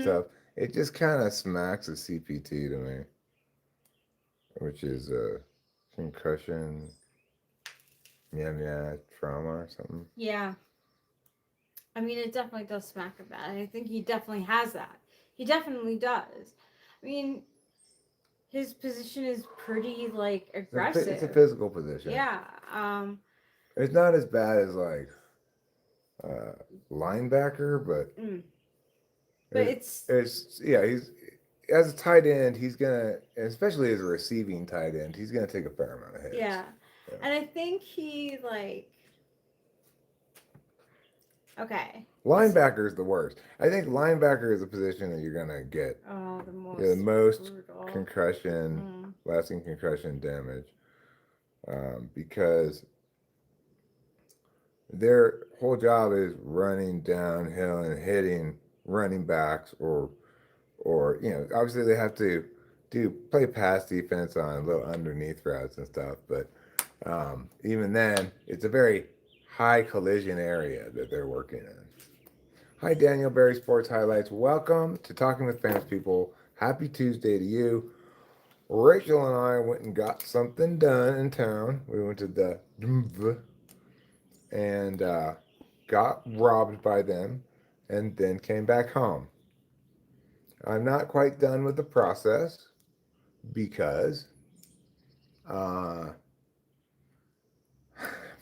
stuff. It just kind of smacks of CPT to me, which is concussion, yeah, trauma or something. Yeah. I mean, it definitely does smack of that. I think he definitely has that. He definitely does. I mean, his position is pretty like It's a aggressive. physical position. Yeah. It's not as bad as like uh, linebacker, but Mm. But it, it's it's yeah. He's as a tight end, he's gonna, especially as a receiving tight end, he's gonna take a fair amount of hits. yeah. Yeah. And I think he like okay. This Linebacker is the worst. I think linebacker is a position that you're gonna get oh the the most most brutal. concussion, Mm. lasting concussion damage, because their whole job is running downhill and hitting running backs or obviously they have to do play pass defense on little underneath routes and stuff, but even then it's a very high collision area that they're working in. Hi, Daniel Berry Sports Highlights. Welcome to Talking with Famous People. Happy Tuesday to you. Rachel and I went and got something done in town. We went to the and got robbed by them and then came back home. I'm not quite done with the process because, uh,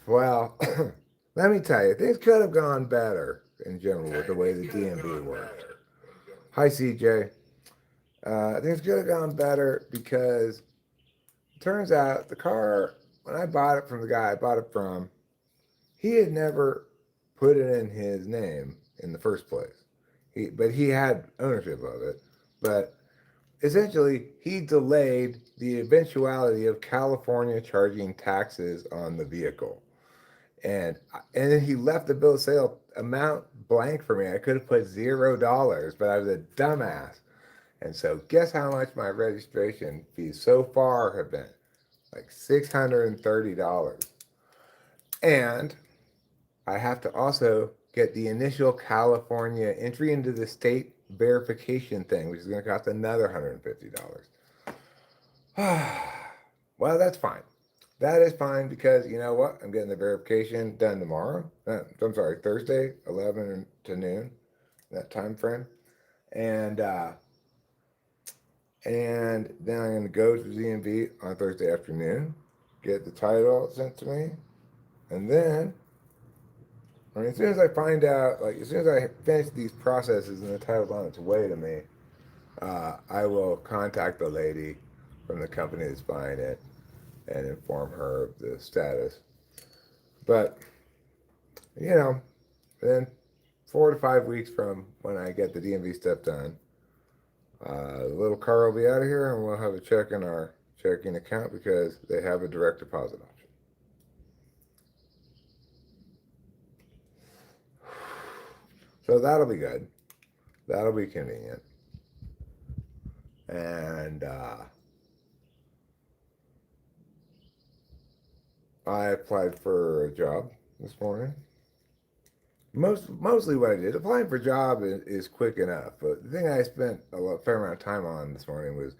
well, let me tell you, things could have gone better in general with the way the DMV worked. Hi, CJ. Things could have gone better because it turns out the car, when I bought it from the guy I bought it from, he had never put it in his name in the first place. But he had ownership of it. But essentially, he delayed the eventuality of California charging taxes on the vehicle. And then he left the bill of sale amount blank for me. I could have put $0, but I was a dumbass. And so, guess how much my registration fees so far have been? Like $630. And I have to also get the initial California entry into the state verification thing, which is going to cost another $150. Well, that's fine. That is fine because you know what? I'm getting the verification done tomorrow. I'm sorry, Thursday, 11 to noon, that time frame. And and then I'm going to go to the DMV on Thursday afternoon, get the title sent to me, and then I mean, as soon as I find out, like as soon as I finish these processes and the title's on its way to me, I will contact the lady from the company that's buying it and inform her of the status. But you know, then 4 to 5 weeks from when I get the DMV stuff done, the little car will be out of here, and we'll have a check in our checking account because they have a direct deposit option. So that'll be good. That'll be convenient. And I applied for a job this morning. Mostly what I did, applying for a job is quick enough. But the thing I spent fair amount of time on this morning was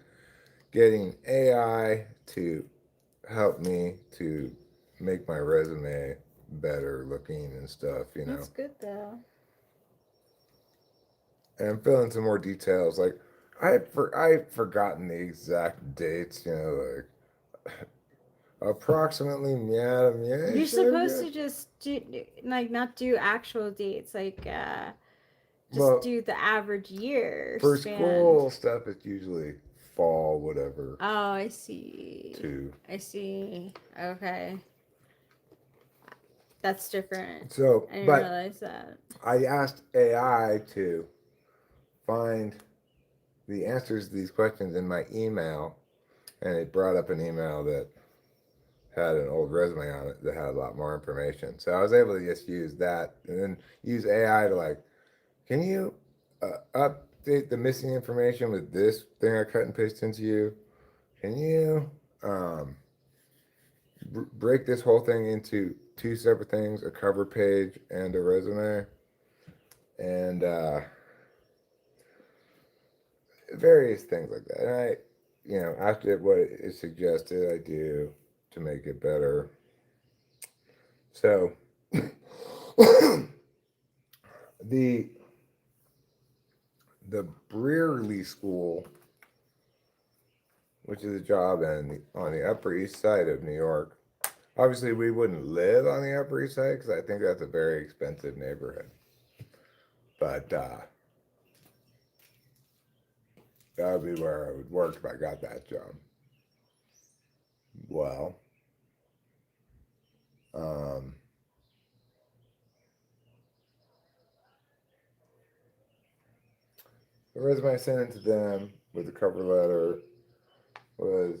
getting AI to help me to make my resume better looking and stuff, that's good though. and fill in some more details. Like I've forgotten the exact dates, like approximately meow meow You're sure supposed yeah. to just do like not do actual dates, like just Well, do the average year for span. school stuff, it's usually fall, whatever, Oh, I see. too. I see. Okay. That's different. So, I didn't but realize that. I asked AI to find the answers to these questions in my email, and it brought up an email that had an old resume on it that had a lot more information. So I was able to just use that and then use AI to like, can you update the missing information with this thing I cut and pasted into you? Can you um, break this whole thing into two separate things, a cover page and a resume? And various things like that. And after what is suggested, I do to make it better. So, the the Brearley School, which is a job on the Upper East Side of New York. Obviously, we wouldn't live on the Upper East Side because I think that's a very expensive neighborhood. But that would be where I would work if I got that job. Well, um, the resume I sent it to them with the cover letter was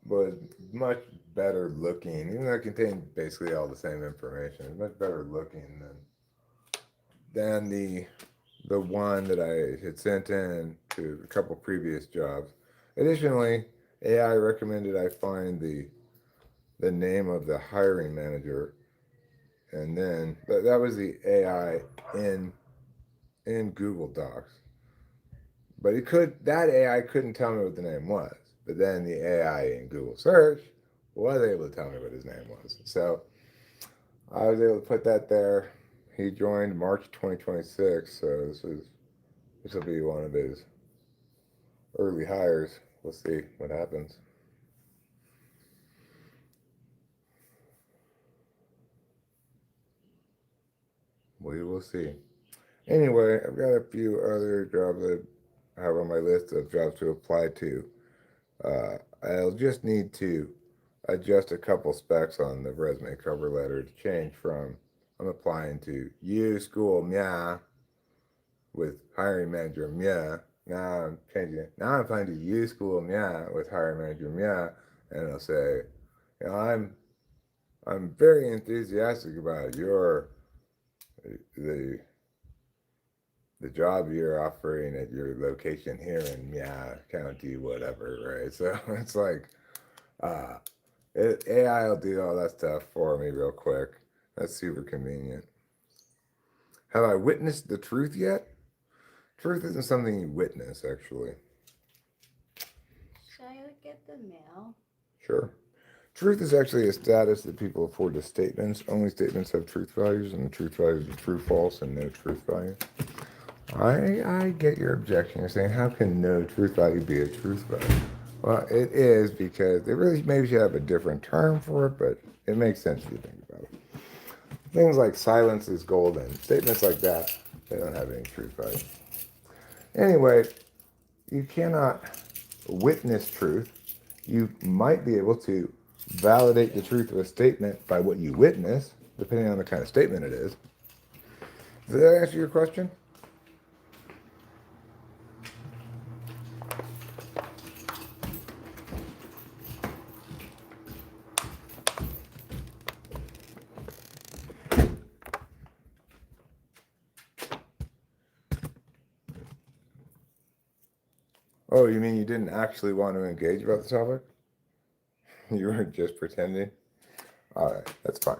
was much better looking, even though it contained basically all the same information. It was much better looking than the one that I had sent in to a couple previous jobs. Additionally, AI recommended I find the name of the hiring manager, and then that was the AI in Google Docs. But that AI couldn't tell me what the name was. But then the AI in Google search was able to tell me what his name was. So I was able to put that there. He joined March 2026, so this will be one of his early hires. We'll see what happens. We will see. Anyway, I've got a few other jobs that I have on my list of jobs to apply to. I'll just need to adjust a couple specs on the resume cover letter to change from I'm applying to you, school, meh, with hiring manager, meh. Now I'm changing it. Now I'm applying to you, school, meh, with hiring manager, meh, and it'll say, I'm very enthusiastic about the the job you're offering at your location here in County, whatever, right? So it's like, uh, AI will do all that stuff for me real quick. That's super convenient. Have I witnessed the truth yet? Truth isn't something you witness, actually. Should I look at the mail? Sure. Truth is actually a status that people afford to statements. Only statements have truth values, and the truth values are true, false, and no truth value. I get your objection. You're saying, how can no truth value be a truth value? Well, it is because they really maybe should have a different term for it, but it makes sense if you think about it. Things like silence is golden. Statements like that, they don't have any truth value. Anyway, you cannot witness truth. You might be able to validate the truth of a statement by what you witness, depending on the kind of statement it is. Does that answer your question? Oh, you mean you didn't actually want to engage about the topic? You were just pretending? All right, that's fine.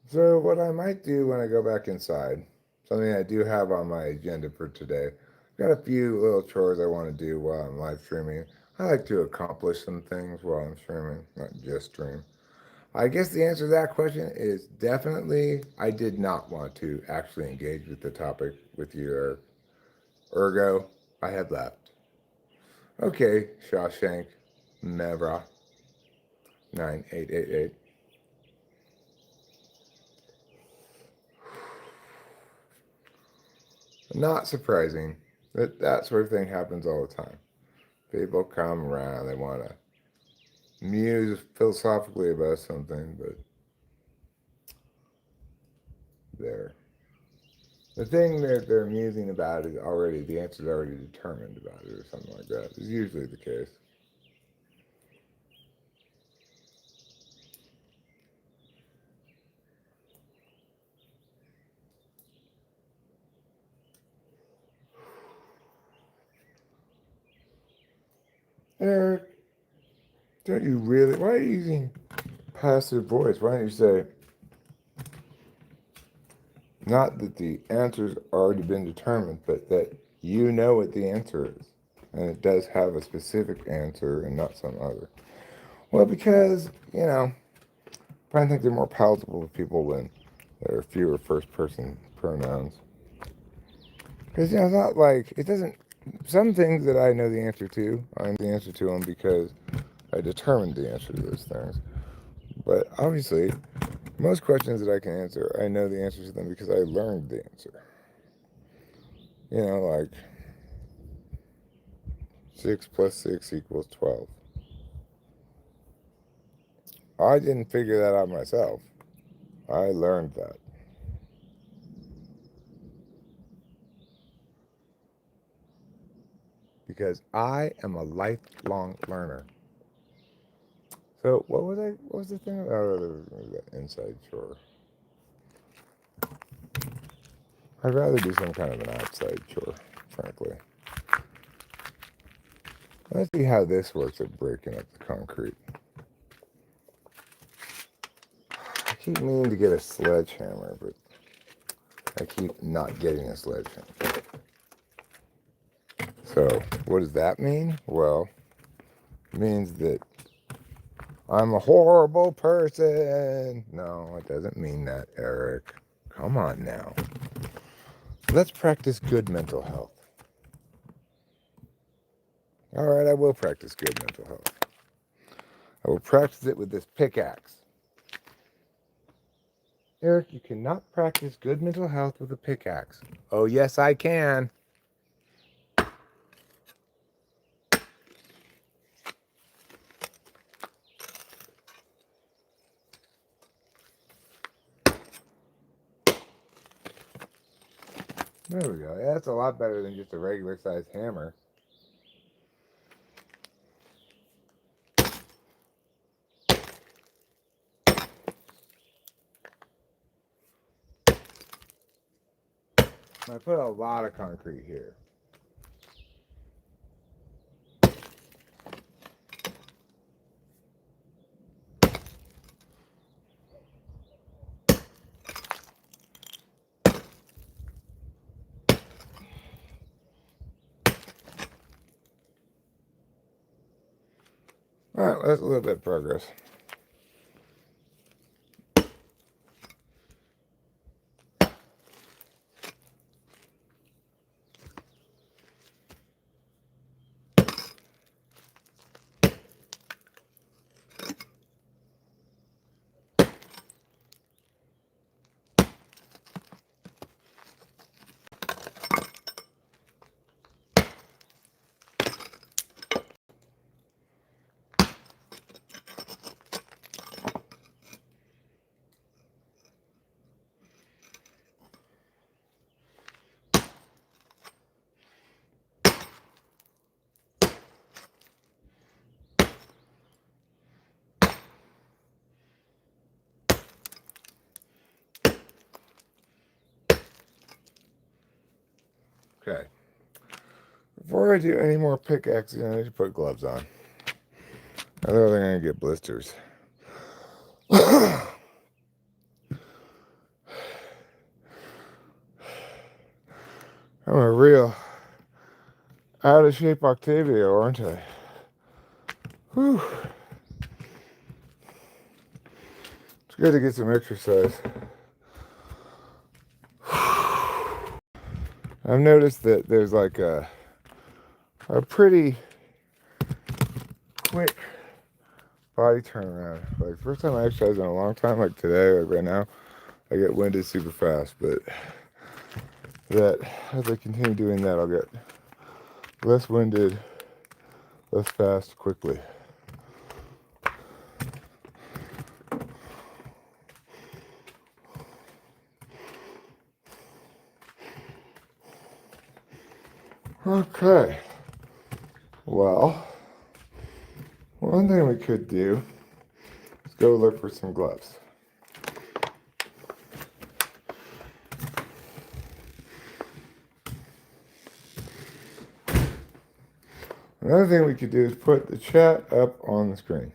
So, what I might do when I go back inside, something I do have on my agenda for today, got a few little chores I want to do while I'm live streaming. I like to accomplish some things while I'm streaming, not just stream. I guess the answer to that question is definitely I did not want to actually engage with the topic with you. Ergo, I had left. Okay, Shawshank, Mevra, 9888. Not surprising. That sort of thing happens all the time. People come around, they want to muse philosophically about something, but they're the thing that they're musing about is already the answer is already determined about it, or something like that. Is usually the case. Eric, don't you really? Why are you using passive voice? Why don't you say, not that the answer's already been determined, but that you know what the answer is. And it does have a specific answer and not some other. Well, because, I think they're more palatable to people when there are fewer first person pronouns. Because, it's not like, it doesn't, some things that I know the answer to, I know the answer to them because I determined the answer to those things. But obviously, most questions that I can answer, I know the answer to them because I learned the answer. Like 6 plus 6 equals 12. I didn't figure that out myself. I learned that. Because I am a lifelong learner. So what was the thing? Oh, the inside chore. I'd rather do some kind of an outside chore, frankly. Let's see how this works at breaking up the concrete. I keep meaning to get a sledgehammer, but I keep not getting a sledgehammer. So what does that mean? Well, it means that I'm a horrible person. No, it doesn't mean that, Eric. Come on now. Let's practice good mental health. All right, I will practice good mental health. I will practice it with this pickaxe. Eric, you cannot practice good mental health with a pickaxe. Oh, yes, I can. There we go. Yeah, that's a lot better than just a regular sized hammer. I put a lot of concrete here. All right, that's a little bit of progress. Okay. Before I do any more pickaxing, I need to put gloves on. Otherwise, I'm going to get blisters. I'm a real out of shape Octavio, aren't I? Whew. It's good to get some exercise. I've noticed that there's like a pretty quick body turnaround. Like first time I exercised in a long time, like today, like right now, I get winded super fast. But that as I continue doing that, I'll get less winded, less fast, quickly. Okay. Well, one thing we could do is go look for some gloves. Another thing we could do is put the chat up on the screen.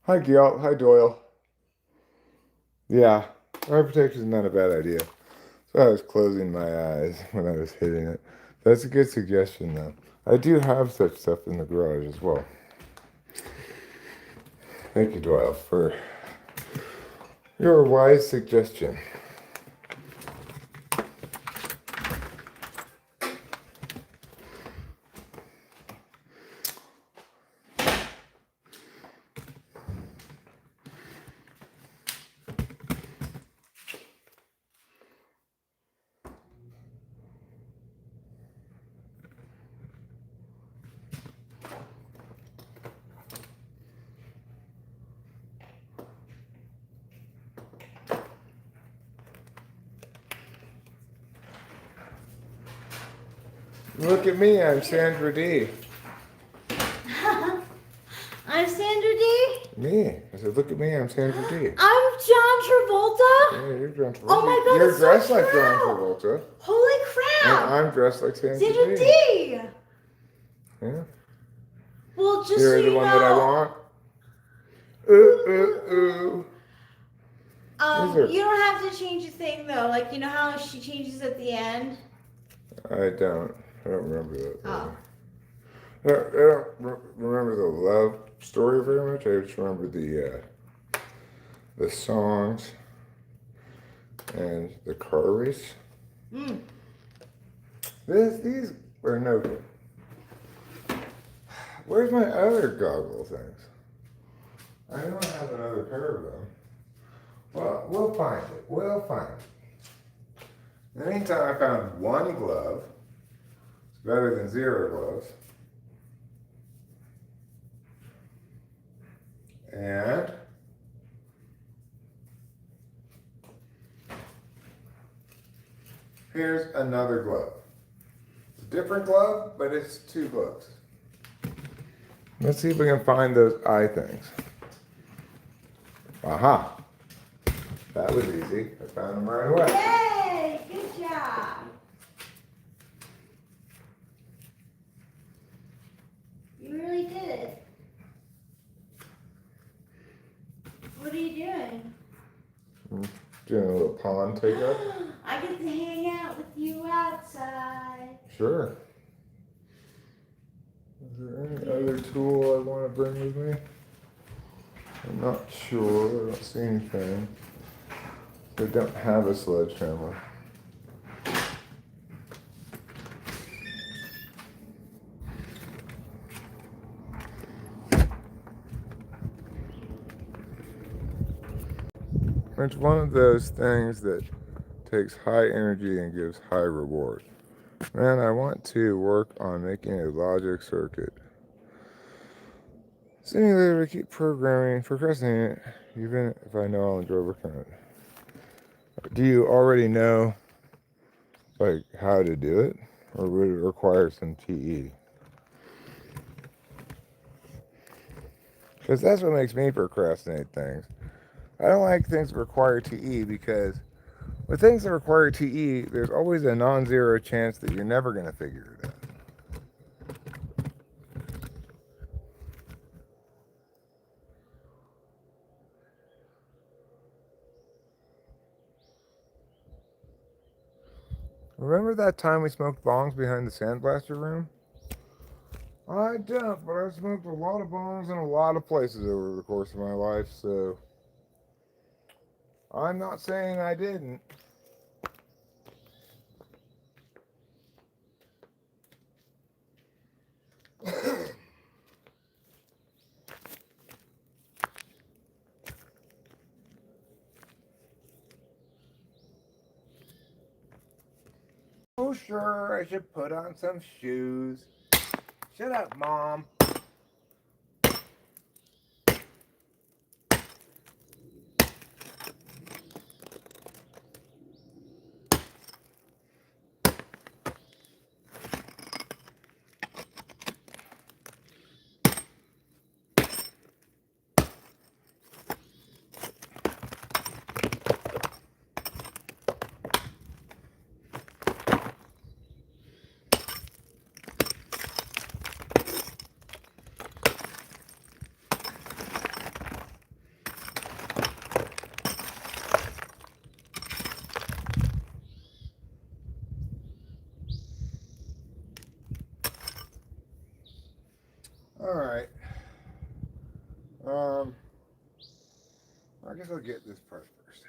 Hi, Gail. Hi, Doyle. Yeah, eye protection is not a bad idea. So I was closing my eyes when I was hitting it. That's a good suggestion, though. I do have such stuff in the garage as well. Thank you, Doyle, for your wise suggestion. Look at me, I'm Sandra D. I'm Sandra D. Me. I said, look at me, I'm Sandra D. I'm John Travolta. Yeah, you're John Travolta. Oh my God, you're that's dressed so like John true. Travolta. Holy And crap. I'm dressed like Sandra Sandra D. D. Yeah. Well, just You're so the you one know, that I want. Ooh. you don't have to change a thing though. Like, you know how she changes at the end? I don't remember that. Oh. I don't remember the love story very much. I just remember the songs and the car race. Mm. These are no good. Where's my other goggle things? I know I have another pair of them. Well, we'll find it. We'll find it. In the meantime, I found one glove. It's better than 0 gloves. And here's another glove. It's a different glove, but it's 2 gloves. Let's see if we can find those eye things. Aha! That was easy. I found them right away. Yay! Good job. You really did it. What are you doing? Doing a little pond take-up. I get to hang out with you outside. Sure. Is there any other tool I want to bring with me? I'm not sure. I don't see anything. I don't have a sledgehammer. It's one of those things that takes high energy and gives high reward. Man, I want to work on making a logic circuit. Simulator to keep procrastinating, even if I know I'll enjoy working on it. Do you already know, like, how to do it? Or would it require some TE? Because that's what makes me procrastinate things. I don't like things that require TE because with things that require TE, there's always a non-zero chance that you're never going to figure it out. Remember that time we smoked bongs behind the sandblaster room? I don't, but I've smoked a lot of bongs in a lot of places over the course of my life, so I'm not saying I didn't. Oh, sure, I should put on some shoes. Shut up, Mom. I guess I'll get this part first.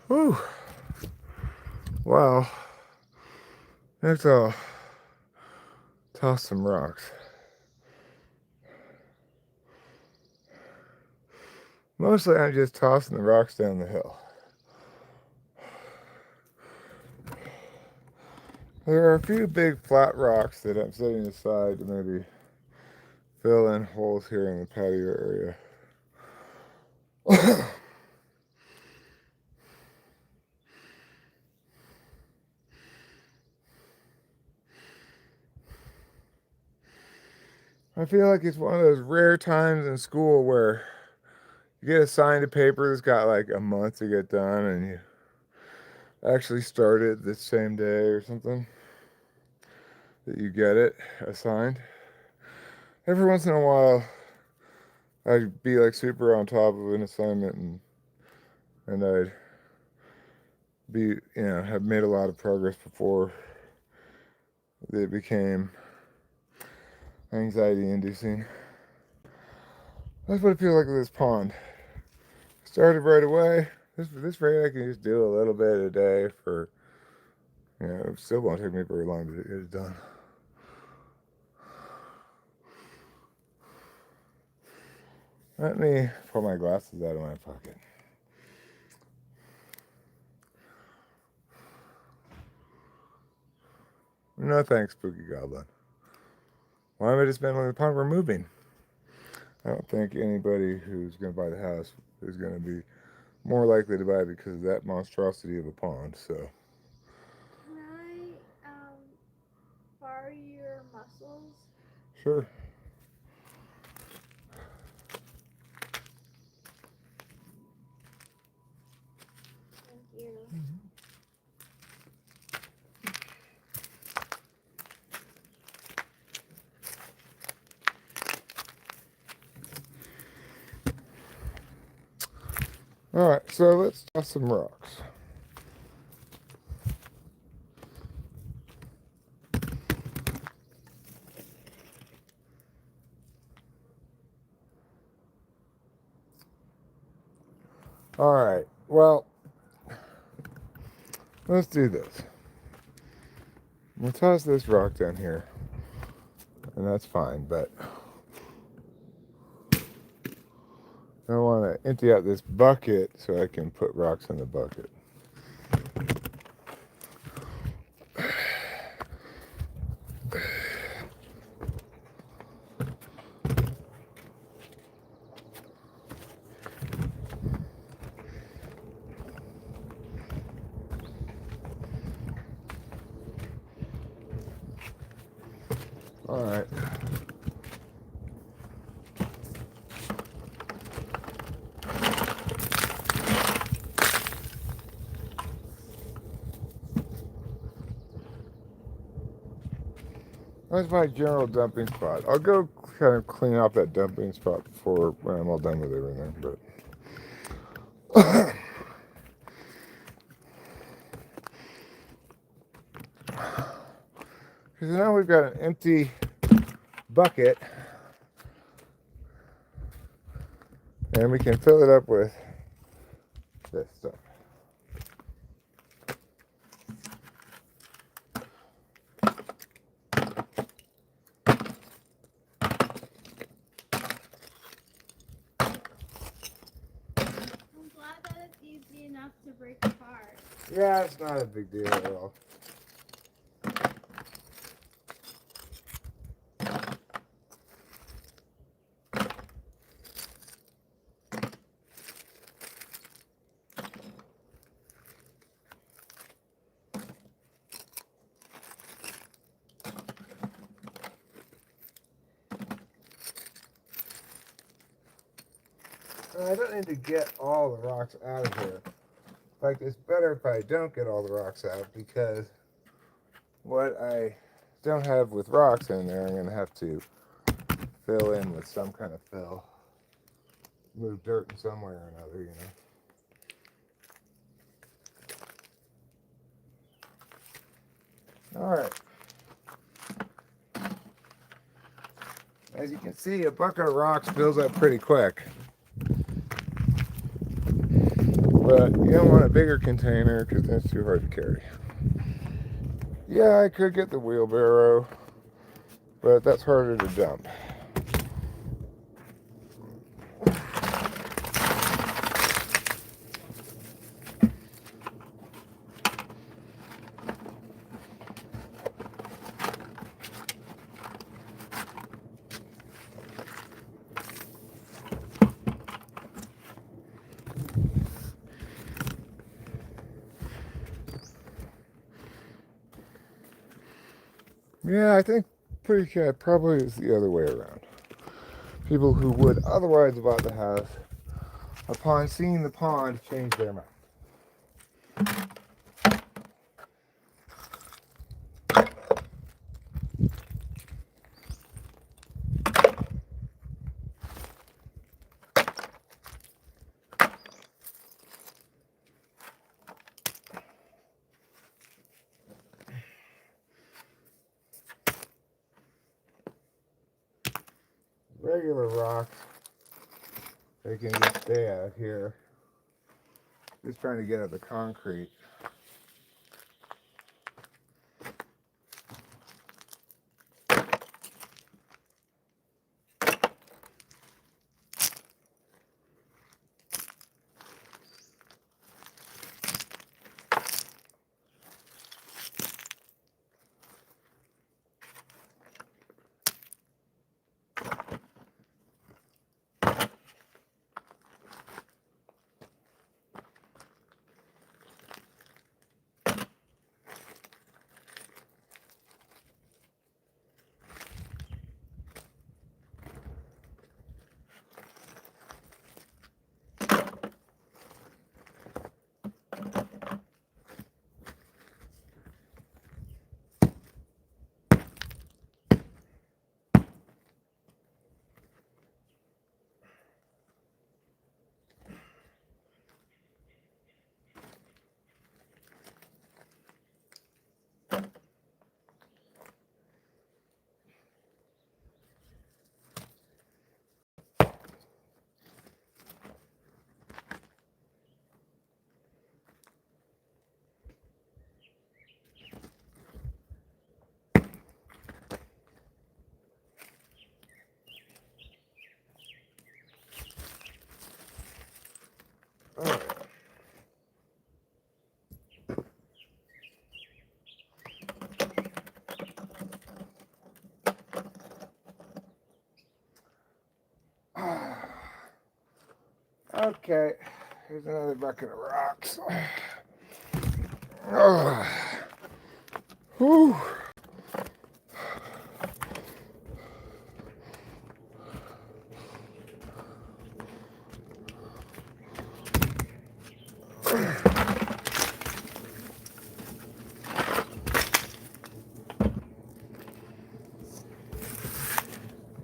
Whew. Wow. Next I'll toss some rocks. Mostly I'm just tossing the rocks down the hill. There are a few big flat rocks that I'm setting aside to maybe fill in holes here in the patio area. I feel like it's one of those rare times in school where you get assigned a paper that's got like a month to get done and you actually start it the same day or something that you get it assigned. Every once in a while I'd be like super on top of an assignment and I'd be, have made a lot of progress before it became anxiety inducing. That's what it feels like with this pond. Started right away. This rate I can just do a little bit a day for, it still won't take me very long to get it done. Let me pull my glasses out of my pocket. No thanks, Spooky Goblin. Why am I just spending on the pond? We're moving. I don't think anybody who's going to buy the house is going to be more likely to buy it because of that monstrosity of a pond, so. Can I borrow your muscles? Sure. Thank you. Alright, so let's toss some rocks. Alright, well, let's do this. We'll toss this rock down here, and that's fine, but I want to empty out this bucket so I can put rocks in the bucket. All right. That's my general dumping spot. I'll go kind of clean out that dumping spot before when I'm all done with everything. But because now we've got an empty bucket, and we can fill it up with this stuff. I'm glad that it's easy enough to break apart. Yeah, it's not a big deal at all. I don't need to get all the rocks out of here. In fact, it's better if I don't get all the rocks out, because what I don't have with rocks in there, I'm going to have to fill in with some kind of fill. Move dirt in some way or another, you know. Alright. As you can see, a bucket of rocks fills up pretty quick. But you don't want a bigger container because that's too hard to carry. Yeah, I could get the wheelbarrow, but that's harder to dump. Yeah, I think probably is the other way around. People who would otherwise have bought the house, upon seeing the pond, change their mind. Regular rocks, they can just stay out here. Just trying to get at the concrete. Okay, here's another bucket of rocks. Oh. Whew.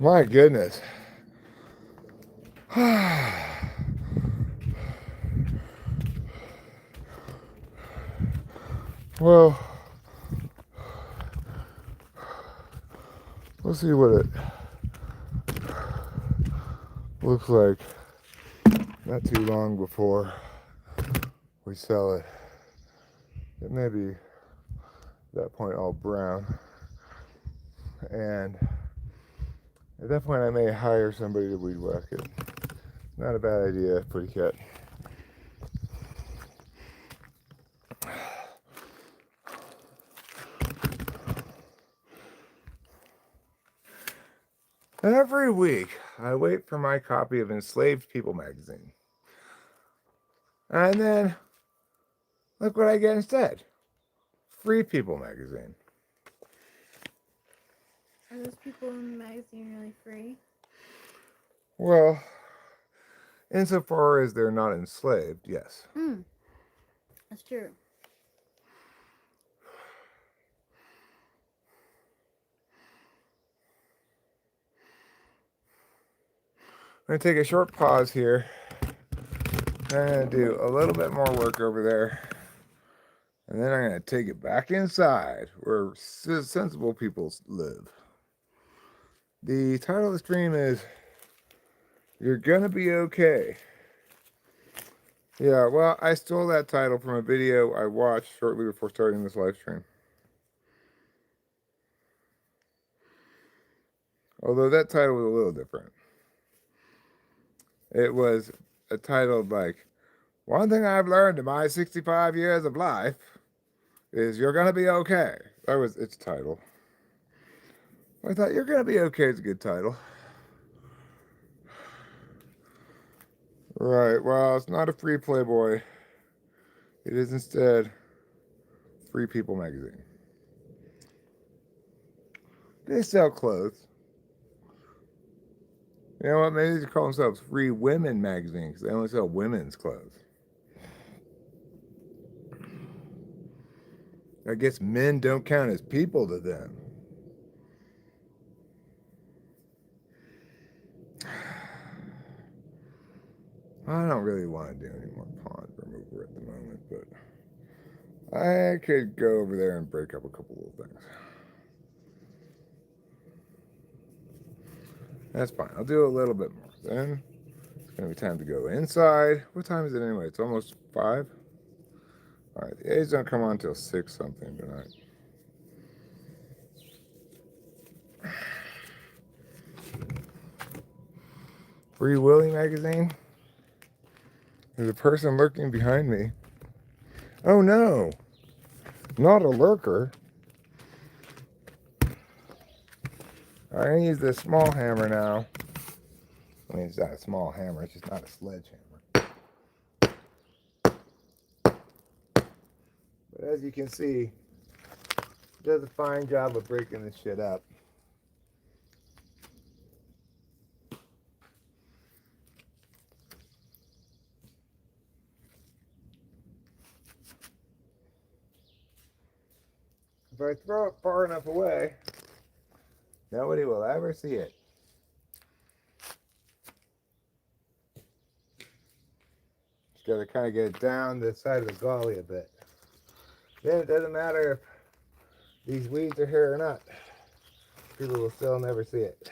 My goodness. Well, let's see what it looks like not too long before we sell it. It may be at that point all brown, and at that point I may hire somebody to weed whack it. Not a bad idea, pretty cat. Every week I wait for my copy of Enslaved People magazine, and then look what I get instead. Free People magazine. Are those people in the magazine really free? Well, insofar as they're not enslaved, yes. That's true. I'm going to take a short pause here. I'm going to do a little bit more work over there. And then I'm going to take it back inside where sensible people live. The title of the stream is You're Gonna Be Okay. Yeah, well, I stole that title from a video I watched shortly before starting this live stream. Although that title was a little different. It was a title like, one thing I've learned in my 65 years of life is you're gonna be okay. That was its title. I thought you're gonna be okay is a good title. Right, well, it's not a free Playboy. It is instead Free People magazine. They sell clothes. You know what? Maybe they should call themselves Free Women magazine because they only sell women's clothes. I guess men don't count as people to them. I don't really want to do any more pond remover at the moment, but I could go over there and break up a couple little things. That's fine. I'll do a little bit more. Then it's going to be time to go inside. What time is it anyway? It's almost 5. All right, the A's don't come on until 6 something tonight. Free Willy magazine. There's a person lurking behind me. Oh no, not a lurker. I'm going to use this small hammer now. I mean, it's not a small hammer, it's just not a sledgehammer. But as you can see, it does a fine job of breaking this shit up. If I throw it far enough away, nobody will ever see it. Just got to kind of get it down the side of the gully a bit. Then it doesn't matter if these weeds are here or not. People will still never see it.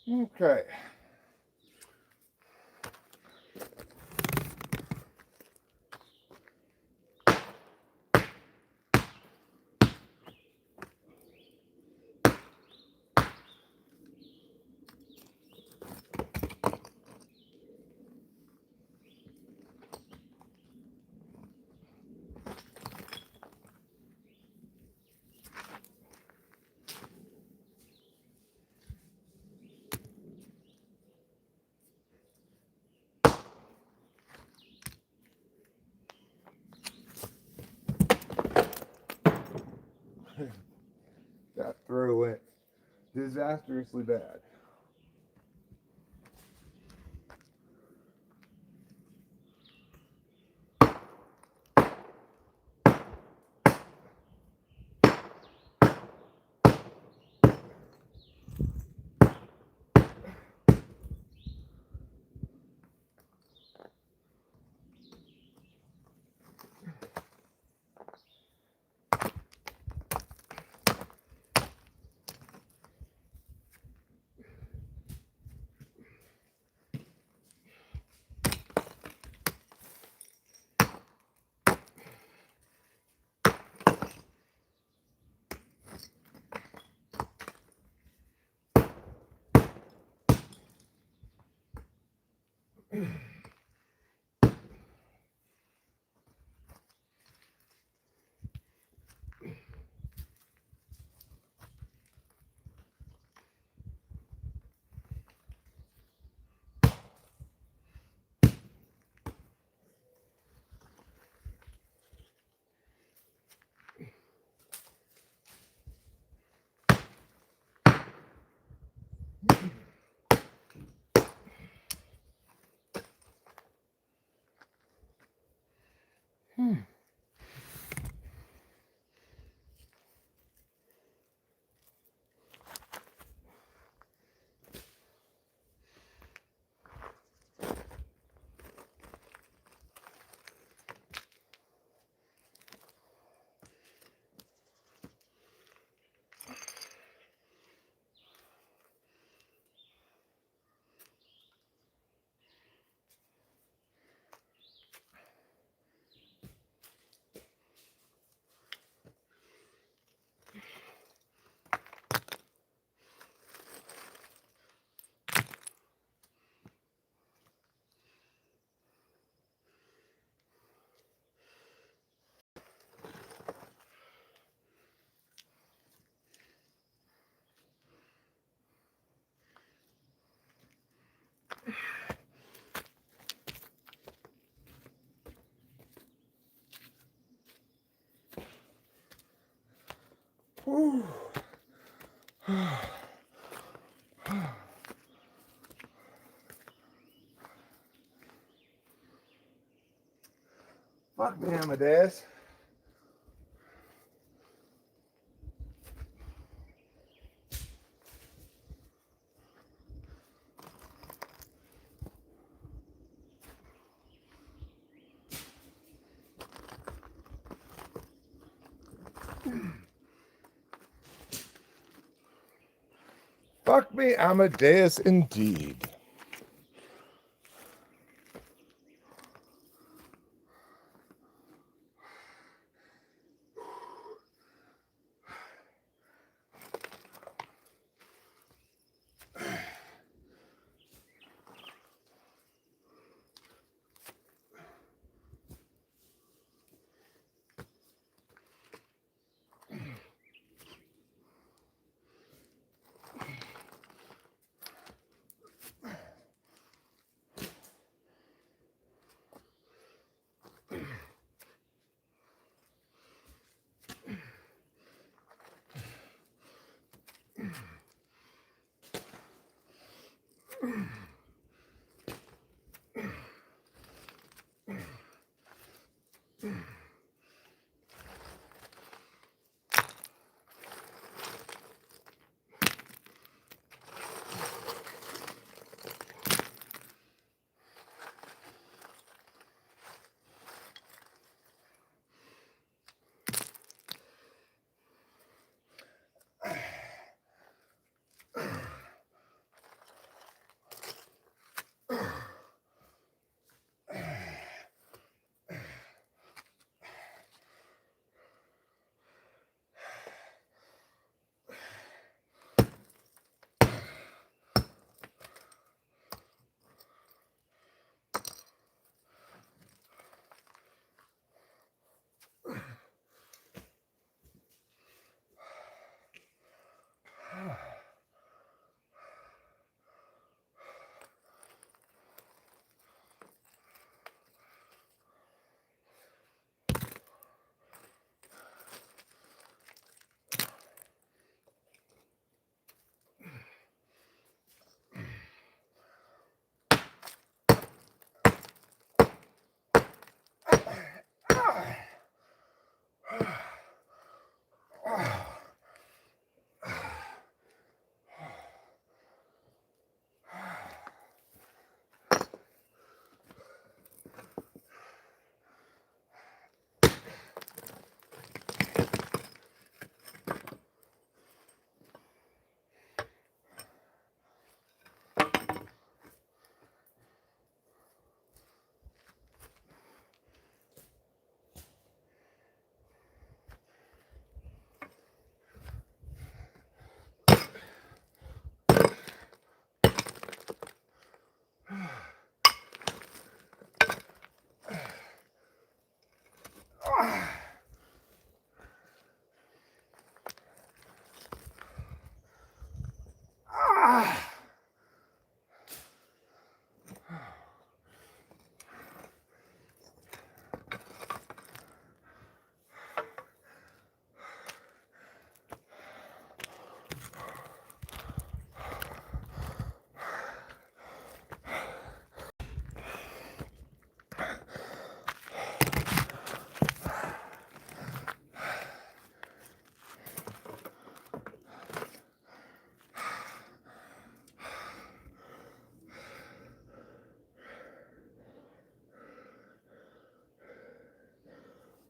Okay. That throw went disastrously bad. Whew. Fuck me, Amadeus. Fuck me, Amadeus, indeed.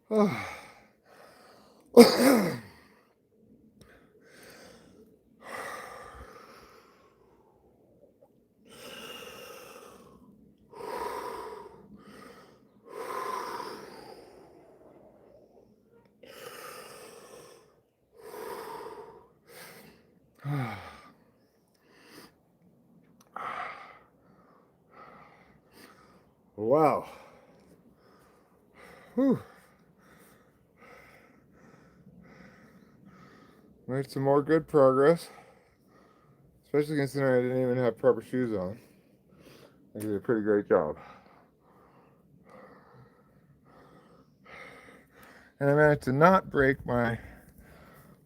Wow. Whew. Made some more good progress. Especially considering I didn't even have proper shoes on. I did a pretty great job. And I managed to not break my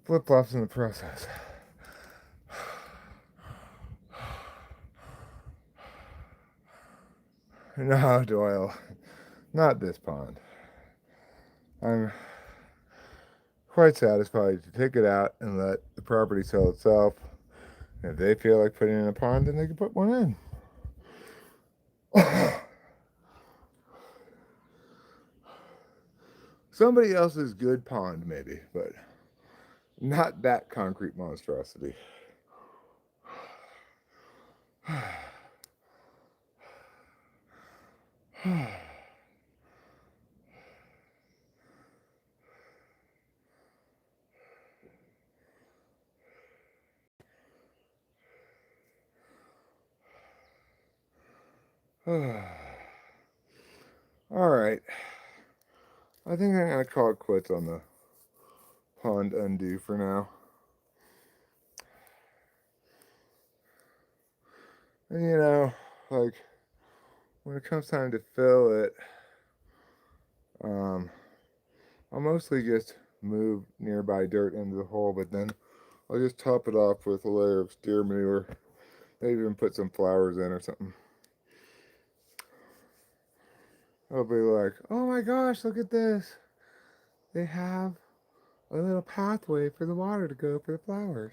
flip-flops in the process. No, Doyle. Not this pond. I'm quite satisfied to take it out and let the property sell itself. And if they feel like putting in a pond, then they can put one in. Somebody else's good pond, maybe, but not that concrete monstrosity. All right. I think I'm going to call it quits on the pond undo for now. And you know, like when it comes time to fill it, I'll mostly just move nearby dirt into the hole, but then I'll just top it off with a layer of steer manure. Maybe even put some flowers in or something. I'll be like, oh my gosh, look at this. They have a little pathway for the water to go for the flowers.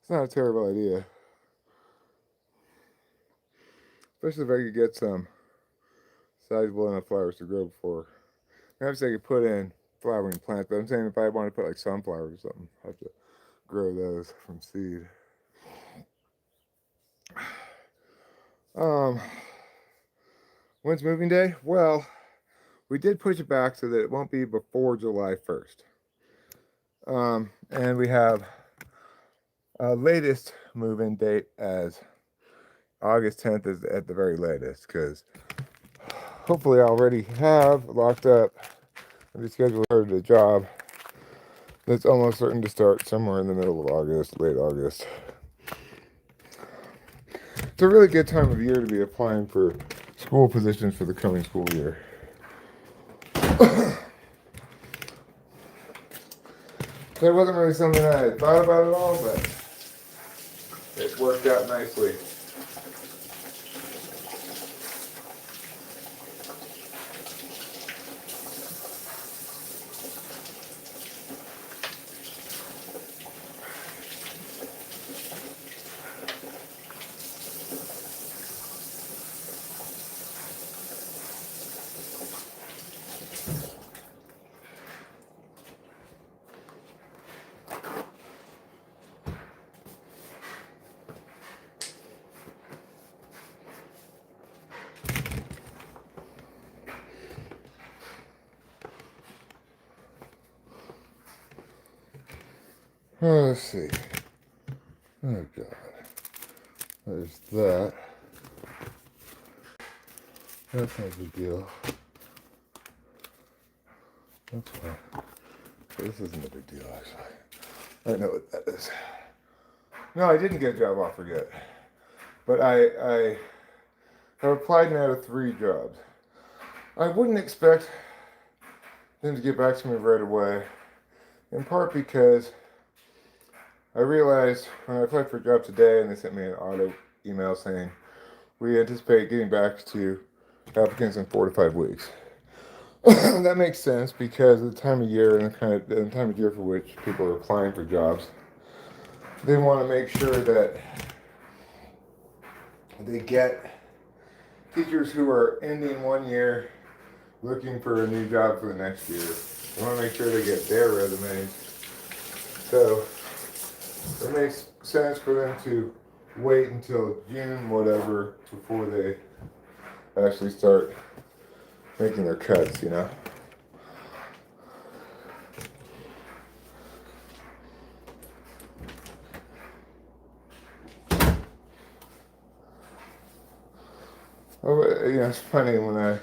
It's not a terrible idea. Especially if I could get some sizable enough flowers to grow before. Perhaps I could put in flowering plants, but I'm saying if I want to put like sunflowers or something, I have to grow those from seed. When's moving day? Well, we did push it back so that it won't be before July 1st. And we have a latest move-in date as August 10th is at the very latest, because hopefully I already have locked up and rescheduled her to the job that's almost certain to start somewhere in the middle of August, late August. It's a really good time of year to be applying for school positions for the coming school year. That wasn't really something I had thought about at all, but it worked out nicely. Oh, let's see. Oh, God. There's that. That's not a big deal. That's fine. This isn't a big deal, actually. I know what that is. No, I didn't get a job offer yet. But I have applied now to 3 jobs. I wouldn't expect them to get back to me right away. In part because I realized when I applied for a job today and they sent me an auto email saying, we anticipate getting back to applicants in 4 to 5 weeks. That makes sense because of the time of year and the time of year for which people are applying for jobs. They want to make sure that they get teachers who are ending one year looking for a new job for the next year. I want to make sure they get their resumes. So it makes sense for them to wait until June, whatever, before they actually start making their cuts, you know? Oh, yeah, it's funny when I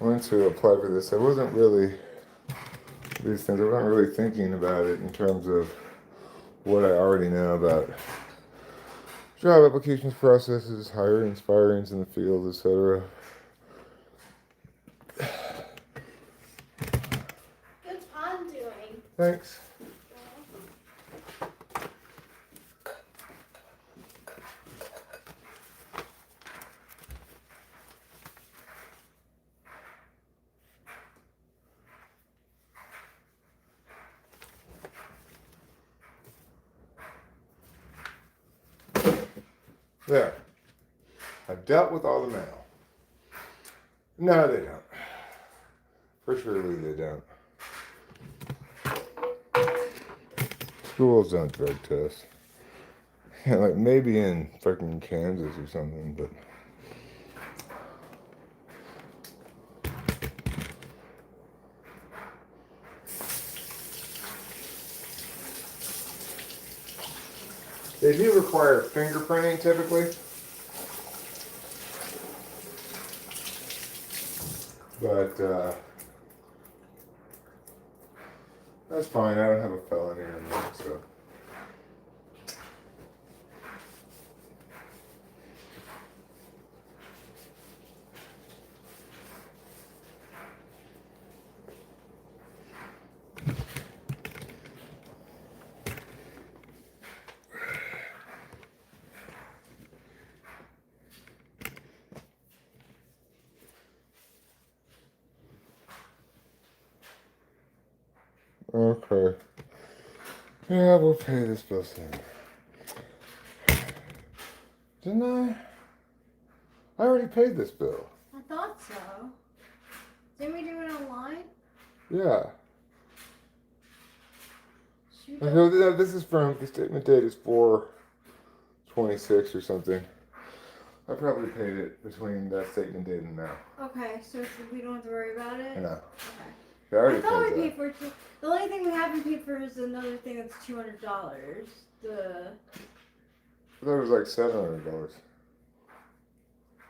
went to apply for this, I wasn't really, these things, I wasn't really thinking about it in terms of what I already know about job applications processes, hiring, firings in the field, etc. Good pond doing. Thanks. There. I've dealt with all the mail. No, they don't. For surely they don't. Schools don't drug test. Yeah, like maybe in fucking Kansas or something, but they do require fingerprinting typically. But that's fine. I don't have a felony or anything, so. Okay. Yeah, we'll pay this bill soon. Didn't I? I already paid this bill. I thought so. Didn't we do it online? Yeah. Shoot. Okay, this is from, the statement date is 4/26 or something. I probably paid it between that statement date and now. Okay, so we don't have to worry about it? I know. Okay. Yeah, I already I thought paid we that. paid for it too. The only thing we haven't paid for is another thing that's $200. The I thought it was like $700.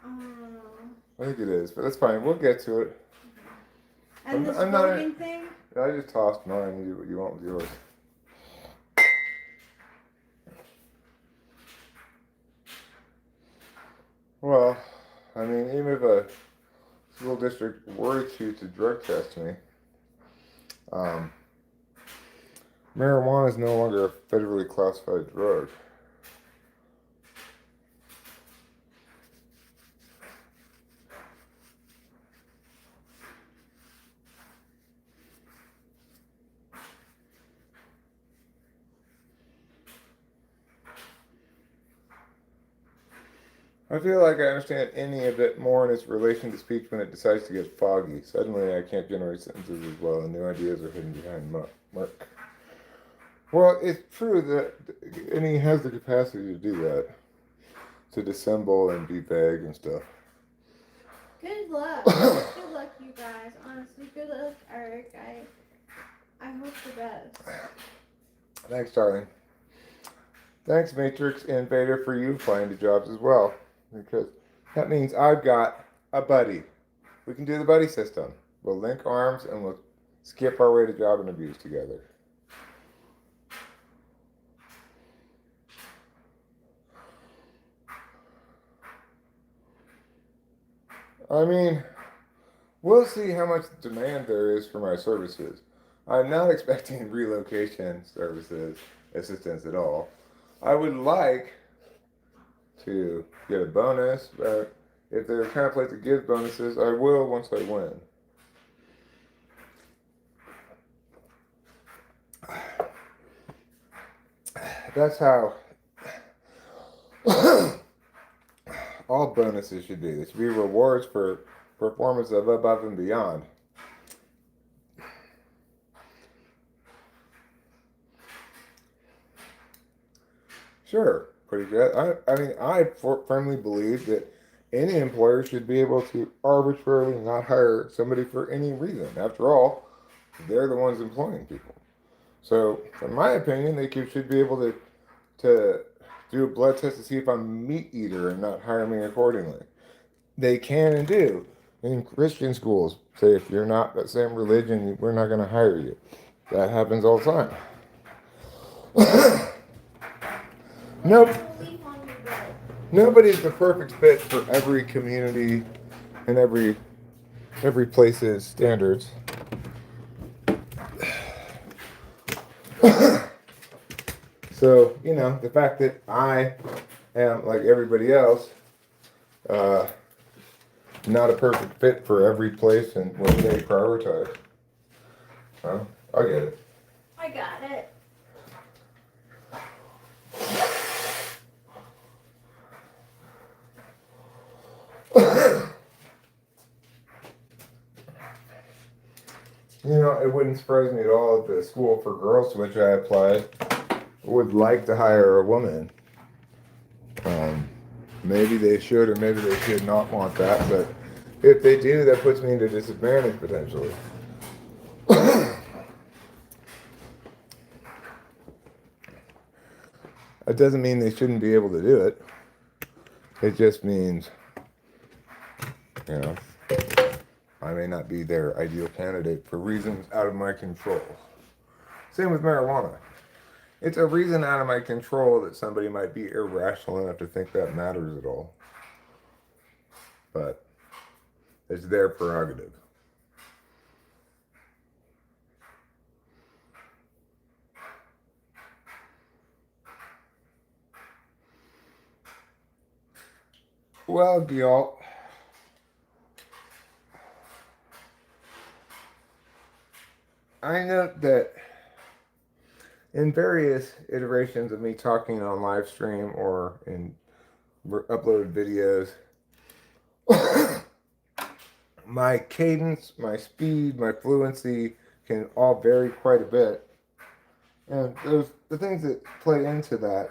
um I think it is, but that's fine. We'll get to it. and the I'm not slogan thing. I just tossed mine. You do what you want with yours. Well, I mean, even if a school district were to choose to drug test me, marijuana is no longer a federally classified drug. I feel like I understand any of it more in its relation to speech when it decides to get foggy. Suddenly I can't generate sentences as well, and new ideas are hidden behind murk. Well, it's true that, and he has the capacity to do that, to dissemble and be vague and stuff. Good luck. Good luck, you guys. Honestly, good luck, Eric. I hope the best. Thanks, darling. Thanks, Matrix Invader, for you applying to jobs as well. Because that means I've got a buddy. We can do the buddy system. We'll link arms and we'll skip our way to job interviews together. I mean, we'll see how much demand there is for my services. I'm not expecting relocation services assistance at all. I would like to get a bonus, but if they're the kind of place that gives bonuses, I will once I win. That's how all all bonuses should be. They should be rewards for performance of above and beyond. Sure, pretty good. I firmly believe that any employer should be able to arbitrarily not hire somebody for any reason. After all, they're the ones employing people. So, in my opinion, should be able to do a blood test to see if I'm a meat eater and not hire me accordingly. They can and do in Christian schools. Say if you're not the same religion, we're not going to hire you. That happens all the time. Nope. Nobody's the perfect fit for every community and every place's standards. So, the fact that I am like everybody else, not a perfect fit for every place and what they prioritize. Well, I get it. I got it. It wouldn't surprise me at all if the school for girls to which I applied would like to hire a woman. Maybe they should or maybe they should not want that, but if they do, that puts me at a disadvantage potentially. It doesn't mean they shouldn't be able to do it. It just means, I may not be their ideal candidate for reasons out of my control. Same with marijuana. It's a reason out of my control that somebody might be irrational enough to think that matters at all. But it's their prerogative. Well, y'all, I note that in various iterations of me talking on live stream or in uploaded videos, my cadence, my speed, my fluency can all vary quite a bit. And the things that play into that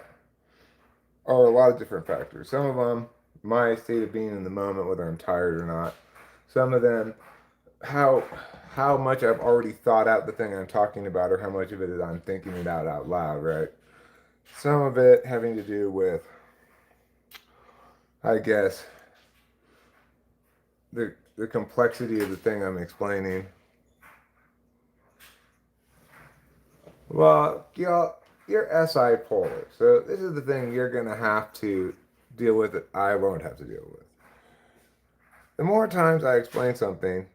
are a lot of different factors. Some of them, my state of being in the moment, whether I'm tired or not. Some of them, how much I've already thought out the thing I'm talking about, or how much of it is I'm thinking it out loud, right? Some of it having to do with, I guess, the complexity of the thing I'm explaining. Well, y'all, you're SI polar, so this is the thing you're going to have to deal with that I won't have to deal with. The more times I explain something,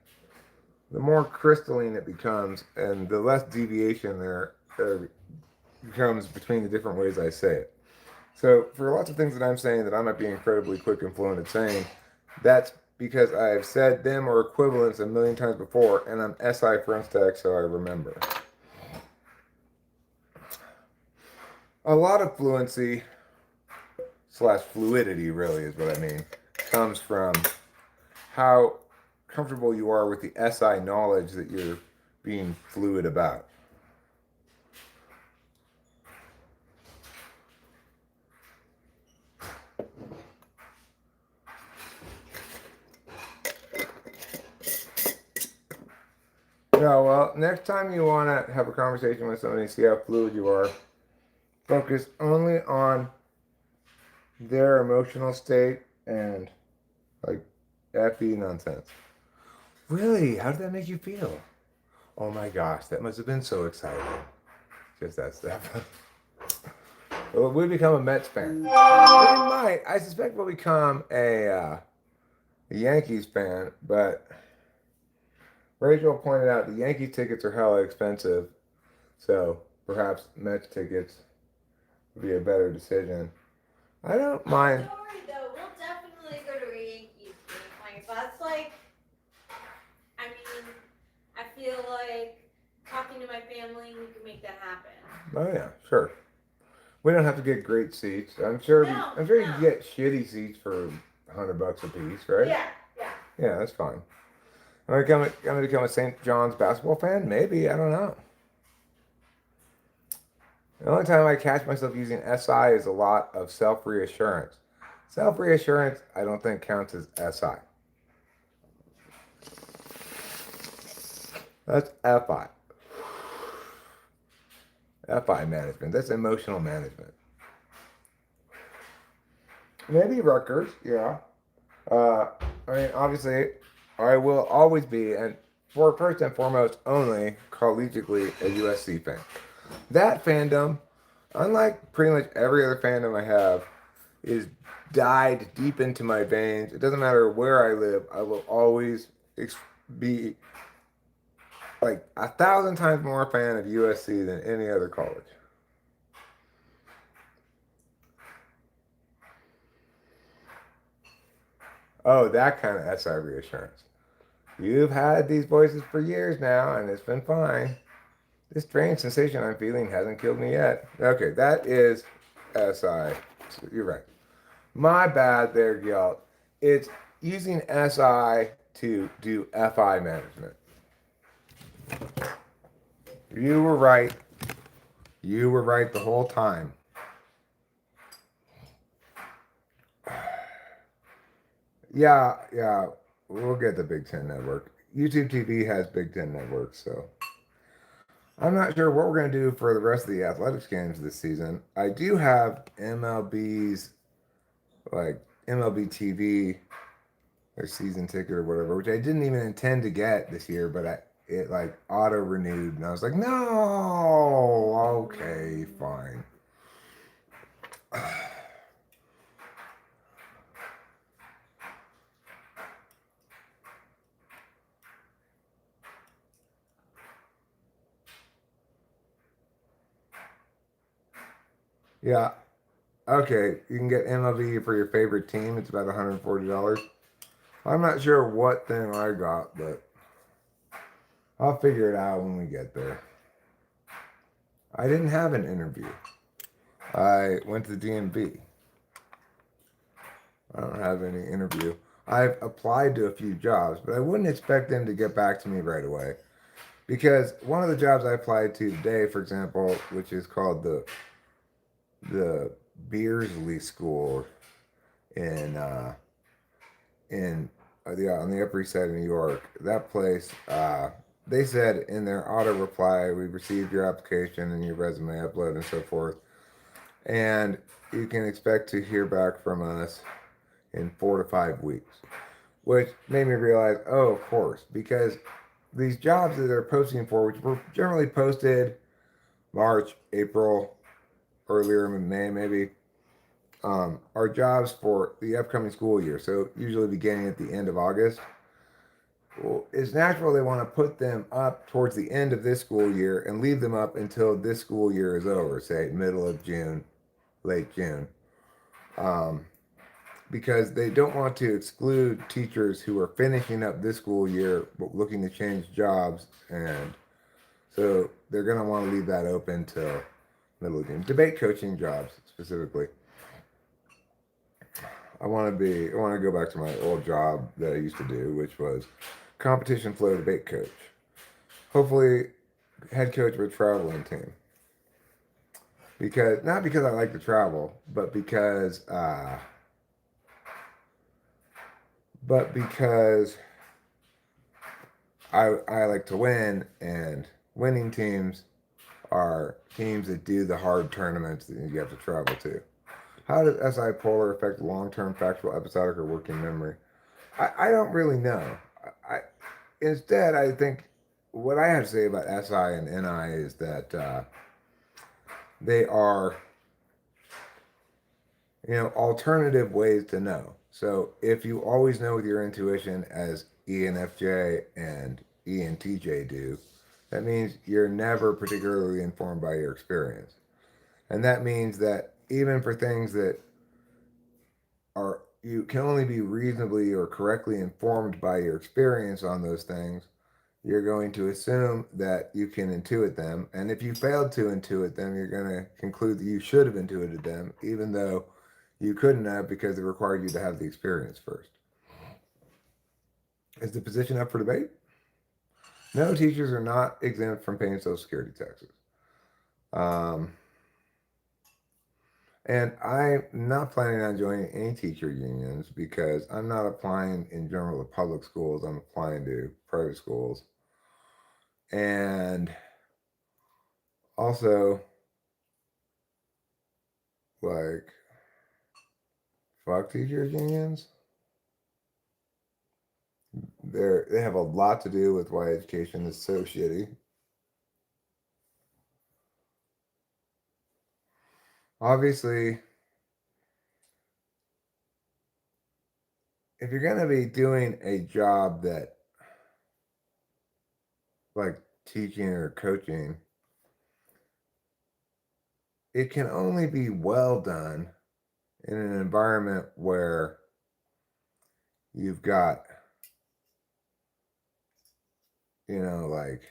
the more crystalline it becomes, and the less deviation there becomes between the different ways I say it. So for lots of things that I'm saying that I might be incredibly quick and fluent at saying, that's because I've said them or equivalents a million times before, and I'm SI front stack, so I remember. A lot of fluency / fluidity, really, is what I mean, comes from how comfortable you are with the SI knowledge that you're being fluid about. Yeah, well, next time you want to have a conversation with somebody, see how fluid you are, focus only on their emotional state and, FE nonsense. Really? How did that make you feel? Oh my gosh, that must have been so exciting. Just that stuff. Well, we become a Mets fan. We might. I suspect we'll become a Yankees fan, but Rachel pointed out the Yankee tickets are hella expensive, so perhaps Mets tickets would be a better decision. I don't mind. Don't worry though, we'll definitely go to a Yankees game. That's I feel like talking to my family, we can make that happen. Oh yeah, sure. We don't have to get great seats. I'm sure you can get shitty seats for $100 a piece, right? Yeah, yeah. Yeah, that's fine. Am I gonna become a St. John's basketball fan? Maybe, I don't know. The only time I catch myself using SI is a lot of self-reassurance. Self-reassurance, I don't think counts as SI. That's FI. FI management. That's emotional management. Maybe Rutgers, yeah. I mean, obviously, I will always be, and for first and foremost, only collegiately a USC fan. That fandom, unlike pretty much every other fandom I have, is dyed deep into my veins. It doesn't matter where I live, I will always be like 1,000 times more a fan of USC than any other college. Oh, that kind of SI reassurance. You've had these voices for years now, and it's been fine. This strange sensation I'm feeling hasn't killed me yet. Okay, that is SI. You're right. My bad there, Gyalt. It's using SI to do FI management. You were right. You were right the whole time. Yeah, we'll get the Big Ten Network. YouTube TV has Big Ten Network, so I'm not sure what we're going to do for the rest of the athletics games this season. I do have MLB's, like, MLB TV, their season ticket or whatever, which I didn't even intend to get this year, but it like auto renewed, and I was like, no, okay, fine. Yeah, okay, you can get MLB for your favorite team. It's about $140. I'm not sure what thing I got, but I'll figure it out when we get there. I didn't have an interview. I went to the DMV. I don't have any interview. I've applied to a few jobs, but I wouldn't expect them to get back to me right away. Because one of the jobs I applied to today, for example, which is called the Beersley School in on the Upper East Side of New York. That place, they said in their auto reply, we received your application and your resume upload and so forth, and you can expect to hear back from us in 4 to 5 weeks, which made me realize, oh, of course, because these jobs that they're posting for, which were generally posted March, April, earlier in May, maybe, are jobs for the upcoming school year. So usually beginning at the end of August. Well, it's natural they want to put them up towards the end of this school year and leave them up until this school year is over, say middle of June, late June. Because they don't want to exclude teachers who are finishing up this school year but looking to change jobs, and so they're going to want to leave that open till middle of June. Debate coaching jobs specifically. I want to go back to my old job that I used to do, which was competition flow debate coach. Hopefully, head coach of a traveling team. Because not because I like to travel, but because I like to win, and winning teams are teams that do the hard tournaments that you have to travel to. How does SI polar affect long-term factual, episodic, or working memory? I don't really know. Instead, I think what I have to say about SI and NI is that they are, alternative ways to know. So if you always know with your intuition, as ENFJ and ENTJ do, that means you're never particularly informed by your experience. And that means that even for things that you can only be reasonably or correctly informed by your experience on those things, you're going to assume that you can intuit them. And if you failed to intuit them, you're going to conclude that you should have intuited them, even though You couldn't have because it required you to have the experience first. Is the position up for debate? No, teachers are not exempt from paying Social Security taxes. Um, and I'm not planning on joining any teacher unions because I'm not applying in general to public schools. I'm applying to private schools. And also, like, fuck teachers unions. They have a lot to do with why education is so shitty. Obviously, if you're going to be doing a job that, like teaching or coaching, it can only be well done in an environment where you've got, like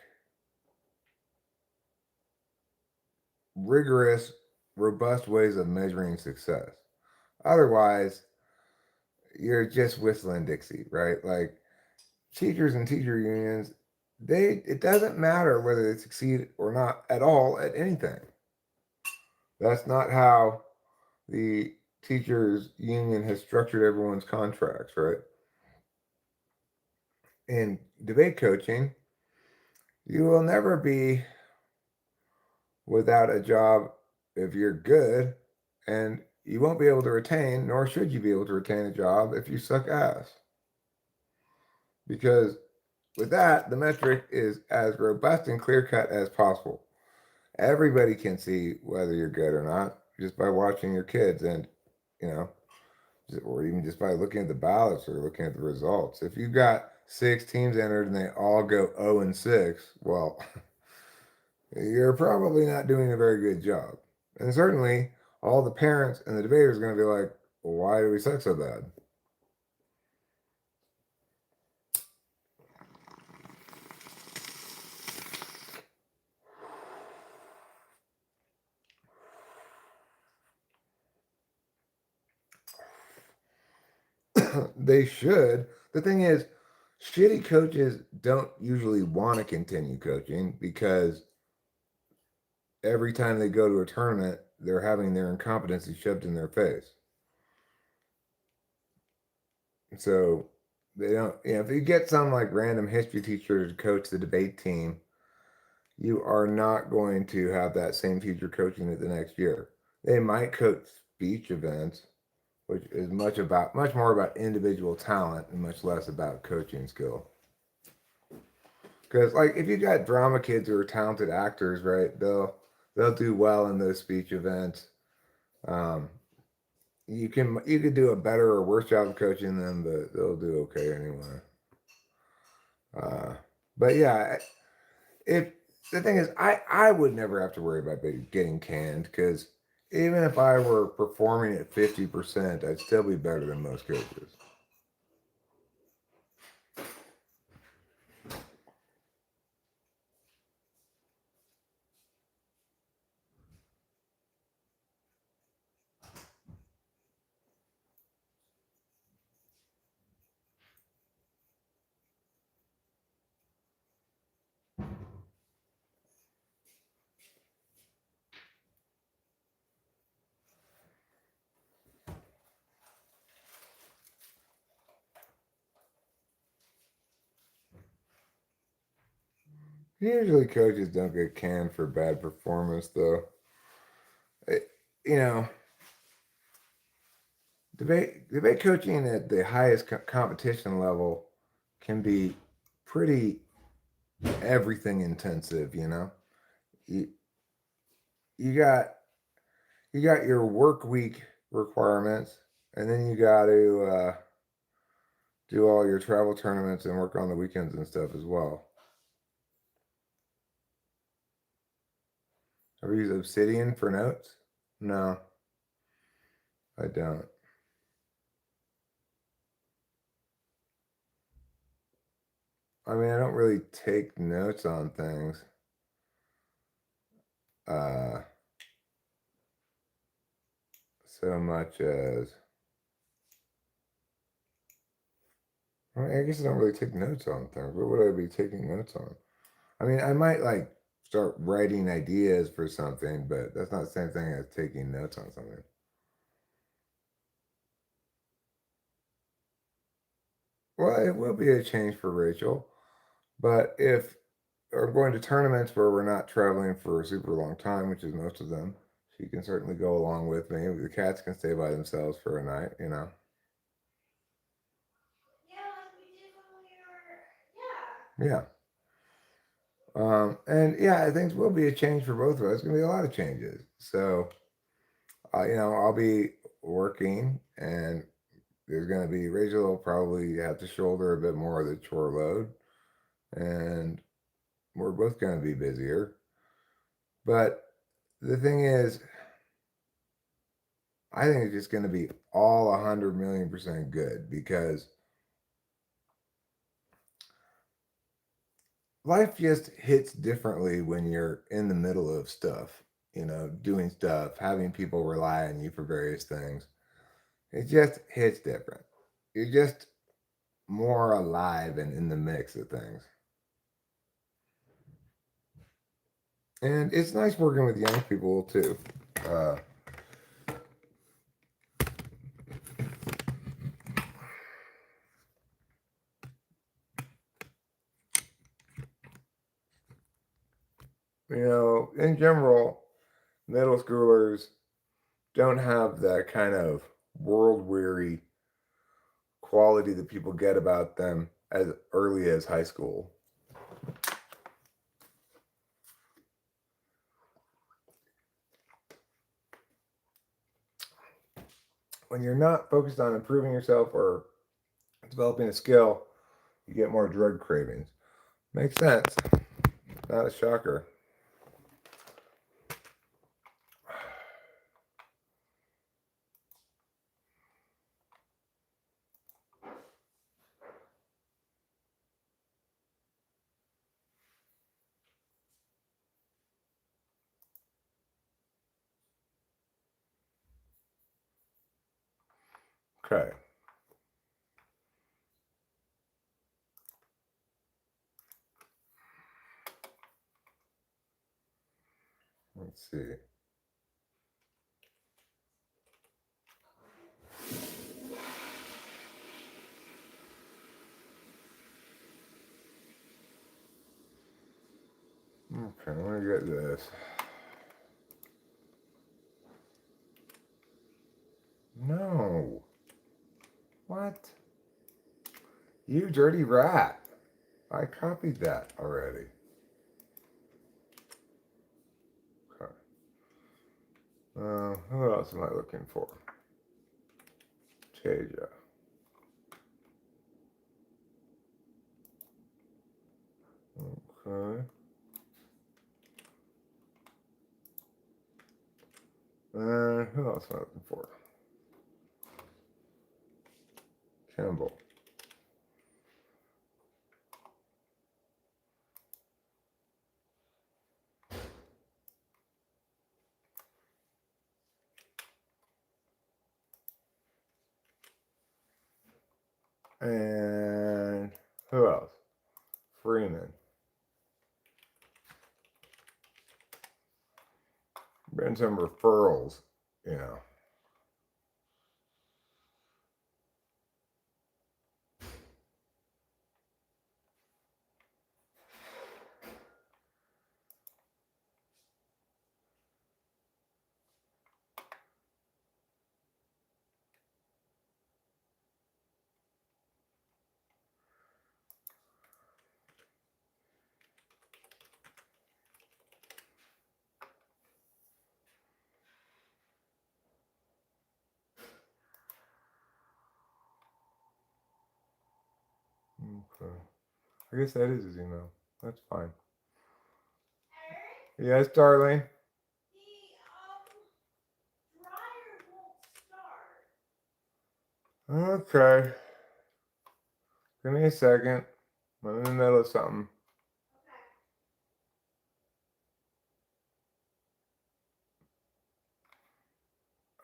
rigorous, robust ways of measuring success. Otherwise, you're just whistling Dixie, right? Like teachers and teacher unions, it doesn't matter whether they succeed or not at all at anything. That's not how the teachers union has structured everyone's contracts, right? In debate coaching, you will never be without a job if you're good, and you won't be able to retain, nor should you be able to retain a job if you suck ass. Because with that, the metric is as robust and clear cut as possible. Everybody can see whether you're good or not just by watching your kids and, you know, or even just by looking at the ballots or looking at the results. If you've got 6 teams entered and they all go 0-6, well, you're probably not doing a very good job. And certainly, all the parents and the debaters are going to be like, well, why do we suck so bad? They should. The thing is, shitty coaches don't usually want to continue coaching because every time they go to a tournament, they're having their incompetency shoved in their face. So they don't, if you get some like random history teacher to coach the debate team, you are not going to have that same teacher coaching it the next year. They might coach speech events, which is much more about individual talent and much less about coaching skill. Because like if you got drama kids who are talented actors, right, they'll do well in those speech events. Um, you could do a better or worse job of coaching them, but they'll do okay anyway. Uh, but yeah, if the thing is, I would never have to worry about getting canned because even if I were performing at 50%, I'd still be better than most coaches. Usually, coaches don't get canned for bad performance, though. It, you know, debate coaching at the highest competition level can be pretty everything intensive. You you got you got your work week requirements, and then you got to do all your travel tournaments and work on the weekends and stuff as well. Ever use Obsidian for notes? No, I don't. I mean, I don't really take notes on things. Uh, so much as, well, I guess I don't really take notes on things. What would I be taking notes on? I mean, I might like start writing ideas for something, but that's not the same thing as taking notes on something. Well, it will be a change for Rachel, but if we're going to tournaments where we're not traveling for a super long time, which is most of them, she can certainly go along with me. The cats can stay by themselves for a night, you know. Yeah, like we did when we were. Yeah. Yeah. And yeah, things will be a change for both of us. It's gonna be a lot of changes. So, I'll be working, and there's gonna be Rachel will probably have to shoulder a bit more of the chore load, and we're both gonna be busier. But the thing is, I think it's just gonna be all 100 million% good because life just hits differently when you're in the middle of stuff, doing stuff, having people rely on you for various things. It just hits different. You're just more alive and in the mix of things. And it's nice working with young people too. Uh, in general, middle schoolers don't have that kind of world weary quality that people get about them as early as high school. When you're not focused on improving yourself or developing a skill, you get more drug cravings. Makes sense. Not a shocker. Okay. Let's see. Okay, let me get this. No. What? You dirty rat. I copied that already. Okay. Who else am I looking for? Teja. Okay. And who else am I looking for? Campbell. And who else? Freeman. Been some referrals, you know. Okay. I guess that is his email. That's fine. Yes, darling. Okay. Give me a second. I'm in the middle of something.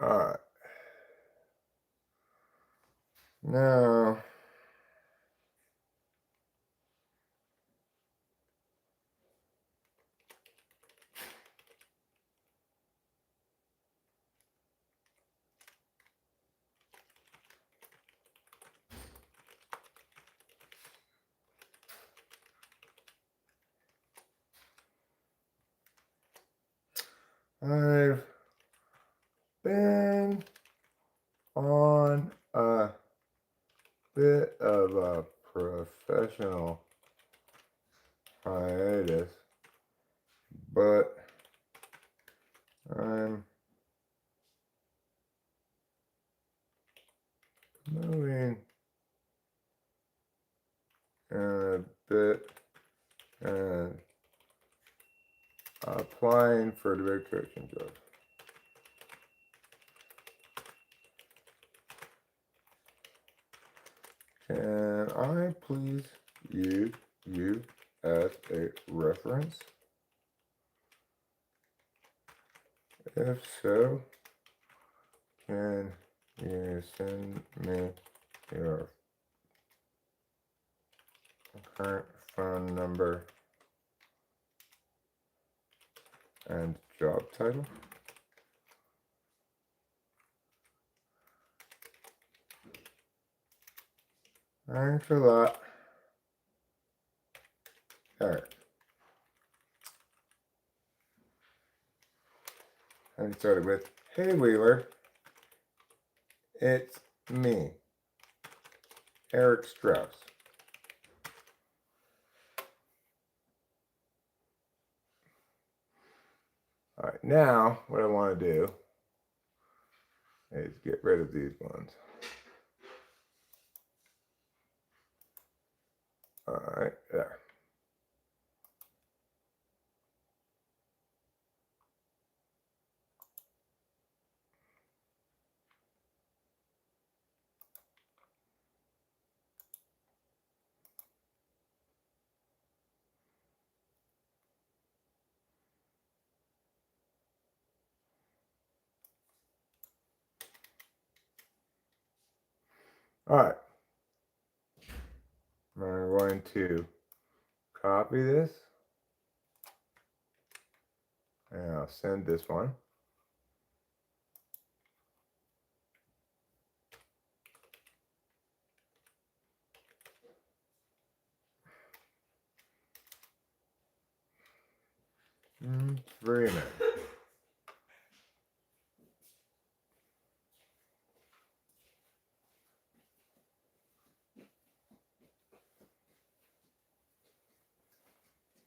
Alright. Now, I've been on a bit of a professional hiatus, but I'm moving a bit and applying for the big coaching job. Can I please use you as a reference? If so, can you send me your current phone number and job title? Thanks a lot. Alright. And started with, hey Wheeler, it's me, Eric Strauss. Alright, now what I want to do is get rid of these ones. Alright, there. Alright. I'm going to copy this. And I'll send this one. Freeman.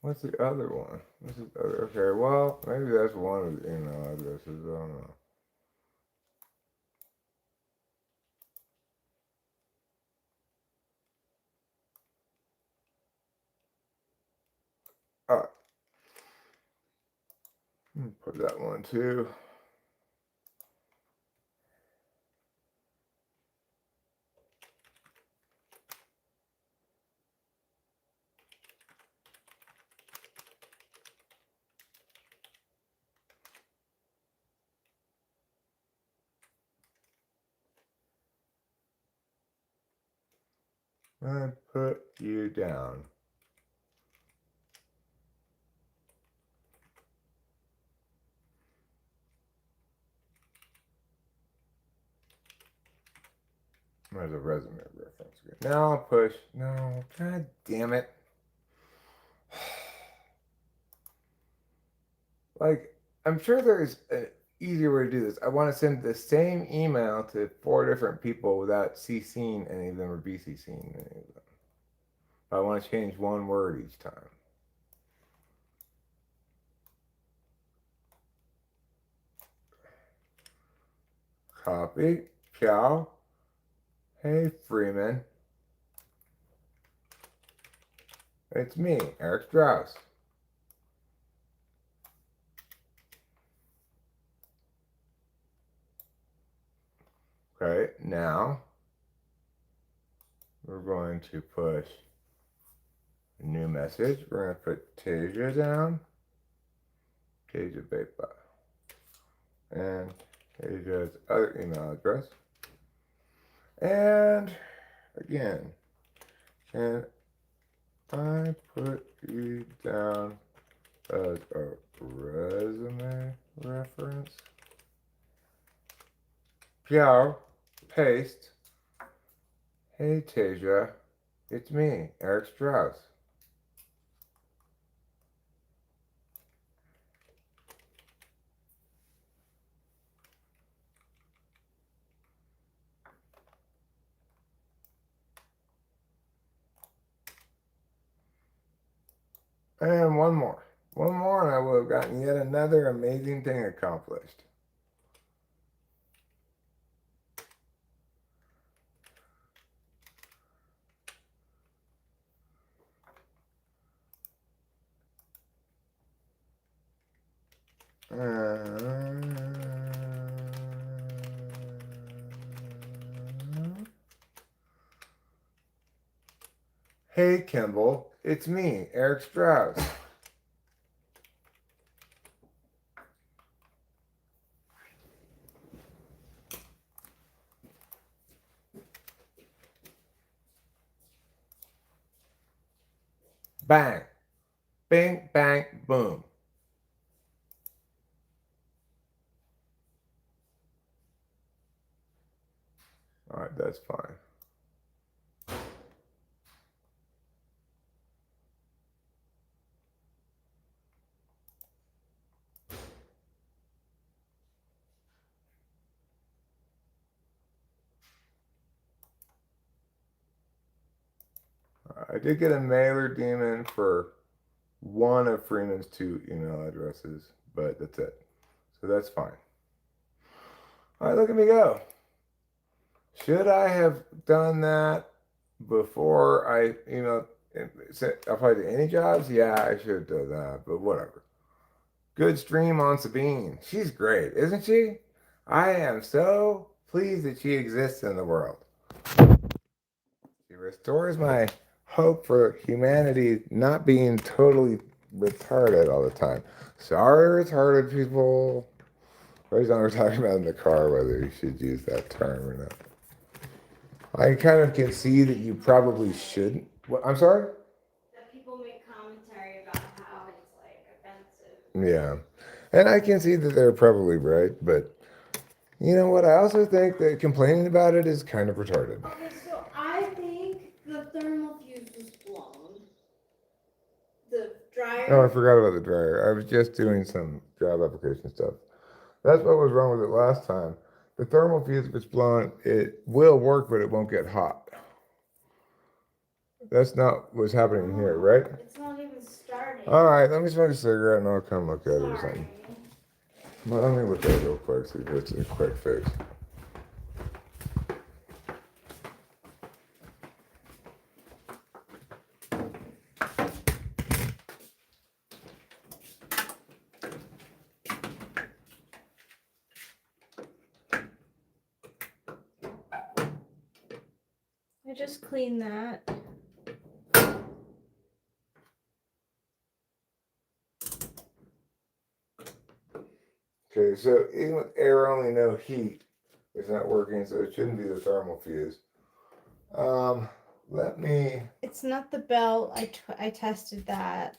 What's the other one? What's the other? Okay, well, maybe that's one of the email addresses. I don't know. Alright. Put that one too. I put you down. There's a resume reference. Now I'll push. No, god damn it. Like, I'm sure there's an easier way to do this. I want to send the same email to 4 different people without CCing any of them or BCCing any of them. But I want to change one word each time. Copy. Ciao. Hey, Freeman. It's me, Eric Strauss. Okay, now we're going to push a new message. We're going to put Tasia down. Tasia Bepa. And Tasia's other email address. And again, can I put you down as a resume reference? Pierre, paste. Hey Tasia, it's me, Eric Strauss. And one more. One more, and I will have gotten yet another amazing thing accomplished. Hey Kimball, it's me, Eric Strauss. Bang, bing, bang, boom. All right, that's fine. I did get a mailer daemon for one of Freeman's 2 email addresses, but that's it. So that's fine. All right, look at me go. Should I have done that before I applied to any jobs? Yeah, I should have done that, but whatever. Good stream on Sabine. She's great, isn't she? I am so pleased that she exists in the world. She restores my hope for humanity not being totally retarded all the time. Sorry, retarded people. Every time we're talking about in the car whether you should use that term or not. I kind of can see that you probably shouldn't. What, I'm sorry? That people make commentary about how it's like offensive. Yeah. And I can see that they're probably right, but you know what? I also think that complaining about it is kind of retarded. Okay, so I think the thermal fuse was blown. The dryer. Oh, I forgot about the dryer. I was just doing some job application stuff. That's what was wrong with it last time. The thermal fuse, if it's blown, it will work, but it won't get hot. That's not what's happening here, right? It's not even starting. All right, let me smoke a cigarette and I'll come look at it or Sorry. something. Well, let me look at it real quick, see if it's a quick fix. I just cleaned that. Okay, so even with air only, no heat, it's not working, so it shouldn't be the thermal fuse. Let me. It's not the belt. I tested that.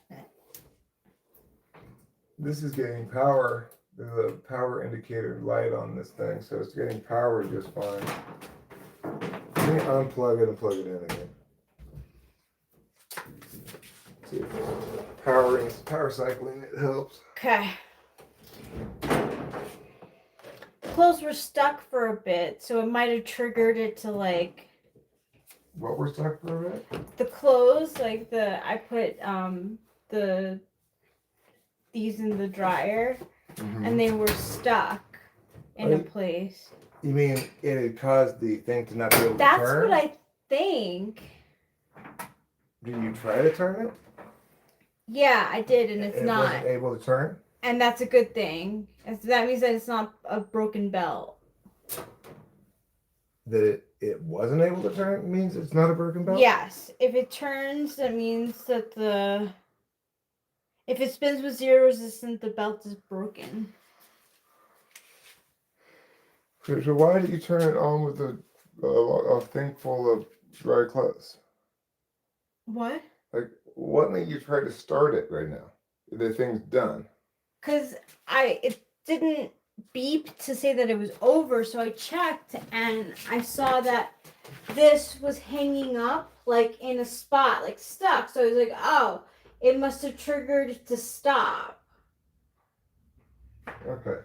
This is getting power. There's a power indicator light on this thing, so it's getting power just fine. Let me unplug it and plug it in again. See if power cycling it helps. Okay. Clothes were stuck for a bit, so it might have triggered it to like. What we're stuck for a bit? The clothes, like I put these in the dryer, and they were stuck in a place. You mean it had caused the thing to not be able to That's turn? what I think. Did you try to turn it? Yeah, I did, and it's it not. Wasn't able to turn? And that's a good thing. That means that it's not a broken belt. That it wasn't able to turn means it's not a broken belt? Yes. If it turns, that means that if it spins with zero resistance, the belt is broken. So why did you turn it on with the a thing full of dry clothes. What? Like, what made you try to start it right now? The thing's done. Because it didn't beep to say that it was over, so I checked and I saw that this was hanging up like in a spot, like stuck. So I was like, oh, it must have triggered to stop. Okay.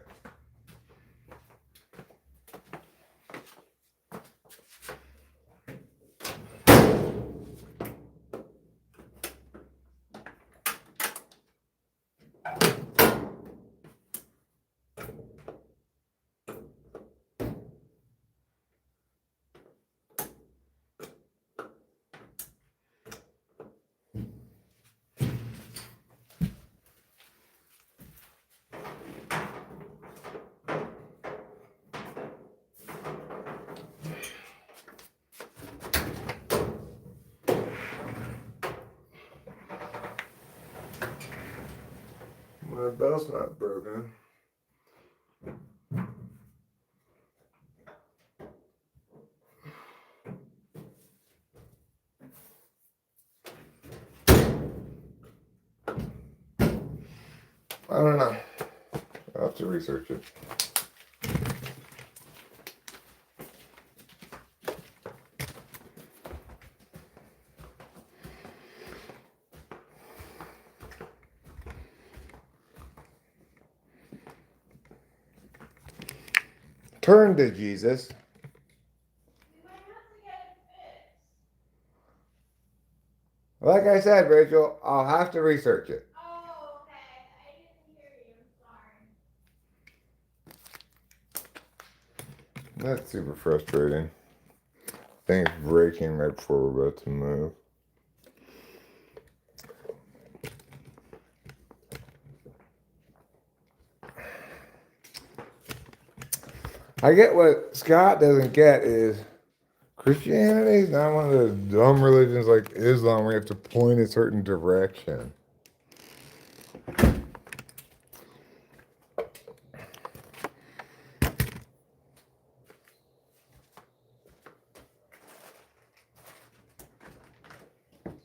My bell's not broken. I don't know. I'll have to research it. Turn to Jesus. Like I said, Rachel, I'll have to research it. Oh, okay. I didn't hear you. Sorry. That's super frustrating. Things breaking right before we're about to move. I get what Scott doesn't get is Christianity is not one of those dumb religions like Islam where you have to point a certain direction.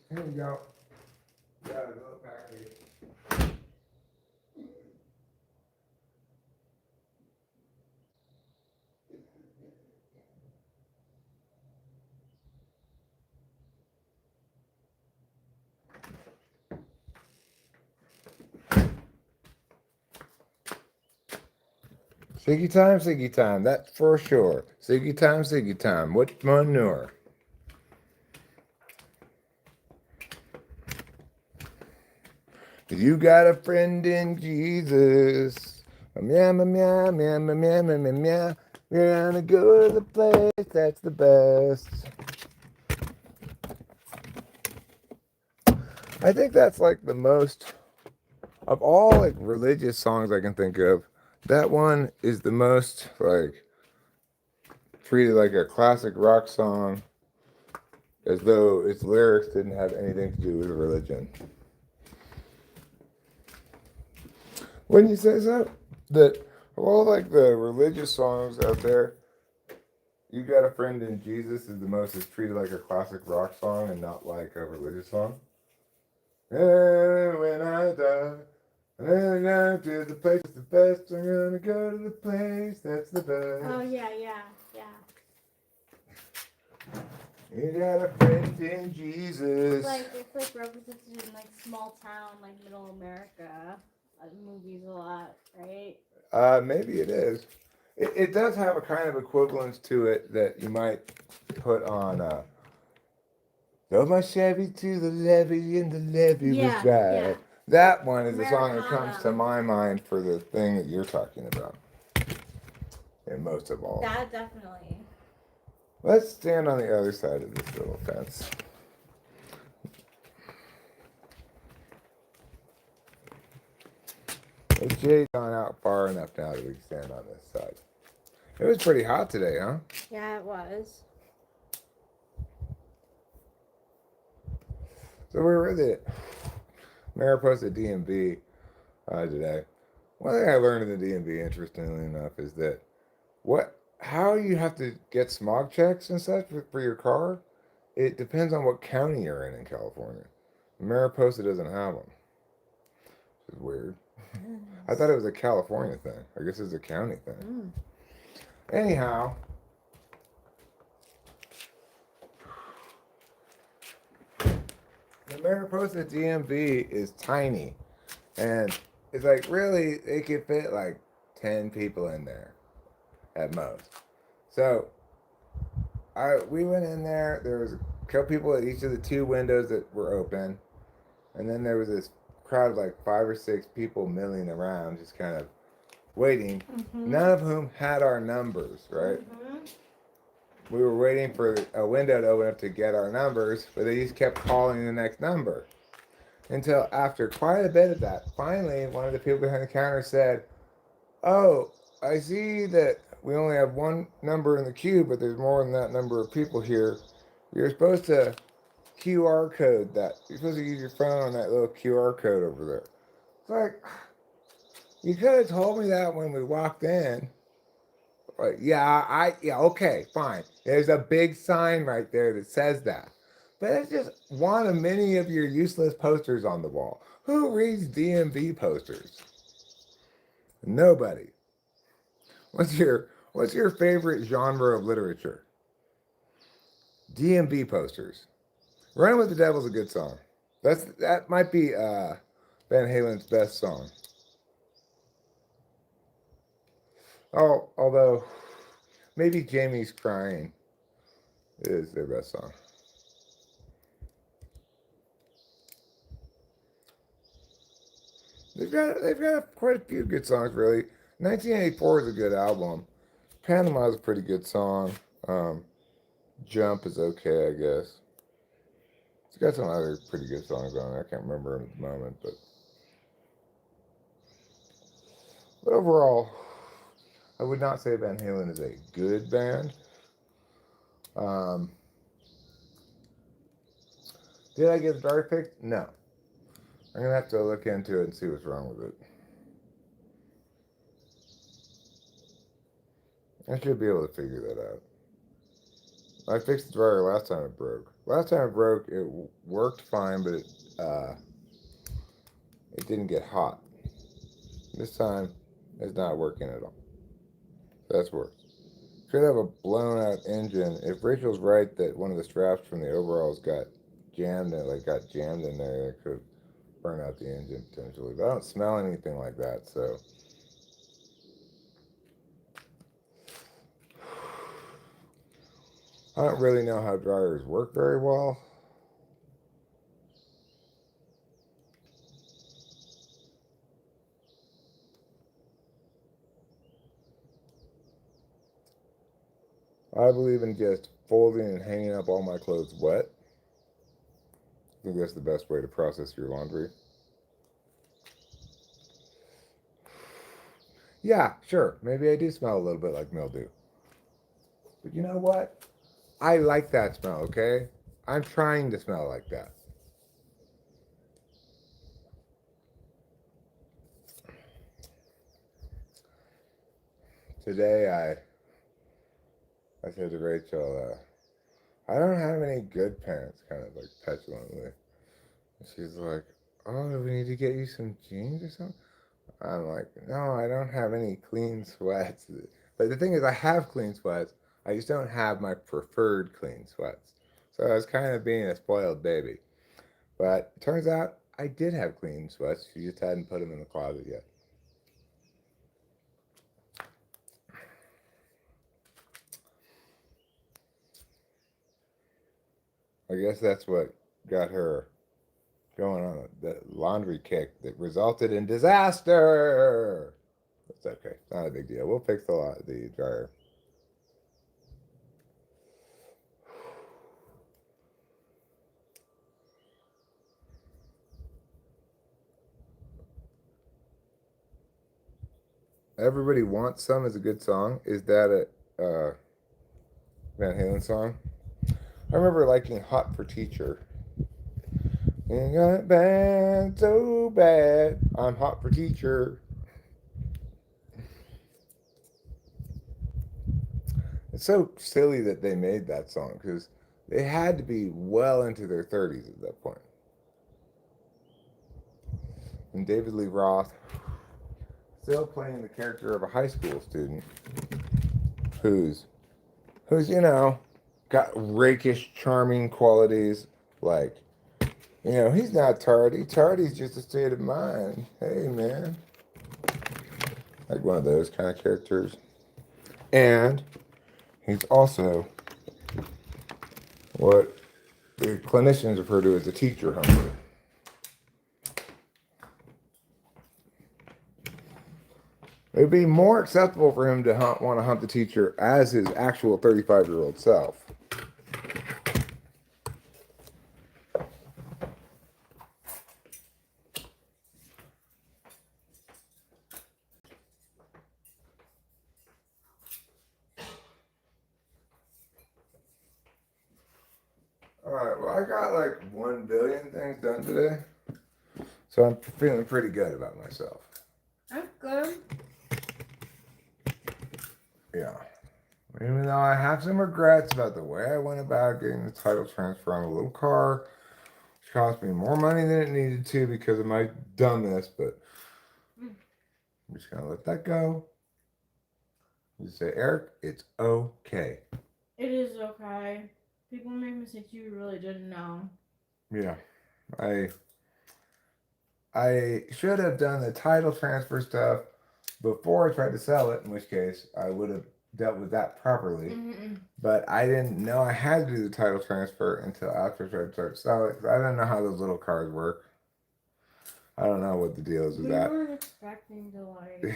Here we go. Got a little package. Siggy time, that's for sure. Siggy time. What manure? You got a friend in Jesus. Meow, meow, meow, meow, meow, meow, meow, meow. We're gonna go to the place that's the best. I think that's like the most of all like religious songs I can think of. That one is the most like treated like a classic rock song, as though its lyrics didn't have anything to do with religion. Wouldn't you say so? That of all like the religious songs out there, You Got a Friend in Jesus is the most is treated like a classic rock song and not like a religious song. And when I die, I'm gonna to the place that's the best. I'm gonna go to the place that's the best. Oh, yeah. You got a friend in Jesus. It's like represented in like small town, like middle America movies a lot, right? Maybe it is. It does have a kind of equivalence to it that you might put on Drove my Chevy to the levee and the levee was dry. Yeah. That one is the song that Americana. comes to my mind for the thing that you're talking about. And most of all. That definitely. Let's stand on the other side of this little fence. The shade's gone out far enough now that we can stand on this side. It was pretty hot today, huh? Yeah, it was. So we were at the Mariposa DMV today. One thing I learned in the DMV, interestingly enough, is that how you have to get smog checks and such for your car, it depends on what county you're in California. Mariposa doesn't have them. It's weird. I thought it was a California thing. I guess it's a county thing. Anyhow, the Mariposa DMV is tiny, and it's like really they could fit like 10 people in there at most. So we went in there. There was a couple people at each of the two windows that were open, and then there was this crowd of like 5 or 6 people milling around, just kind of waiting. None of whom had our numbers, right? We were waiting for a window to open up to get our numbers, but they just kept calling the next number. Until after quite a bit of that, finally, one of the people behind the counter said, "Oh, I see that we only have one number in the queue, but there's more than that number of people here. You're supposed to QR code that. You're supposed to use your phone on that little QR code over there." It's like, you could have told me that when we walked in. Like, yeah, okay, fine. There's a big sign right there that says that. But it's just one of many of your useless posters on the wall. Who reads DMV posters? Nobody. What's your favorite genre of literature? DMV posters. Running with the Devil's a good song. That might be Van Halen's best song. Oh, although maybe Jamie's Crying is their best song. They've got quite a few good songs, really. 1984 is a good album. Panama is a pretty good song. Jump is okay, I guess. It's got some other pretty good songs on it. I can't remember them at the moment, but overall, I would not say Van Halen is a good band. Did I get the dryer fixed? No. I'm gonna have to look into it and see what's wrong with it. I should be able to figure that out. I fixed the dryer last time it broke. Last time it broke, it worked fine, but it didn't get hot. This time, it's not working at all. That's worse. Could have a blown out engine. If Rachel's right that one of the straps from the overalls got jammed in there, it could burn out the engine potentially. But I don't smell anything like that, so. I don't really know how dryers work very well. I believe in just folding and hanging up all my clothes wet. I think that's the best way to process your laundry. Yeah, sure. Maybe I do smell a little bit like mildew. But you know what? I like that smell, okay? I'm trying to smell like that. Today I said to Rachel, I don't have any good pants, kind of like petulantly. And she's like, "Oh, do we need to get you some jeans or something?" I'm like, "No, I don't have any clean sweats." But the thing is, I have clean sweats. I just don't have my preferred clean sweats. So I was kind of being a spoiled baby. But it turns out I did have clean sweats. She just hadn't put them in the closet yet. I guess that's what got her going on the laundry kick that resulted in disaster. It's okay. Not a big deal. We'll fix the dryer. Everybody Wants Some is a good song. Is that a Van Halen song? I remember liking Hot for Teacher. It got bad, so bad. I'm hot for teacher. It's so silly that they made that song because they had to be well into their 30s at that point. And David Lee Roth still playing the character of a high school student who's got rakish, charming qualities. Like, he's not tardy. Tardy's just a state of mind. Hey, man. Like one of those kind of characters. And he's also what the clinicians refer to as a teacher humper. It would be more acceptable for him to want to hump the teacher as his actual 35-year-old self. Alright, well, I got like 1 billion things done today. So I'm feeling pretty good about myself. That's good. Yeah. Even though I have some regrets about the way I went about getting the title transfer on a little car, which cost me more money than it needed to because of my dumbness, but I'm just going to let that go. You say, Eric, it's okay. It is okay. People make mistakes you really didn't know. Yeah. I should have done the title transfer stuff before I tried to sell it, in which case I would have dealt with that properly. Mm-mm. But I didn't know I had to do the title transfer until after I tried to start to sell it. I don't know how those little cars work. I don't know what the deal is with that. We weren't expecting to like.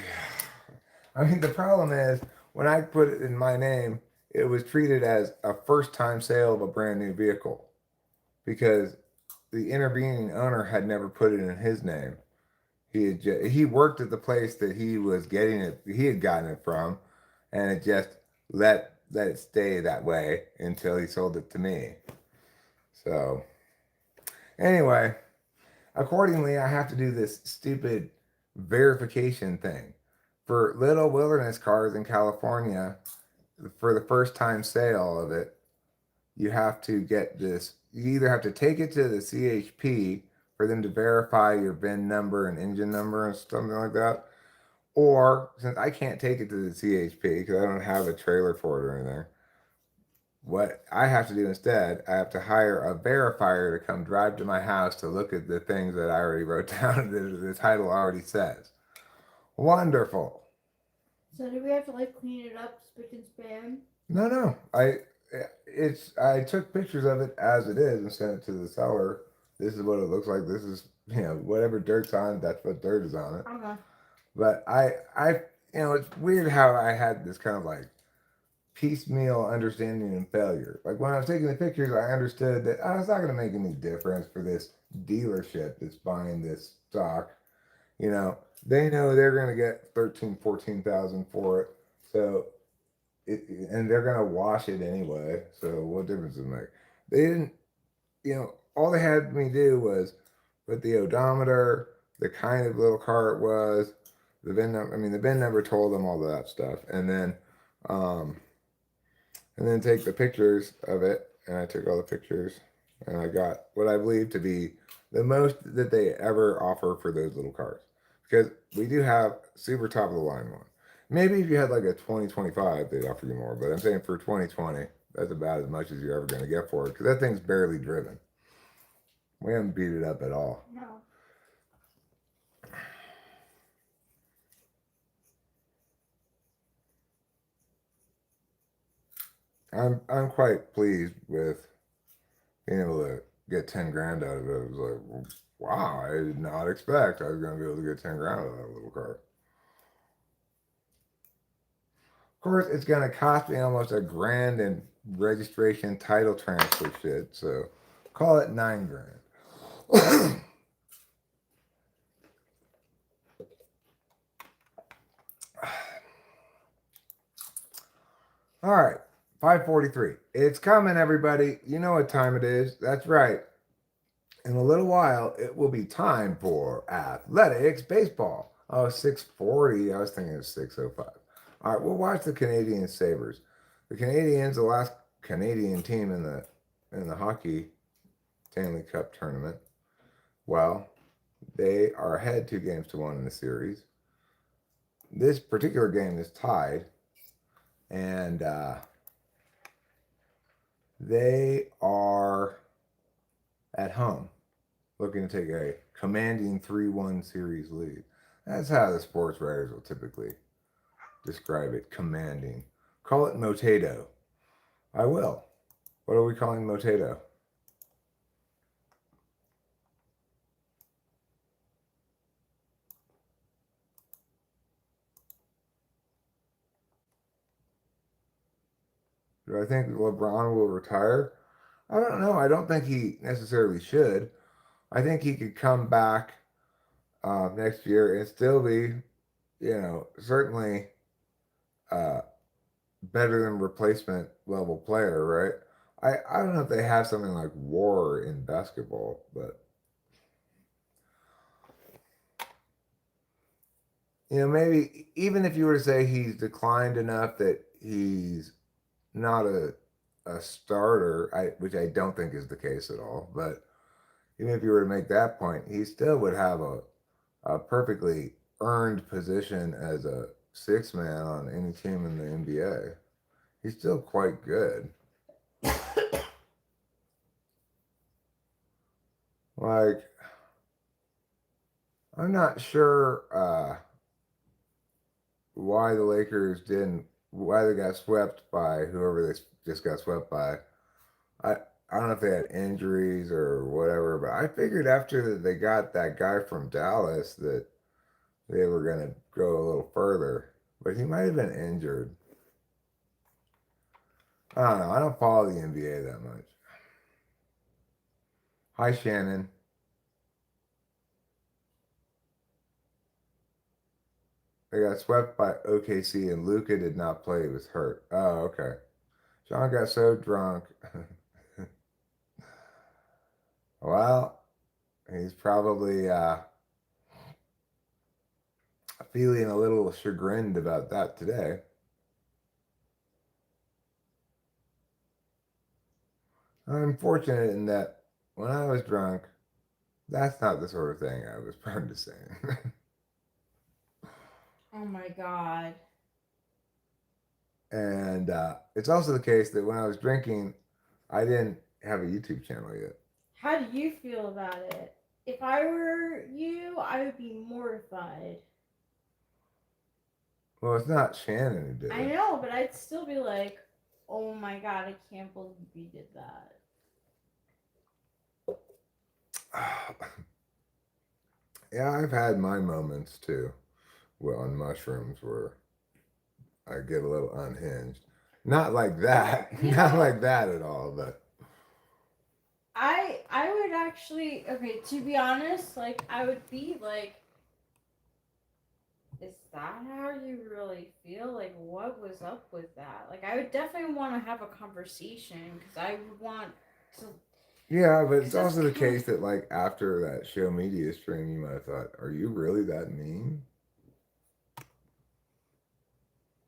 I mean, the problem is when I put it in my name, it was treated as a first-time sale of a brand new vehicle because the intervening owner had never put it in his name. He worked at the place that he was getting it. He had gotten it from, and it just let it stay that way until he sold it to me. So anyway, accordingly, I have to do this stupid verification thing for little wilderness cars in California. For the first time sale of it, you have to get this. You either have to take it to the CHP for them to verify your VIN number and engine number and something like that. Or since I can't take it to the CHP because I don't have a trailer for it or anything, what I have to do instead, I have to hire a verifier to come drive to my house to look at the things that I already wrote down that the title already says. Wonderful. So do we have to like clean it up, spick and span? No. I took pictures of it as it is and sent it to the seller. This is what it looks like. This is whatever dirt's on it, that's what dirt is on it. Okay. But it's weird how I had this kind of like piecemeal understanding and failure. Like when I was taking the pictures, I understood that it's not going to make any difference for this dealership that's buying this stock. They know they're going to get 14,000 for it. So and they're going to wash it anyway. So what difference does it make? They didn't, all they had me do was put the odometer, the kind of little car it was, the VIN number. I mean, the VIN number told them all that stuff, and then take the pictures of it. And I took all the pictures, and I got what I believe to be the most that they ever offer for those little cars, because we do have super top of the line one. Maybe if you had like a 2025, they'd offer you more, but I'm saying for 2020, that's about as much as you're ever going to get for it, because that thing's barely driven. We haven't beat it up at all. No. I'm quite pleased with being able to get 10 grand out of it. It was like, wow, I did not expect I was going to be able to get 10 grand out of that little car. Of course, it's going to cost me almost $1,000 in registration title transfer shit, so call it 9 grand. All right, 5:43. It's coming, everybody. You know what time it is. That's right. In a little while, it will be time for athletics baseball. Oh, 6:40. I was thinking it was 6:05. All right, we'll watch the Canadian Sabres. The Canadians, the last Canadian team in the hockey Stanley Cup tournament, well, they are ahead 2-1 in the series. This particular game is tied, and they are at home looking to take a commanding 3-1 series lead. That's how the sports writers will typically describe it, commanding. Call it Motato. I will. What are we calling Motato? Do I think LeBron will retire? I don't know. I don't think he necessarily should. I think he could come back next year and still be, certainly better than replacement level player, right? I don't know if they have something like WAR in basketball, but maybe even if you were to say he's declined enough that he's not a starter, which I don't think is the case at all, but even if you were to make that point, he still would have a perfectly earned position as a six man on any team in the NBA. He's still quite good. Like, I'm not sure why the Lakers why they got swept by whoever they just got swept by. I I don't know if they had injuries or whatever, but I figured after they got that guy from Dallas that they were going to go a little further, but he might have been injured. I don't know. I don't follow the NBA that much. Hi, Shannon. They got swept by OKC and Luka did not play. He was hurt. Oh, okay. Sean got so drunk. Well, he's probably feeling a little chagrined about that today. I'm fortunate in that when I was drunk, that's not the sort of thing I was prone to saying. Oh my god. And it's also the case that when I was drinking, I didn't have a YouTube channel yet. How do you feel about it? If I were you, I would be mortified. Well, it's not Shannon who did I it. know, but I'd still be like, oh my god, I can't believe you did that. Yeah, I've had my moments too. Well, on mushrooms where I get a little unhinged. Not like that. Not like that at all, but I would actually, okay, to be honest, like I would be like, is that how you really feel? Like, what was up with that? Like, I would definitely want to have a conversation because I would want to. yeah, but it's Because that's also the kind case that like after that show media stream, you might have thought, "Are you really that mean?"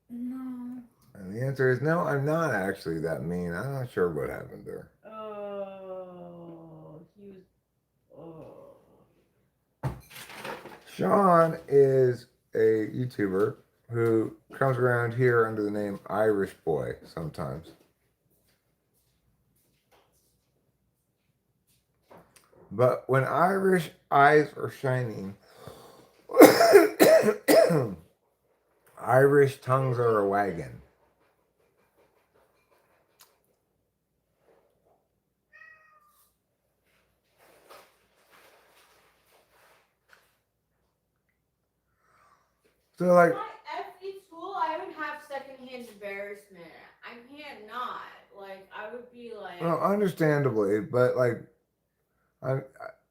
no. And the answer is no, I'm not actually that mean. I'm not sure what happened there. Oh, he was. Oh. Sean is a YouTuber who comes around here under the name Irish Boy sometimes. But when Irish eyes are shining, Irish tongues are a wagging. So like, My FE school, I would have secondhand embarrassment. I can't not. Like, I would be like. well, understandably, but like, I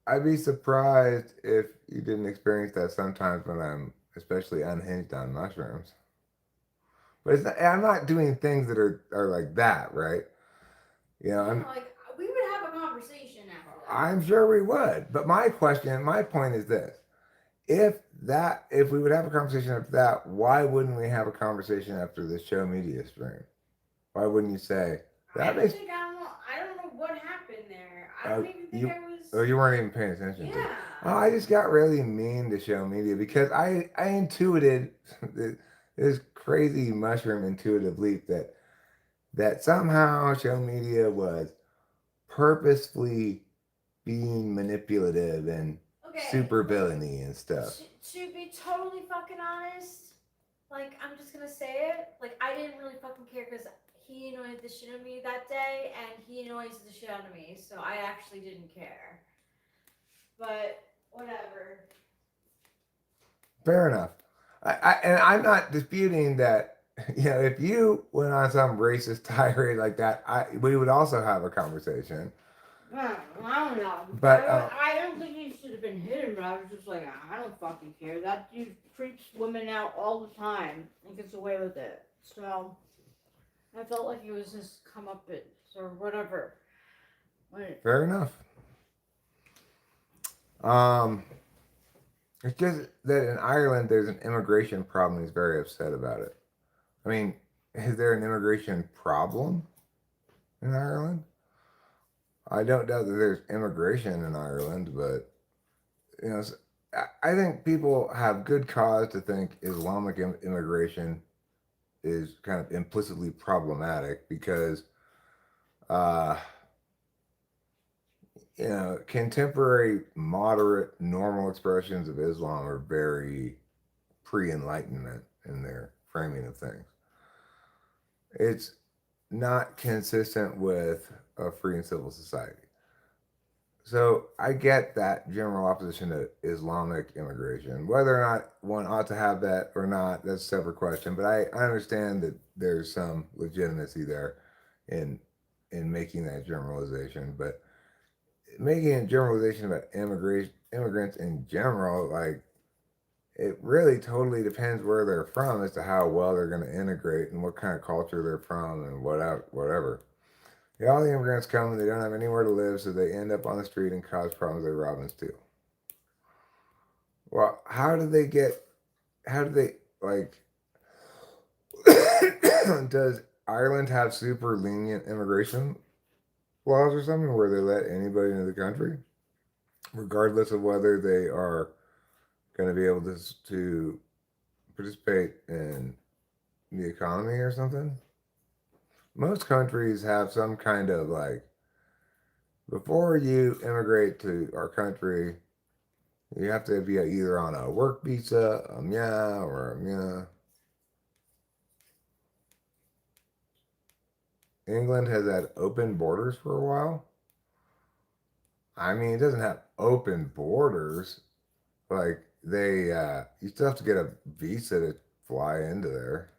I'd be surprised if you didn't experience that sometimes when I'm especially unhinged on mushrooms. But I'm not doing things that are like that, right? I'm Like, we would have a conversation after that. I'm sure we would. But my point is this: if we would have a conversation after that, why wouldn't we have a conversation after the show media stream? Why wouldn't you say that makes? I don't know what happened there. I don't even think You I was. or you weren't even paying attention to it. Yeah. Oh, I just got really mean to show media because I intuited this crazy mushroom intuitive leap that somehow show media was purposefully being manipulative and super villainy and stuff. To be totally fucking honest, like I'm just gonna say it. Like I didn't really fucking care because he annoyed the shit out of me that day, and he annoys the shit out of me. So I actually didn't care. But whatever. Fair enough. And I'm not disputing that. You know, if you went on some racist tirade like that, we would also have a conversation. I don't know. But I don't think he should have been hidden, but I was just like, I don't fucking care. That dude creeps women out all the time and gets away with it. So I felt like it was his comeuppance or whatever. fair enough. It's just that in Ireland there's an immigration problem. He's very upset about it. I mean, is there an immigration problem in Ireland? I don't doubt that there's immigration in Ireland, but you know, I think people have good cause to think Islamic immigration is kind of implicitly problematic because, uh, you know, contemporary moderate normal expressions of Islam are very pre-enlightenment in their framing of things. It's not consistent with a free and civil society. So I get that general opposition to Islamic immigration. Whether or not one ought to have that or not, that's a separate question. But I understand that there's some legitimacy there in making that generalization. But making a generalization about immigrants in general, like it really totally depends where they're from as to how well they're going to integrate and what kind of culture they're from and whatever. Yeah, all the immigrants come and they don't have anywhere to live, so they end up on the street and cause problems they rob and steal. Well, how do they, like, does Ireland have super lenient immigration laws or something where they let anybody into the country, regardless of whether they are going to be able to participate in the economy or something? Most countries have some kind of like, before you immigrate to our country, you have to be either on a work visa, a MIA, or a MIA. England has had open borders for a while. I mean, it doesn't have open borders. Like you still have to get a visa to fly into there.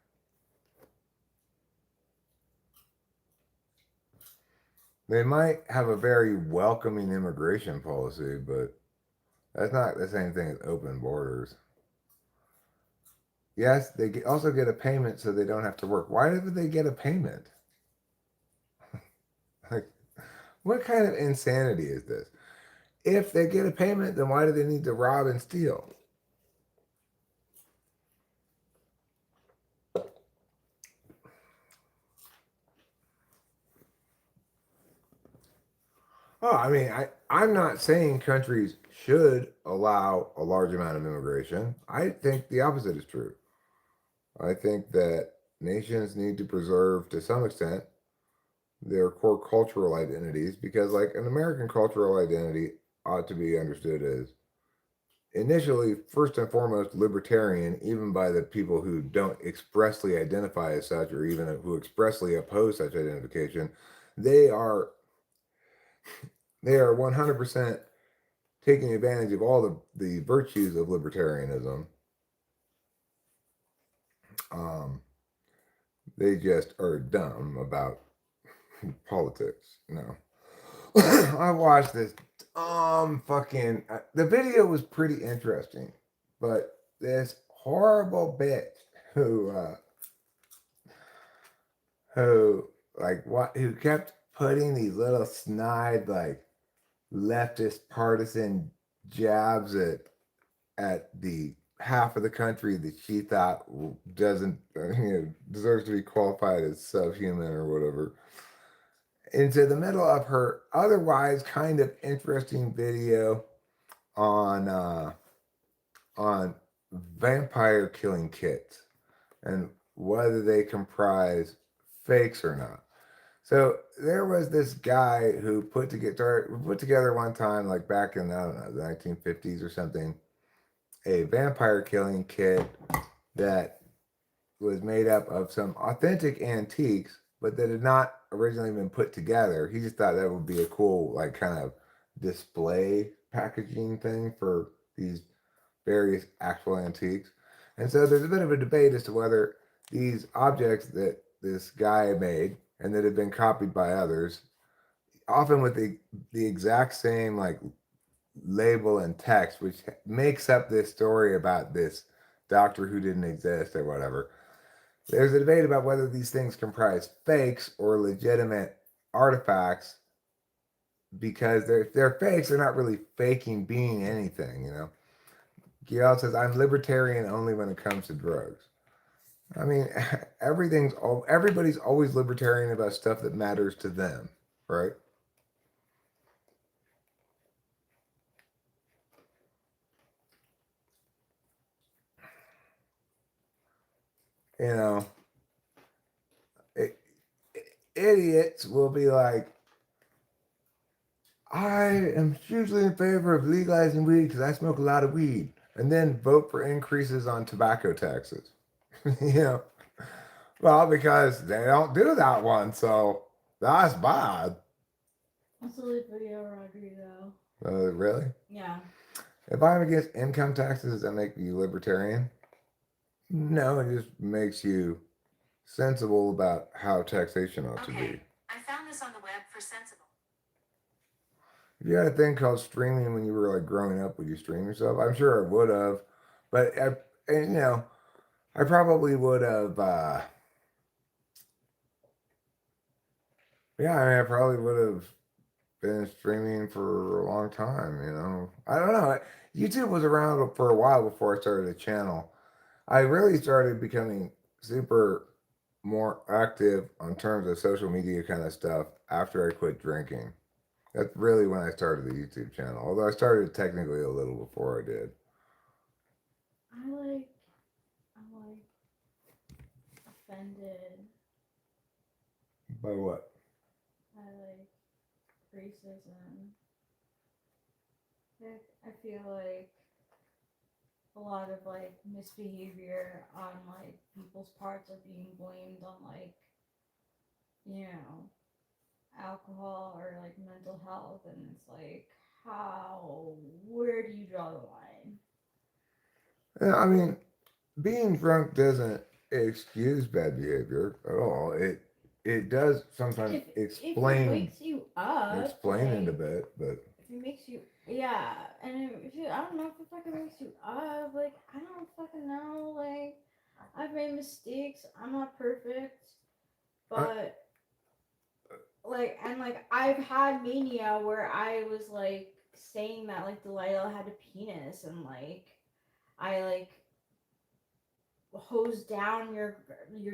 They might have a very welcoming immigration policy, but that's not the same thing as open borders. Yes, they also get a payment so they don't have to work. Why would they get a payment? Like, what kind of insanity is this? If they get a payment, then why do they need to rob and steal? Oh, I mean, I'm not saying countries should allow a large amount of immigration. I think the opposite is true. I think that nations need to preserve, to some extent, their core cultural identities because, like, an American cultural identity ought to be understood as initially, first and foremost, libertarian, even by the people who don't expressly identify as such or even who expressly oppose such identification. They are 100% taking advantage of all the virtues of libertarianism. They just are dumb about politics. No. I watched this fucking the video was pretty interesting, but this horrible bitch who like what who kept putting these little snide like leftist partisan jabs at the half of the country that she thought doesn't, deserves to be qualified as subhuman or whatever, into the middle of her otherwise kind of interesting video on on vampire killing kits and whether they comprise fakes or not. So there was this guy who put together one time, like back in, I don't know, the 1950s or something, a vampire killing kit that was made up of some authentic antiques, but that had not originally been put together. He just thought that would be a cool, like, kind of display packaging thing for these various actual antiques. And so there's a bit of a debate as to whether these objects that this guy made and that had been copied by others, often with the exact same like label and text, which makes up this story about this doctor who didn't exist or whatever. There's a debate about whether these things comprise fakes or legitimate artifacts because they're fakes. They're not really faking being anything, you know. Giel says, "I'm libertarian only when it comes to drugs." I mean, everybody's always libertarian about stuff that matters to them, right? You know, it, idiots will be like, "I am hugely in favor of legalizing weed because I smoke a lot of weed," and then vote for increases on tobacco taxes. you know, well, because they don't do that one, so that's bad. That's a good video, Roger, though. Really? Yeah. If I'm against income taxes, does that make you libertarian? No, it just makes you sensible about how taxation ought to be. I found this on the web for sensible. If you had a thing called streaming when you were like growing up, would you stream yourself? I'm sure I would have, but I probably would have. Yeah, I mean, I probably would have been streaming for a long time. I don't know. YouTube was around for a while before I started a channel. I really started becoming super more active on terms of social media kind of stuff after I quit drinking. That's really when I started the YouTube channel. Although I started technically a little before I did. I'm like offended By what? by like racism. I feel like a lot of like misbehavior on like people's parts are being blamed on like, you know, alcohol or like mental health, and it's like, where do you draw the line? Yeah, I mean, being drunk doesn't excuse bad behavior at all. It does sometimes If explain it wakes you up, explain it a like, bit, but if it makes you, yeah, and I don't know if it fucking makes you up, like, I don't fucking know, like, I've made mistakes, I'm not perfect, I, but, like, and, like, I've had mania where I was, like, saying that, like, Delilah had a penis, and, like, I, like, hosed down your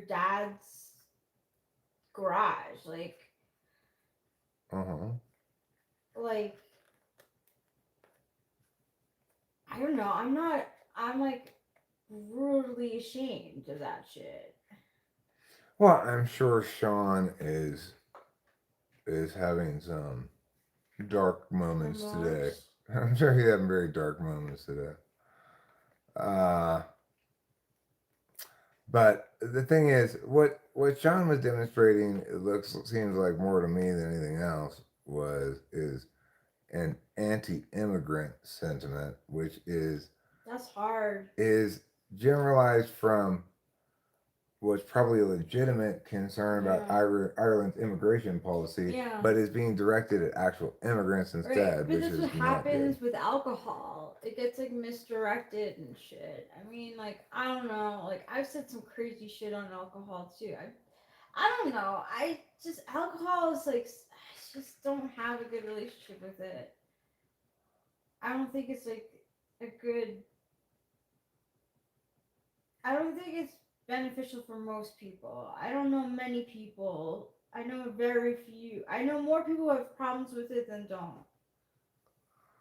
dad's garage, uh-huh. like, I don't know. I'm like brutally ashamed of that shit. Well, I'm sure Sean is having some dark moments today. Remorse. I'm sure he's having very dark moments today. Uh, but the thing is, what Sean was demonstrating, seems like more to me than anything else, is an anti-immigrant sentiment, which That's hard. is generalized from was probably a legitimate concern about Yeah. Ireland's immigration policy, Yeah. but is being directed at actual immigrants Right. instead, But which that's is what not happens good. with alcohol. It gets like misdirected and shit. I mean, like, I don't know. Like, I've said some crazy shit on alcohol too. I don't know. I just alcohol is like I just don't have a good relationship with it. I don't think it's like a good I don't think it's beneficial for most people. I don't know many people. I know very few. I know more people who have problems with it than don't.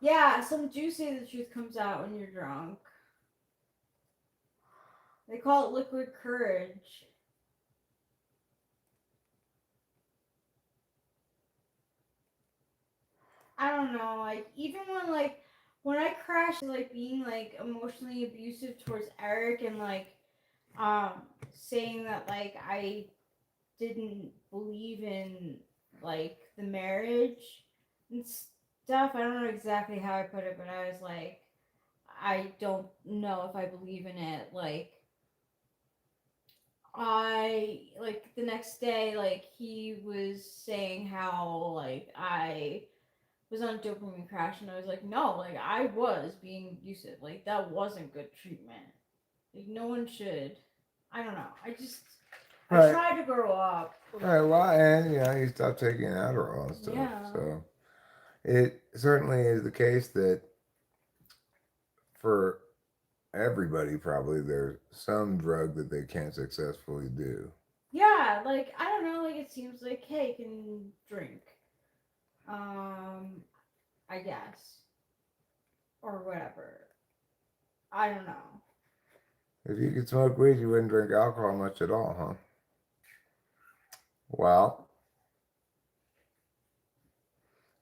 Yeah, some do say the truth comes out when you're drunk. They call it liquid courage. I don't know, like even when I crashed like being like emotionally abusive towards Eric and like um saying that like I didn't believe in like the marriage and stuff. I don't know exactly how I put it, but I was like I don't know if I believe in it. Like I like the next day like he was saying how like I was on a dopamine crash and I was like, no, like I was being abusive. Like that wasn't good treatment. Like no one should. I don't know. I Right. tried to grow up. Right. Well, and you stopped taking Adderall and stuff. Yeah. So it certainly is the case that for everybody, probably there's some drug that they can't successfully do. Yeah, like I don't know, like it seems like hey, can drink. I guess. Or whatever. I don't know. If you could smoke weed, you wouldn't drink alcohol much at all, huh? Well,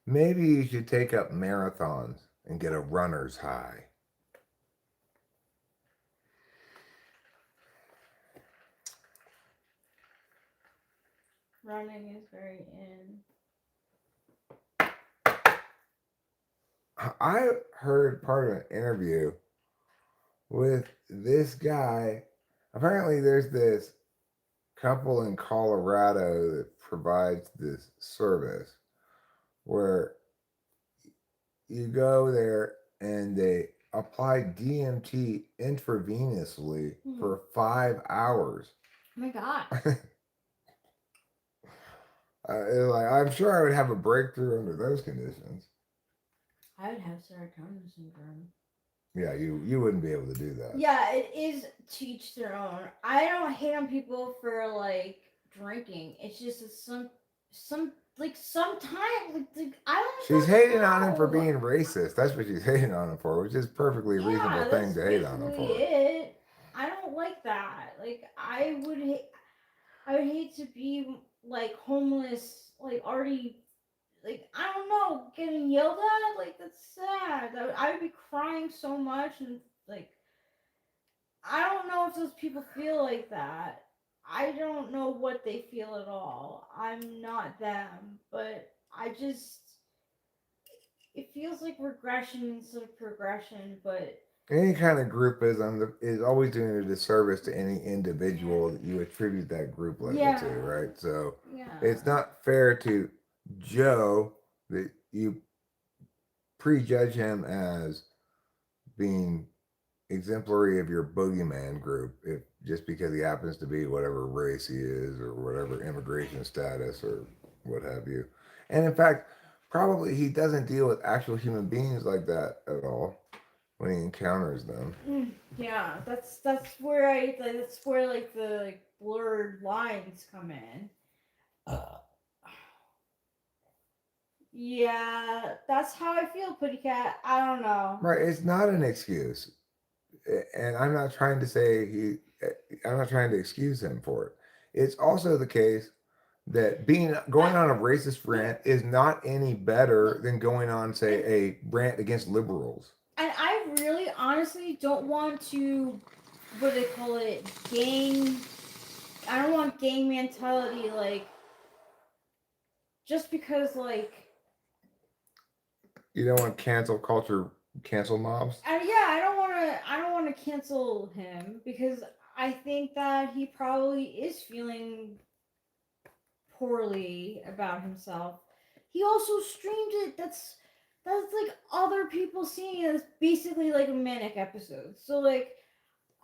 maybe you should take up marathons and get a runner's high. Running is very in. I heard part of an interview with this guy. Apparently, there's this couple in Colorado that provides this service where you go there and they apply DMT intravenously for 5 hours. Oh my god. I'm sure I would have a breakthrough under those conditions. I would have serotonin syndrome. Yeah, you wouldn't be able to do that. Yeah, it is to each their own. I don't hate on people for like drinking. It's just that some like sometimes like I don't. She's hating on him for know. being racist. That's what she's hating on him for, which is a perfectly reasonable thing to hate on him basically for. it. I don't like that. Like I would hate to be like homeless, like already, like I don't know, getting yelled at. Like that's sad. I would be crying so much, and like I don't know if those people feel like that. I don't know what they feel at all. I'm not them, but I just it feels like regression instead of progression, but Any kind of groupism is always doing a disservice to any individual that you attribute that group label to, right? So yeah. it's not fair to Joe that you prejudge him as being exemplary of your boogeyman group if just because he happens to be whatever race he is or whatever immigration status or what have you. And in fact, probably he doesn't deal with actual human beings like that at all when he encounters them. Yeah, that's where that's where like the like blurred lines come in. Yeah, that's how I feel, Putty Cat. I don't know. Right, it's not an excuse. And I'm not trying to say I'm not trying to excuse him for it. It's also the case that going on a racist rant is not any better than going on, say, a rant against liberals. And I really honestly don't want to, what do they call it, gang. I don't want gang mentality, like, just because, like. You don't want cancel culture, cancel mobs? Yeah, I don't want to cancel him because I think that he probably is feeling poorly about himself. He also streamed it. That's like other people seeing it as basically like a manic episode. So like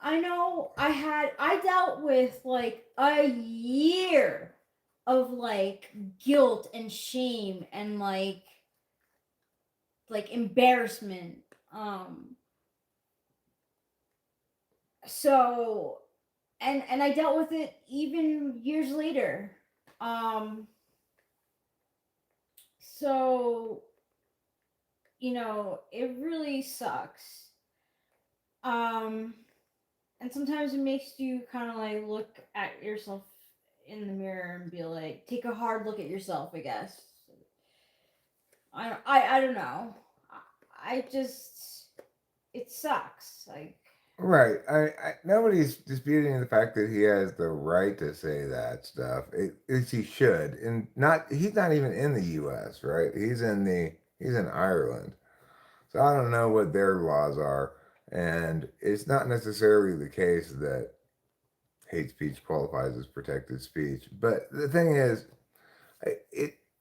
I know I dealt with like a year of like guilt and shame and like embarrassment. So and I dealt with it even years later. So it really sucks. Um, and sometimes it makes you kind of like look at yourself in the mirror and be like, take a hard look at yourself. I guess. I don't know. I just it sucks. Like Right. Nobody's disputing the fact that he has the right to say that stuff. At least he should. And he's not even in the US, right? He's in Ireland. So I don't know what their laws are. And it's not necessarily the case that hate speech qualifies as protected speech. But the thing is,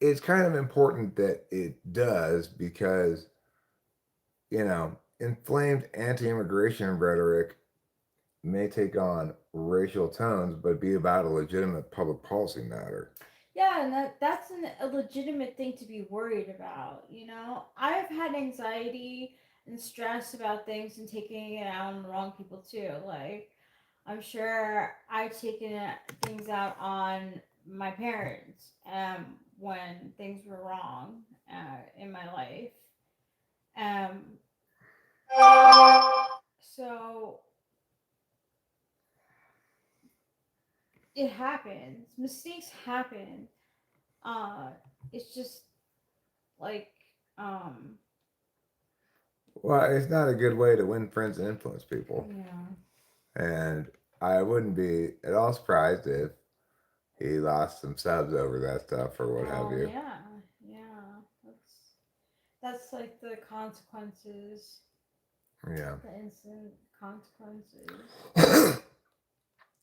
it's kind of important that it does because, inflamed anti-immigration rhetoric may take on racial tones, but be about a legitimate public policy matter. yeah, and that's a legitimate thing to be worried about. I've had anxiety and stress about things and taking it out on the wrong people too. Like I'm sure I've taken things out on my parents when things were wrong in my life. Um, so it happens. Mistakes happen. Uh, it's just like um, Well, it's not a good way to win friends and influence people. yeah. And I wouldn't be at all surprised if he lost some subs over that stuff or what have Oh you. yeah, yeah. That's like the consequences, Yeah. the instant consequences,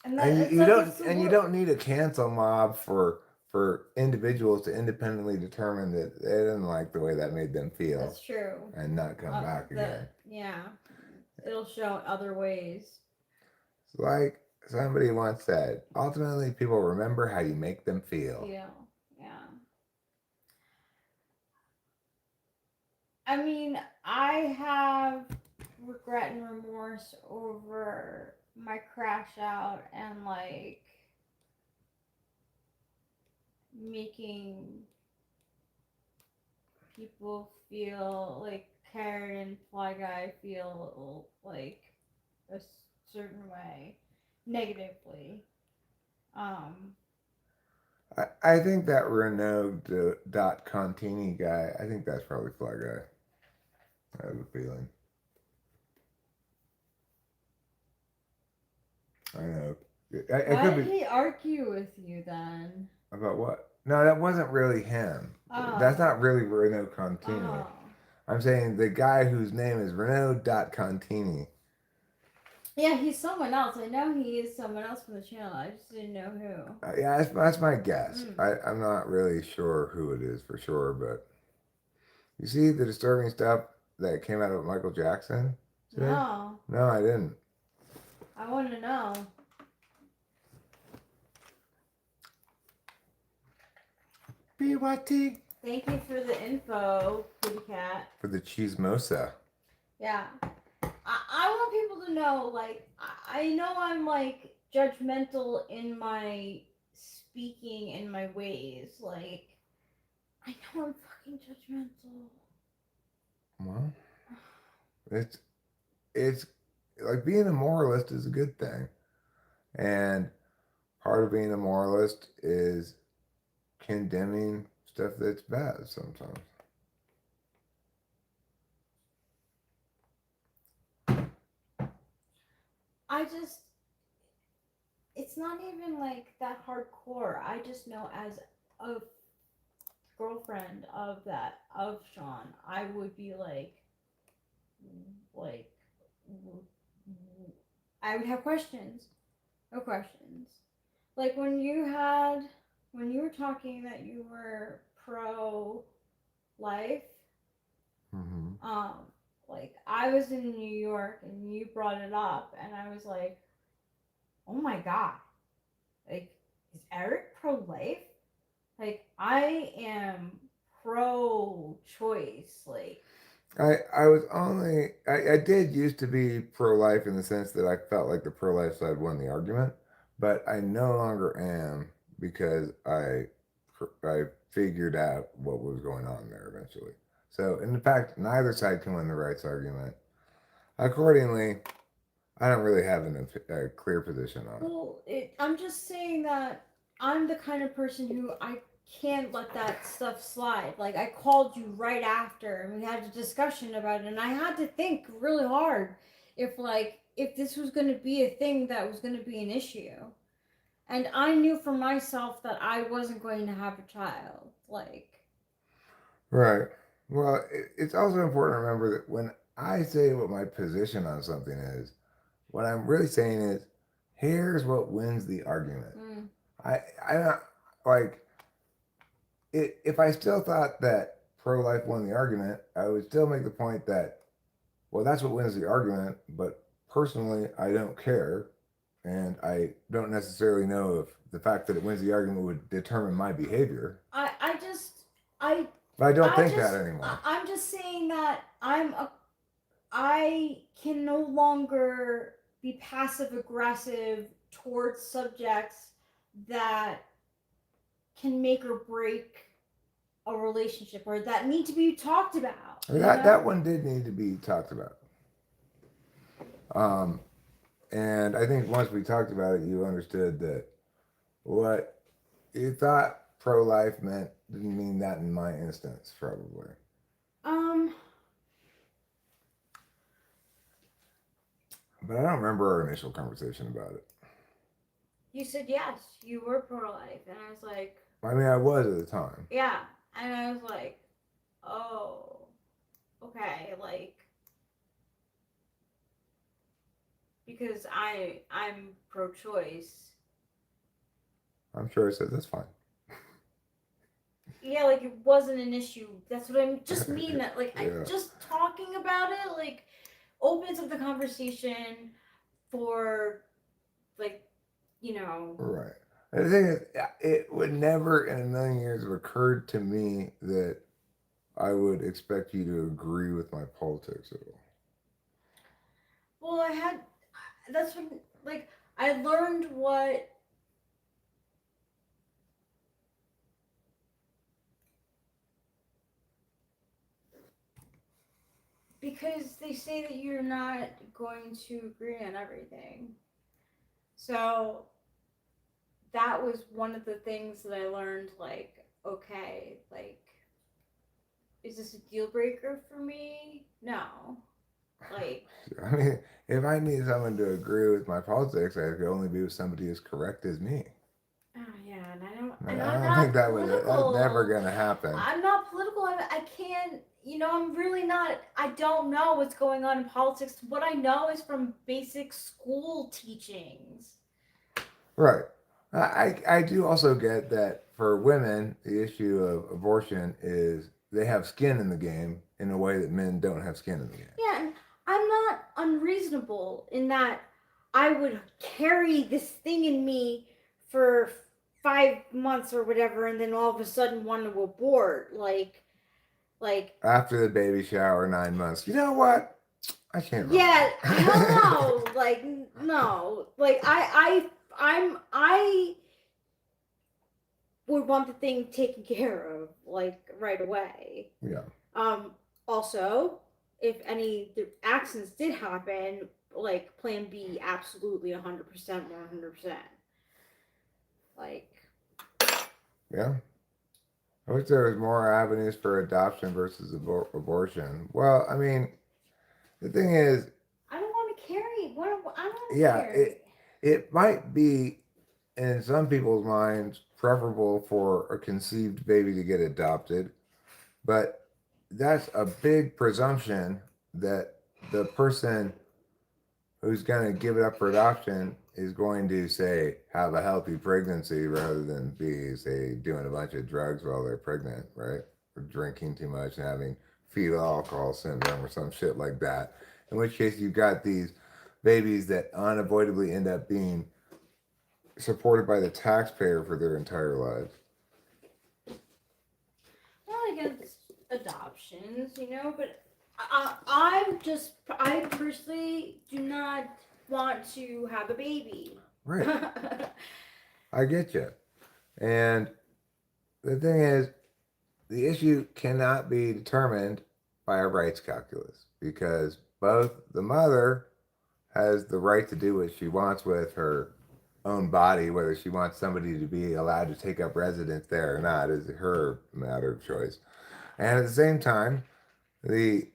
and and that it's you like don't it's the and you worst. don't need a cancel mob for individuals to independently determine that they didn't like the way that made them feel That's true. and not come back again. Yeah, it'll show in other ways. It's like somebody once said, ultimately people remember how you make them feel. Yeah. I mean, I have regret and remorse over my crash out and like making people feel like Karen and Fly Guy feel like a certain way negatively. Um, I think that Renault dot Contini guy, I think that's probably Fly Guy. I have a feeling. I know. I why could did be. he argue with you then? About what? No, that wasn't really him. That's Oh, not really Renault Contini. oh, I'm saying the guy whose name is Renault dot Contini. yeah, he's someone else. I know he is someone else from the channel. I just didn't know who. Yeah, that's my guess. Mm. I'm not really sure who it is for sure, but you see the disturbing stuff that came out of Michael Jackson today? No, No, I didn't. I want to know. BYT Thank you for the info, kitty cat. for the Chismosa. Yeah. I want people to know, like, I know I'm, like, judgmental in my speaking and my ways. Like, I know I'm fucking judgmental. Well, it's like being a moralist is a good thing, and part of being a moralist is condemning stuff that's bad sometimes. I just, it's not even, like, that hardcore. I just know as a girlfriend of Sean, I would be like, I would have questions. No questions. Like when you were talking that you were pro life, Mm-hmm. like I was in New York and you brought it up and I was like, oh my god, like is Eric pro life? Like I am pro choice. Like I was only I did used to be pro life in the sense that I felt like the pro life side won the argument, but I no longer am because I figured out what was going on there eventually. So, in fact, neither side can win the rights argument. Accordingly, I don't really have a clear position on it. Well, I'm just saying that I'm the kind of person who I can't let that stuff slide. Like, I called you right after and we had a discussion about it, and I had to think really hard if this was going to be a thing that was going to be an issue. And I knew for myself that I wasn't going to have a child. Like, Right. Well, it's also important to remember that when I say what my position on something is, what I'm really saying is, here's what wins the argument. mm, I don't like if I still thought that pro-life won the argument, I would still make the point that, well, that's what wins the argument, but personally, I don't care, and I don't necessarily know if the fact that it wins the argument would determine my behavior. I just, I, But I don't I think just, that anymore. I'm just saying that I can no longer be passive aggressive towards subjects that can make or break a relationship or that need to be talked about. I mean, that one did need to be talked about. Um, and I think once we talked about it, you understood that what you thought pro-life meant didn't mean that in my instance, probably. Um, But I don't remember our initial conversation about it. you said yes, you were pro life, and I was like, I mean, I was at the time. yeah, and I was like, oh, okay, like because I'm pro choice. I'm sure I said that's fine. Yeah, like it wasn't an issue. That's what I'm just mean that like Yeah. I just talking about it like opens up the conversation for like Right. And the thing is, it would never in a million years have occurred to me that I would expect you to agree with my politics at all. well I had that's when like I learned what because they say that you're not going to agree on everything. So that was one of the things that I learned like okay, like is this a deal breaker for me? No. Like I mean, if I need someone to agree with my politics, I could only be with somebody as correct as me. oh yeah, and I don't I and I'm don't think not that's never political. gonna happen. I'm not political. I can't, I'm really not. I don't know what's going on in politics. What I know is from basic school teachings. Right. I do also get that for women, the issue of abortion is they have skin in the game in a way that men don't have skin in the game. Yeah, and I'm not unreasonable in that I would carry this thing in me for 5 months or whatever, and then all of a sudden want to abort. Like After the baby shower, 9 months. You know what? I can't. yeah, hell no. Like no. Like I would want the thing taken care of like right away. Yeah. Also, if any the accidents did happen, like plan B absolutely 100%, 100%. Like Yeah. I wish there was more avenues for adoption versus abortion. Well, I mean, the thing is, I don't want to carry. What I don't want to yeah, carry. it might be in some people's minds preferable for a conceived baby to get adopted, but that's a big presumption that the person who's going to give it up for adoption is going to say have a healthy pregnancy rather than be say doing a bunch of drugs while they're pregnant, right? Or drinking too much and having fetal alcohol syndrome or some shit like that. In which case you've got these babies that unavoidably end up being supported by the taxpayer for their entire lives. Not against adoptions, but I personally do not want to have a baby. Right. I get you. And the thing is, the issue cannot be determined by a rights calculus because both the mother has the right to do what she wants with her own body, whether she wants somebody to be allowed to take up residence there or not is her matter of choice. And at the same time, the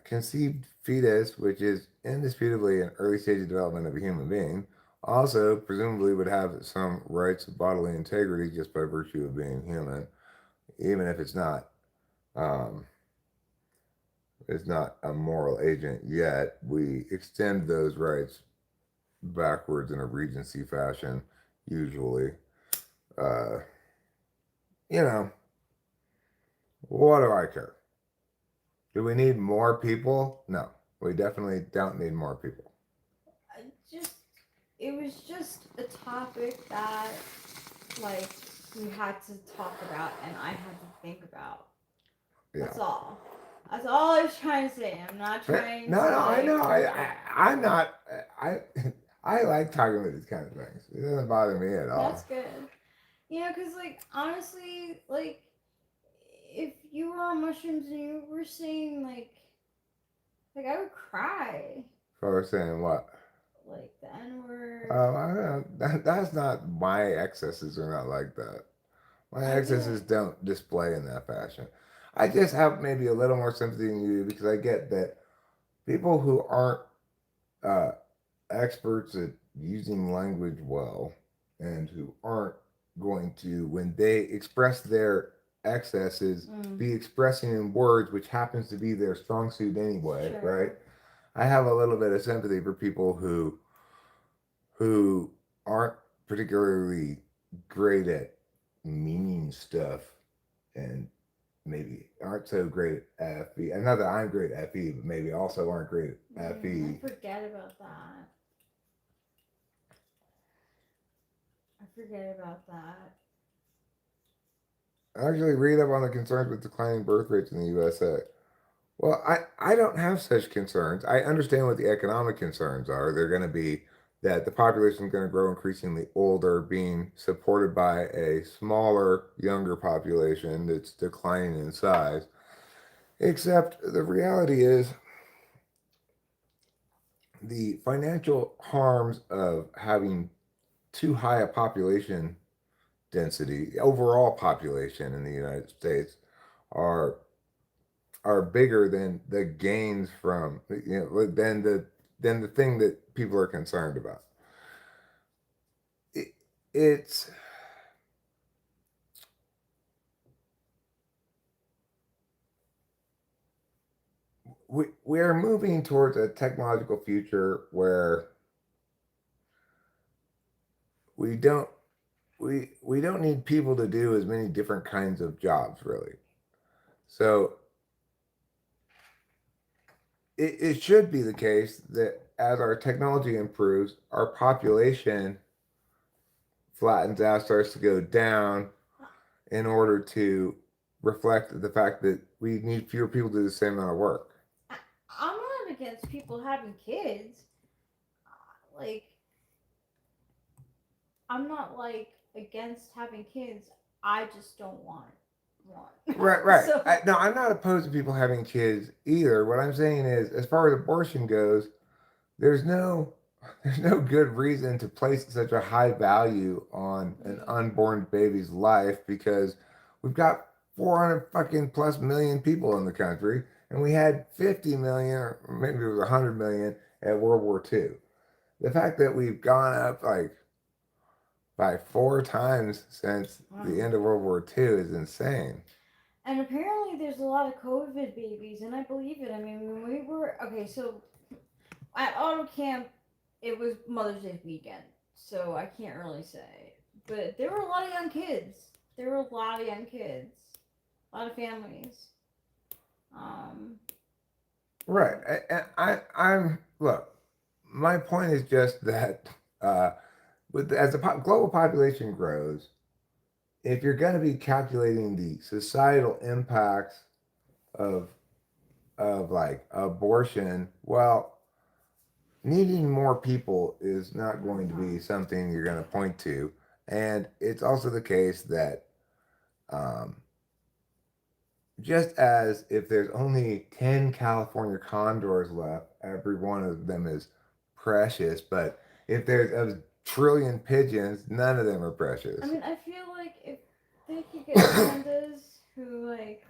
conceived fetus, which is indisputably an early stage of development of a human being, also presumably would have some rights of bodily integrity just by virtue of being human, even if um, it's not a moral agent yet. We extend those rights backwards in a regency fashion, usually. Uh, you know, what do I care? Do we need more people? No, we definitely don't need more people. It was just a topic that, like, we had to talk about and I had to think about. Yeah. That's all. That's all I was trying to say. I'm not trying no, to. No, like, I know. I'm not. I, I like talking about these kind of things. It doesn't bother me at all. That's good. You know, because, like, honestly, like, if you were on mushrooms and you were saying, like, I would cry. For saying what? Like, the N word. Oh, that's not, my excesses are not like that. My excesses don't display in that fashion. I just have maybe a little more sympathy than you because I get that people who aren't uh, experts at using language well and who aren't going to, when they express their excesses, be expressing in words, which happens to be their strong suit anyway, Sure. right? I have a little bit of sympathy for people who aren't particularly great at meaning stuff and maybe aren't so great at FE. Not that I'm great at FE, but maybe also aren't great at FE. I forget about that. Actually, read up on the concerns with declining birth rates in the USA. Well, I don't have such concerns. I understand what the economic concerns are. They're going to be that the population is going to grow increasingly older, being supported by a smaller, younger population that's declining in size. Except the reality is the financial harms of having too high a population density, overall population in the United States, are bigger than the gains from than the thing that people are concerned about. It's we're moving towards a technological future where we don't we don't need people to do as many different kinds of jobs, really. So it should be the case that as our technology improves, our population flattens out, starts to go down in order to reflect the fact that we need fewer people to do the same amount of work. I'm not against people having kids. Like, I'm not, like, against having kids. I just don't want one. Right. So, No, I'm not opposed to people having kids either. What I'm saying is, as far as abortion goes, there's no good reason to place such a high value on an unborn baby's life because we've got 400 fucking plus million people in the country and we had 50 million or maybe it was 100 million at World War II. The fact that we've gone up like by 4 times since the end of World War II is insane. And apparently there's a lot of COVID babies, and I believe it. I mean, when we were, so at auto camp, it was Mother's Day weekend, so I can't really say. But there were a lot of young kids. A lot of families. Right. I'm look. My point is just that as the global population grows, if you're going to be calculating the societal impacts of like abortion, well, needing more people is not going to be something you're going to point to. And it's also the case that um, just as if there's only 10 California condors left, every one of them is precious. But if there's a trillion pigeons, none of them are precious. I mean, I feel like if they could get pandas who like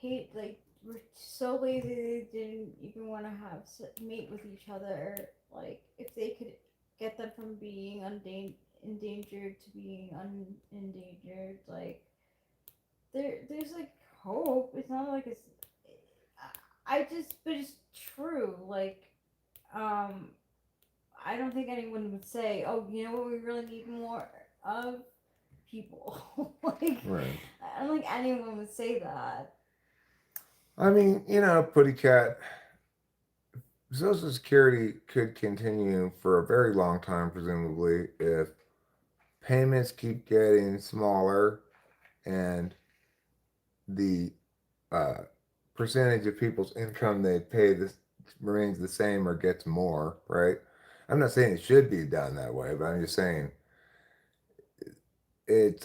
hate like were so lazy they didn't even want to have mate with each other, like if they could get them from being endangered to being unendangered, like there's like hope. It's not like it's. But it's true. Like, um, I don't think anyone would say, "Oh, you know what? We really need more of people." Like, Right. I don't think anyone would say that. I mean, Putty Cat, Social Security could continue for a very long time, presumably, if payments keep getting smaller and the uh, percentage of people's income they pay this remains the same or gets more, right? I'm not saying it should be done that way, but I'm just saying it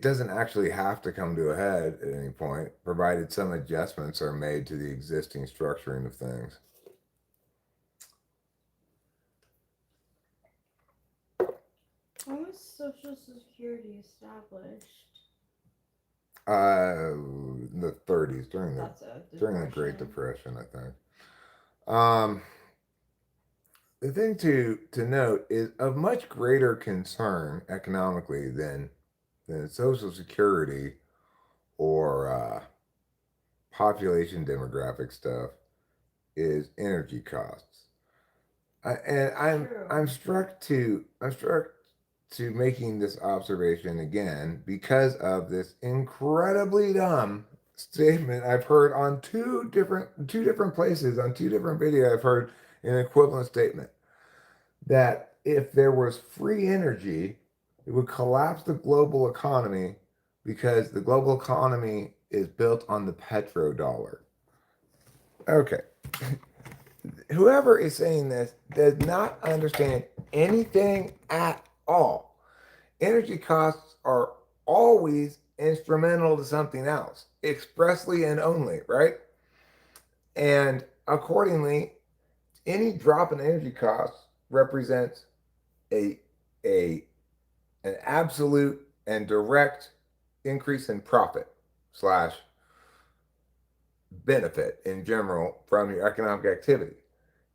doesn't actually have to come to a head at any point, provided some adjustments are made to the existing structuring of things. When was Social Security established? In the 30s during the That's a during the Great depression. Depression, I think. Um, the thing to note is of much greater concern economically than Social Security or population demographic stuff is energy costs. And I'm True. struck to making this observation again because of this incredibly dumb statement I've heard on two different places on two different videos. I've heard an equivalent statement that if there was free energy, it would collapse the global economy because the global economy is built on the petrodollar. Okay. Whoever is saying this does not understand anything at all. Energy costs are always instrumental to something else, expressly and only, right? And accordingly, any drop in energy costs represents a a an absolute and direct increase in profit slash benefit in general from your economic activity.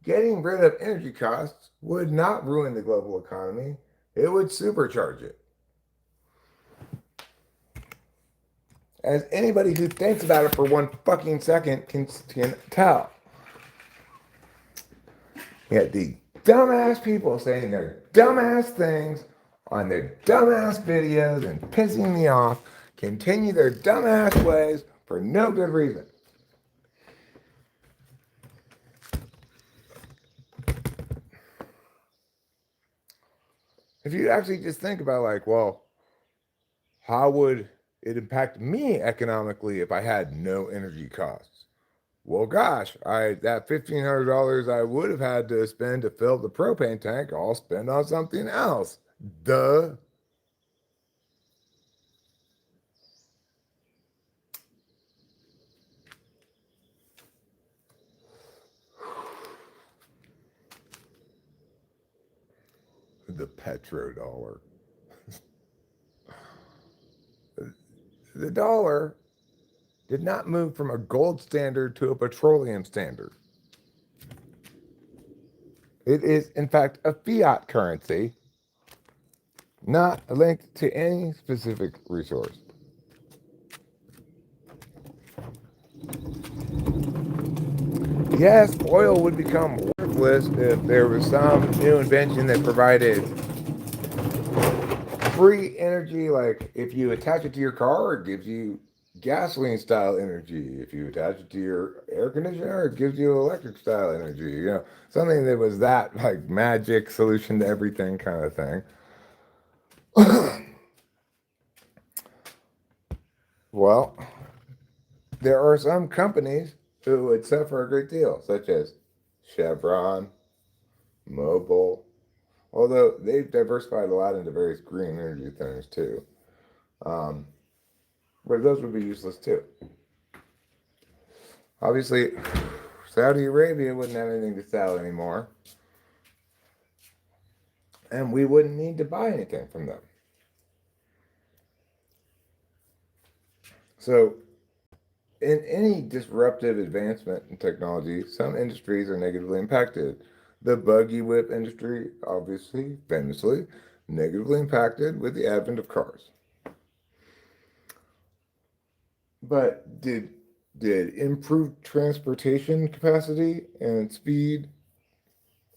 Getting rid of energy costs would not ruin the global economy, it would supercharge it. As anybody who thinks about it for one fucking second can tell. You got the dumbass people saying their dumbass things on their dumbass videos and pissing me off, continue their dumbass ways for no good reason. If you actually just think about, like, well, how would it impact me economically if I had no energy costs? Well, gosh, I that $1,500 I would have had to spend to fill the propane tank, I'll spend on something else. Duh. The petrodollar. The dollar did not move from a gold standard to a petroleum standard. It is, in fact, a fiat currency, not linked to any specific resource. Yes, oil would become worthless if there was some new invention that provided free energy. Like if you attach it to your car, it gives you gasoline style energy. If you attach it to your air conditioner, it gives you electric style energy. Something that was that like magic solution to everything kind of thing. Well, there are some companies who would suffer a great deal, such as Chevron, mobile. Although they've diversified a lot into various green energy things too. Um, but those would be useless too. Obviously, Saudi Arabia wouldn't have anything to sell anymore. And we wouldn't need to buy anything from them. So, in any disruptive advancement in technology, some industries are negatively impacted. The buggy whip industry, obviously, famously, negatively impacted with the advent of cars. But did improved transportation capacity and speed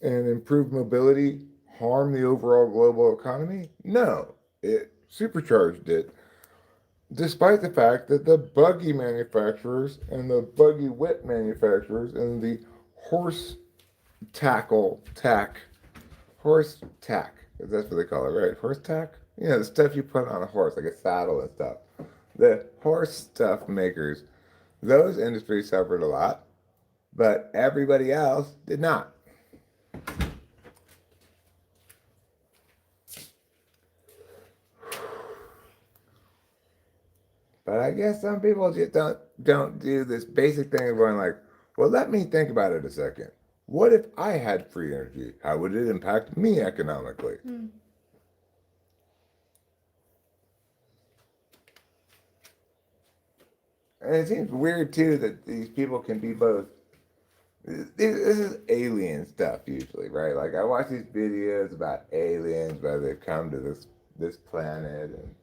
and improved mobility harm the overall global economy? No, it supercharged it. Despite the fact that the buggy manufacturers and the buggy whip manufacturers and the horse horse tack, that's what they call it, right? Horse tack? You know, the stuff you put on a horse, like a saddle and stuff. The horse stuff makers, those industries suffered a lot, but everybody else did not. But I guess some people just don't do this basic thing of going like, well, let me think about it a second. What if I had free energy? How would it impact me economically? Mm. And it seems weird too that these people can be both. This is alien stuff usually, right? Like I watch these videos about aliens, where they've come to this planet and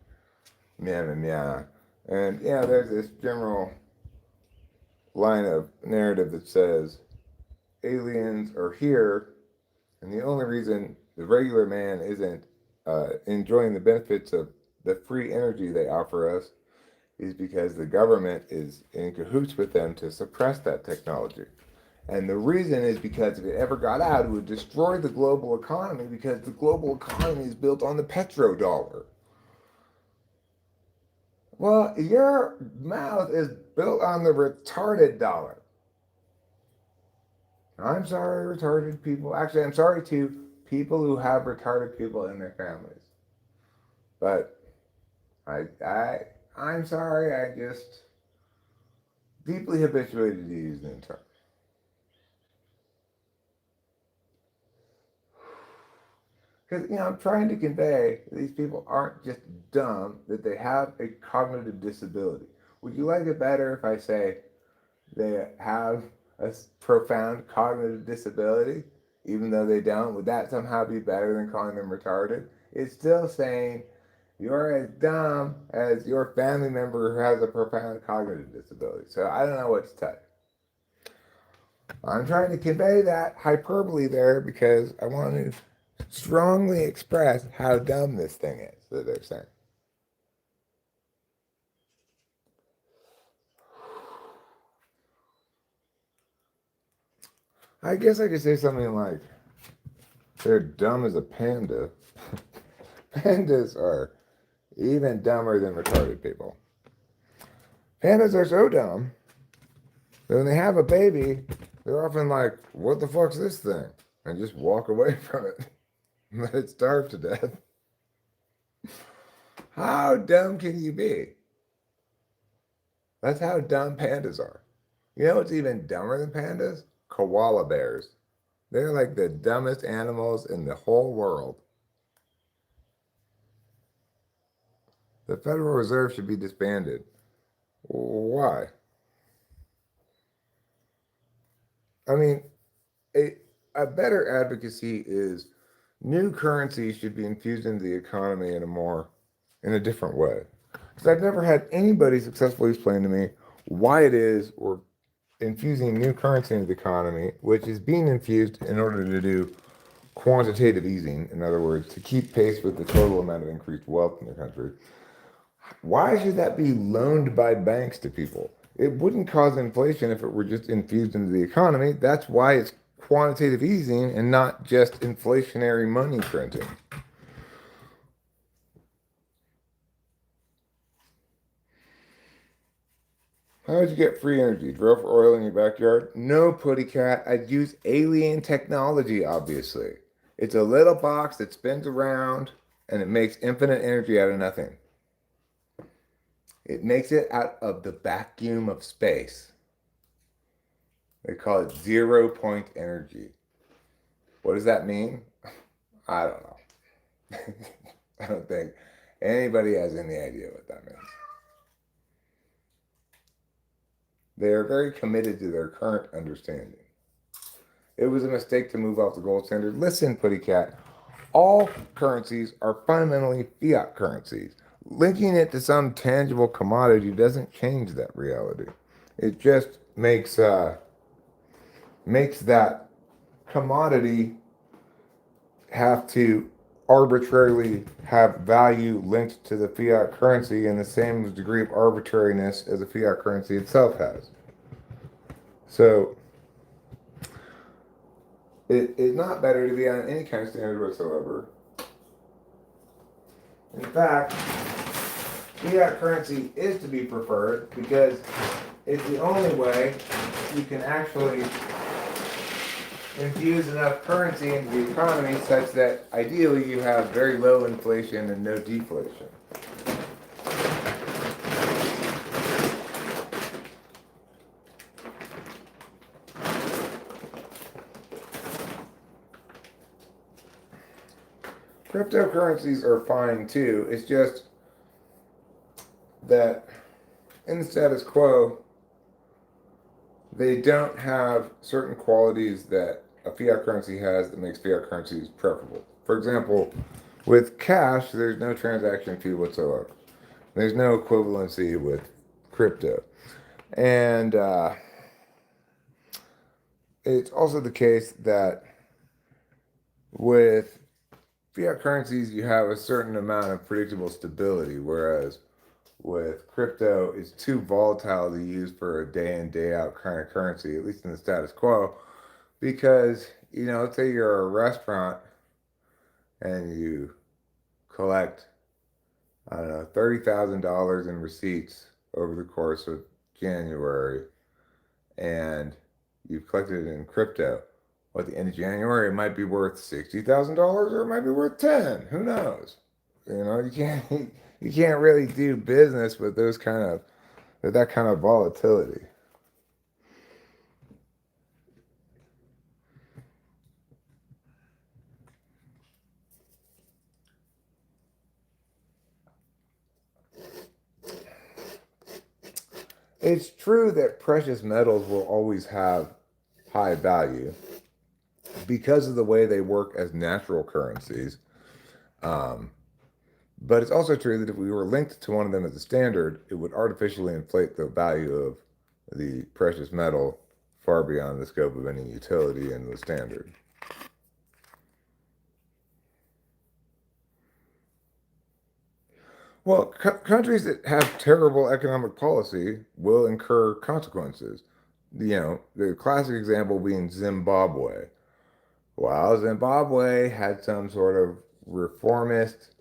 meow meow meow. And yeah, there's this general line of narrative that says aliens are here, and the only reason the regular man isn't enjoying the benefits of the free energy they offer us is because the government is in cahoots with them to suppress that technology. And the reason is because if it ever got out, it would destroy the global economy because the global economy is built on the petrodollar. Well, your mouth is built on the retarded dollar. I'm sorry, retarded people. Actually, I'm sorry to people who have retarded people in their families. But I'm sorry, I just deeply habituated to using the term. Because, I'm trying to convey these people aren't just dumb, that they have a cognitive disability. Would you like it better if I say they have a profound cognitive disability, even though they don't? Would that somehow be better than calling them retarded? It's still saying you're as dumb as your family member who has a profound cognitive disability. So I don't know what to tell you. I'm trying to convey that hyperbole there because I want to strongly express how dumb this thing is that they're saying. I guess I could say something like, they're dumb as a panda. Pandas are even dumber than retarded people. Pandas are so dumb that when they have a baby, they're often like, what the fuck's this thing? And just walk away from it. Let it starve to death. How dumb can you be? That's how dumb pandas are. You know what's even dumber than pandas? Koala bears. They're like the dumbest animals in the whole world. The Federal Reserve should be disbanded. Why? I mean, a better advocacy is new currency should be infused into the economy in a different way. Because I've never had anybody successfully explain to me why it is we're infusing new currency into the economy, which is being infused in order to do quantitative easing, in other words, to keep pace with the total amount of increased wealth in the country. Why should that be loaned by banks to people? It wouldn't cause inflation if it were just infused into the economy. That's why it's quantitative easing and not just inflationary money printing. How would you get free energy? Drill for oil in your backyard? No, Putty Cat. I'd use alien technology, obviously. It's a little box that spins around and it makes infinite energy out of nothing. It makes it out of the vacuum of space. They call it 0 point energy. What does that mean? I don't know. I don't think anybody has any idea what that means. They are very committed to their current understanding. It was a mistake to move off the gold standard. Listen, Putty Cat, all currencies are fundamentally fiat currencies. Linking it to some tangible commodity doesn't change that reality. It just makes that commodity have to arbitrarily have value linked to the fiat currency in the same degree of arbitrariness as the fiat currency itself has. So it's not better to be on any kind of standard whatsoever. In fact, fiat currency is to be preferred because it's the only way you can actually infuse enough currency into the economy such that ideally you have very low inflation and no deflation. Cryptocurrencies are fine too. It's just that in the status quo, they don't have certain qualities that a fiat currency has that makes fiat currencies preferable. For example, with cash, there's no transaction fee whatsoever. There's no equivalency with crypto. And it's also the case that with fiat currencies, you have a certain amount of predictable stability, whereas with crypto, it's too volatile to use for a day in, day out kind of currency, at least in the status quo. Because, let's say you're a restaurant and you collect, I don't know, $30,000 in receipts over the course of January, and you've collected it in crypto. Well, at the end of January, it might be worth $60,000 or it might be worth 10. Who knows? You can't really do business with that kind of volatility. It's true that precious metals will always have high value because of the way they work as natural currencies. But it's also true that if we were linked to one of them as a standard, it would artificially inflate the value of the precious metal far beyond the scope of any utility in the standard. Well, countries that have terrible economic policy will incur consequences. The classic example being Zimbabwe. Well, Zimbabwe had some sort of reformist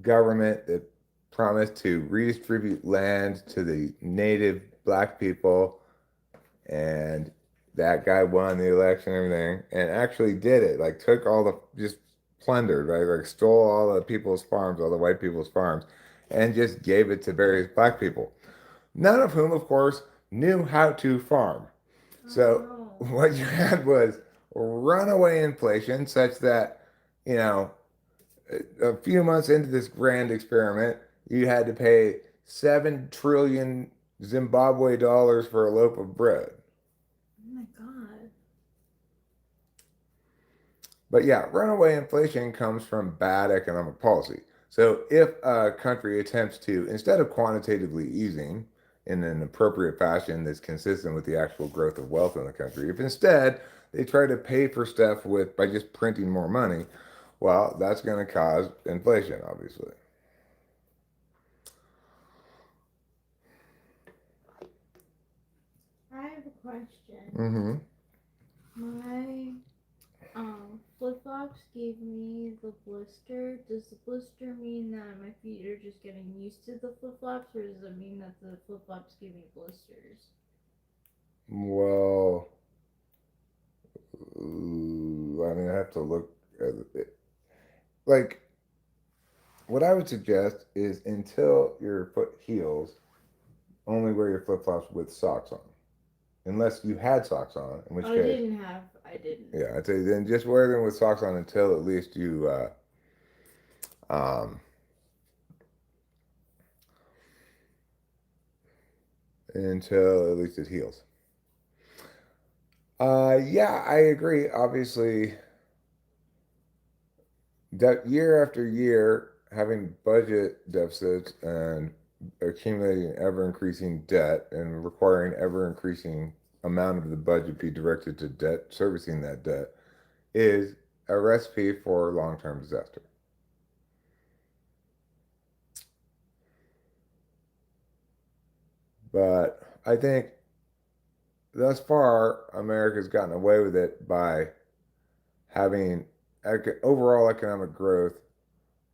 government that promised to redistribute land to the native black people, and that guy won the election and everything, and actually did it. Like, took all the, just plundered, right? Like, stole all the people's farms, all the white people's farms, and just gave it to various black people. None of whom, of course, knew how to farm. So what you had was runaway inflation, such that, you know, a few months into this grand experiment, you had to pay 7 trillion Zimbabwe dollars for a loaf of bread. Oh my God. But yeah, runaway inflation comes from bad economic policy. So if a country attempts to, instead of quantitatively easing in an appropriate fashion that's consistent with the actual growth of wealth in the country, if instead they try to pay for stuff by just printing more money, well, that's going to cause inflation, obviously. I have a question. Mm-hmm. My flip-flops flops gave me the blister. Does the blister mean that my feet are just getting used to the flip flops, or does it mean that the flip flops give me blisters? Well, I mean, I have to look at it. Like, what I would suggest is until your foot heals, only wear your flip flops with socks on. Unless you had socks on, in which I case, didn't. yeah, I'd say then just wear them with socks on until at least you, um, until at least it heals. Yeah, I agree. Obviously, that year after year, having budget deficits and accumulating ever increasing debt and requiring ever increasing amount of the budget be directed to debt servicing that debt is a recipe for long-term disaster. But I think thus far, America's gotten away with it by having overall economic growth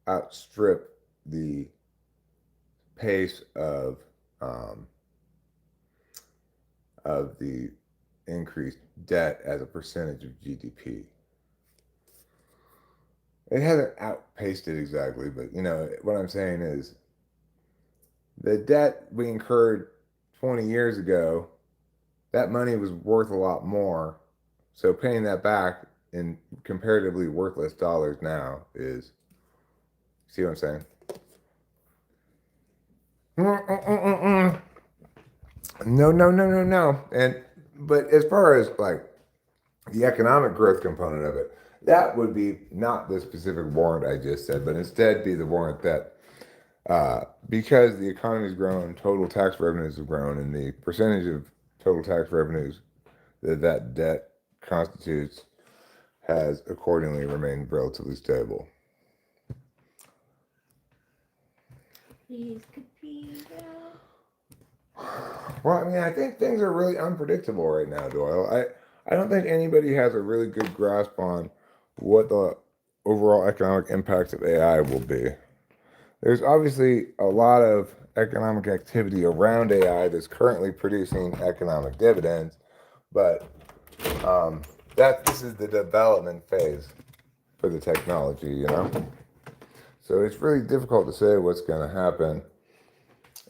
outstrip the pace um, of the increased debt as a percentage of GDP. It hasn't outpaced it exactly, but what I'm saying is the debt we incurred 20 years ago, that money was worth a lot more. So paying that back in comparatively worthless dollars now is, see what I'm saying? No, no, no, no, no. But as far as like the economic growth component of it, that would be not the specific warrant I just said, but instead be the warrant that because the economy's grown, total tax revenues have grown, and the percentage of total tax revenues that debt constitutes has accordingly remained relatively stable. Please compete. Well, I mean, I think things are really unpredictable right now, Doyle. I don't think anybody has a really good grasp on what the overall economic impacts of AI will be. There's obviously a lot of economic activity around AI that's currently producing economic dividends, but this is the development phase for the technology. So it's really difficult to say what's going to happen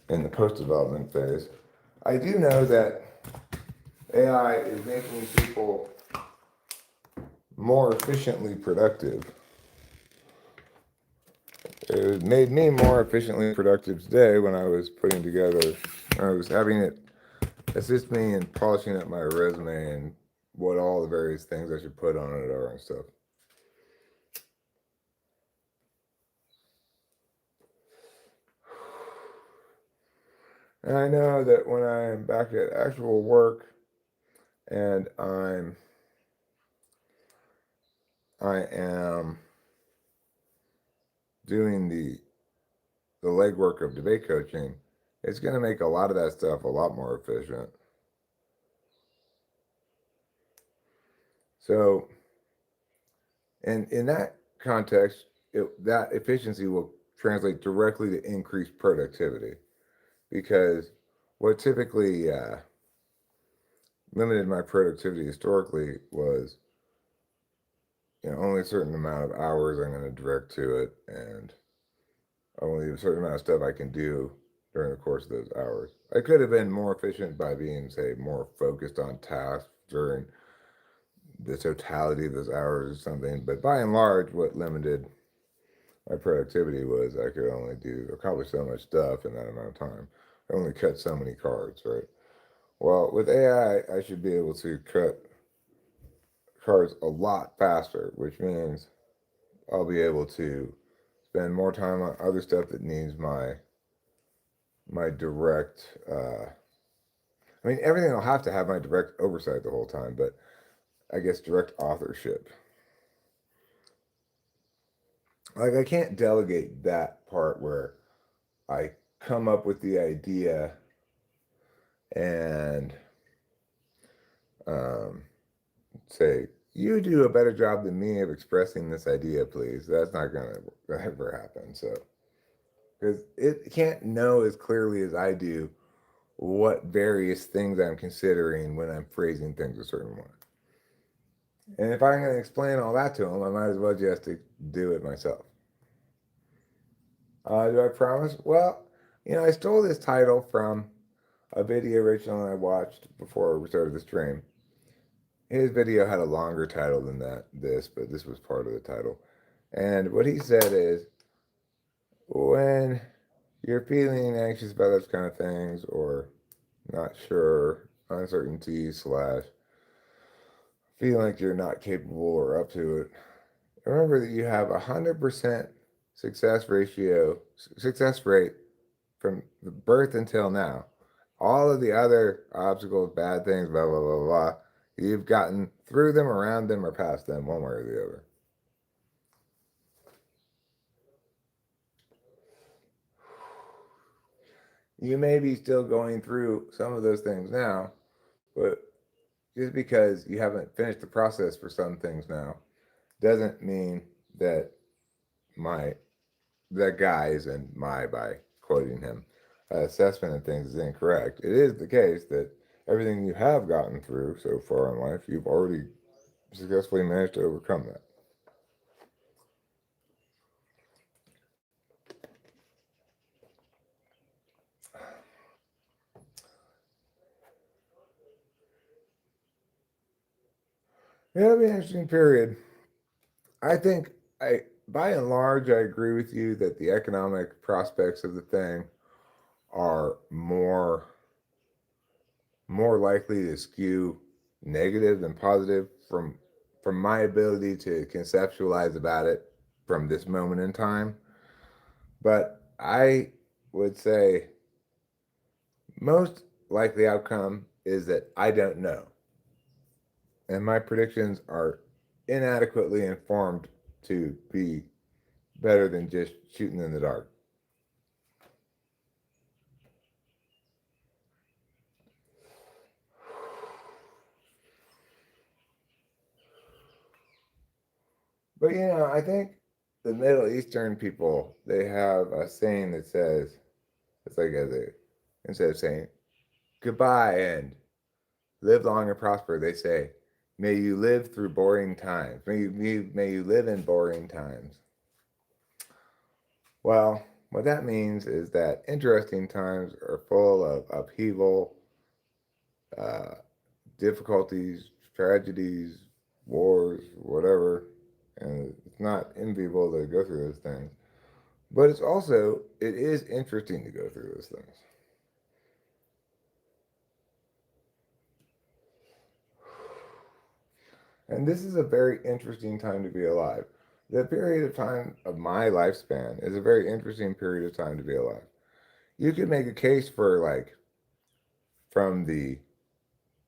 in the post-development phase. I do know that AI is making people more efficiently productive. It made me more efficiently productive today when I was I was having it assist me in polishing up my resume and what all the various things I should put on it are and stuff. And I know that when I'm back at actual work and I am doing the legwork of debate coaching, it's going to make a lot of that stuff a lot more efficient. So, and in that context, that efficiency will translate directly to increased productivity, because what typically limited my productivity historically was only a certain amount of hours I'm going to direct to it, and only a certain amount of stuff I can do during the course of those hours. I could have been more efficient by being, say, more focused on tasks during the totality of those hours or something, but by and large, what limited my productivity was I could only accomplish so much stuff in that amount of time. I only cut so many cards, right? Well, with AI, I should be able to cut cards a lot faster, which means I'll be able to spend more time on other stuff that needs my direct. I mean, everything will have to have my direct oversight the whole time, but I guess direct authorship. Like, I can't delegate that part where I come up with the idea and say you do a better job than me of expressing this idea, please. That's not going to ever happen. So, because it can't know as clearly as I do what various things I'm considering when I'm phrasing things a certain way. And if I'm going to explain all that to them, I might as well just do it myself. Do I promise? Well, I stole this title from a video Rachel and I watched before we started the stream. His video had a longer title than this, but this was part of the title. And what he said is, when you're feeling anxious about those kind of things, or not sure, uncertainty slash feeling like you're not capable or up to it, remember that you have 100% success rate from birth until now. All of the other obstacles, bad things, blah, blah, blah, blah, you've gotten through them, around them, or past them, one way or the other. You may be still going through some of those things now, but just because you haven't finished the process for some things now doesn't mean that that guy's and by quoting him, assessment of things is incorrect. It is the case that everything you have gotten through so far in life, you've already successfully managed to overcome that. It'll be an interesting period. I think by and large, I agree with you that the economic prospects of the thing are more likely to skew negative than positive from my ability to conceptualize about it from this moment in time. But I would say most likely outcome is that I don't know. And my predictions are inadequately informed to be better than just shooting in the dark. But I think the Middle Eastern people, they have a saying that says, it's like instead of saying goodbye and live long and prosper, they say, may you live through boring times. May you live in boring times. Well, what that means is that interesting times are full of upheaval, uh, difficulties, tragedies, wars, whatever. And it's not enviable to go through those things. But it is interesting to go through those things. And this is a very interesting time to be alive. The period of time of my lifespan is a very interesting period of time to be alive. You could make a case for, like, from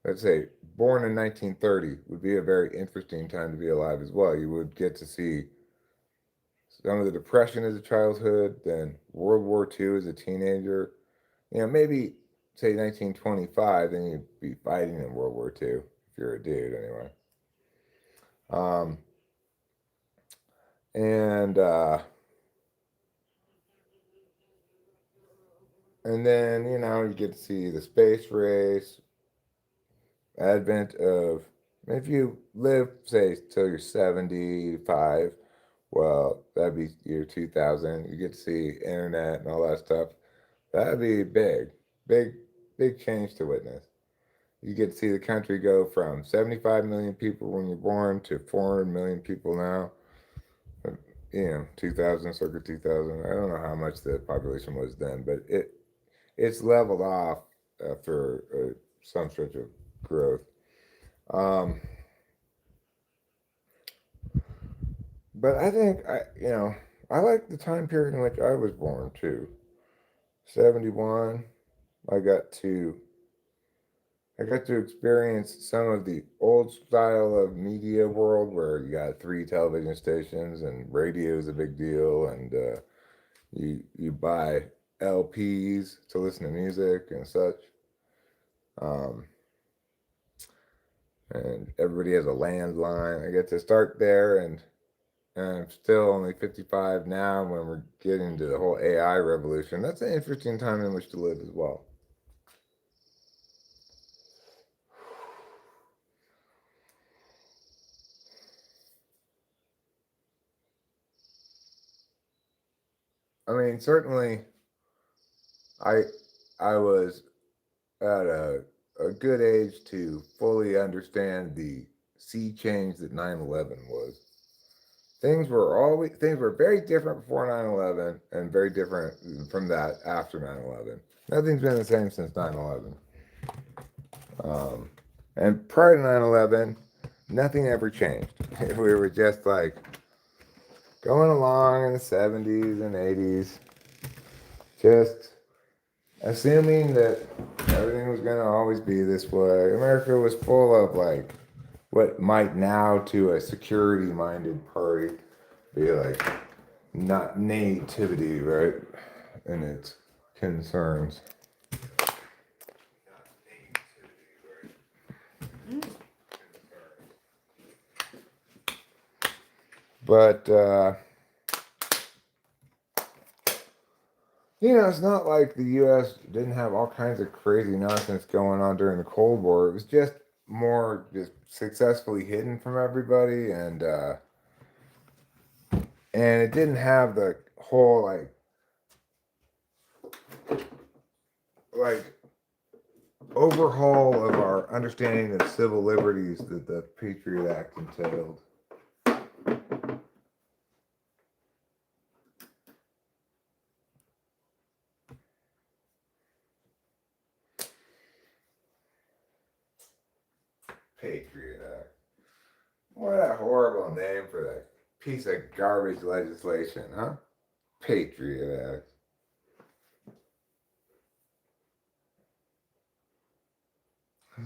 let's say, born in 1930 would be a very interesting time to be alive as well. You would get to see some of the Depression as a childhood, then World War II as a teenager. Maybe say 1925, then you'd be fighting in World War II if you're a dude, anyway. Um, and and then you get to see the space race, advent of. If you live, say, till you're 75, well, that'd be year 2000. You get to see internet and all that stuff. That'd be big, big change to witness. You get to see the country go from 75 million people when you're born to 400 million people now. 2000, circa 2000. I don't know how much the population was then, but it's leveled off after some stretch of growth. But I think I like the time period in which I was born too. 71. I got to experience some of the old style of media world where you got 3 television stations and radio is a big deal, and you buy LPs to listen to music and such. and everybody has a landline. I get to start there, and I'm still only 55 now when we're getting to the whole AI revolution. That's an interesting time in which to live as well. I mean, certainly, I was at a good age to fully understand the sea change that 9/11 was. Things were very different before 9/11 and very different from that after 9/11. Nothing's been the same since 9/11. And prior to 9/11, nothing ever changed. We were just like going along in the 70s and 80s, just assuming that everything was going to always be this way. America was full of like what might now to a security minded party be like not nativity, right? And its concerns. But it's not like the U.S. didn't have all kinds of crazy nonsense going on during the Cold War. It was just more just successfully hidden from everybody, and it didn't have the whole like overhaul of our understanding of civil liberties that the Patriot Act entailed. Patriot Act. What a horrible name for that piece of garbage legislation, huh? Patriot Act.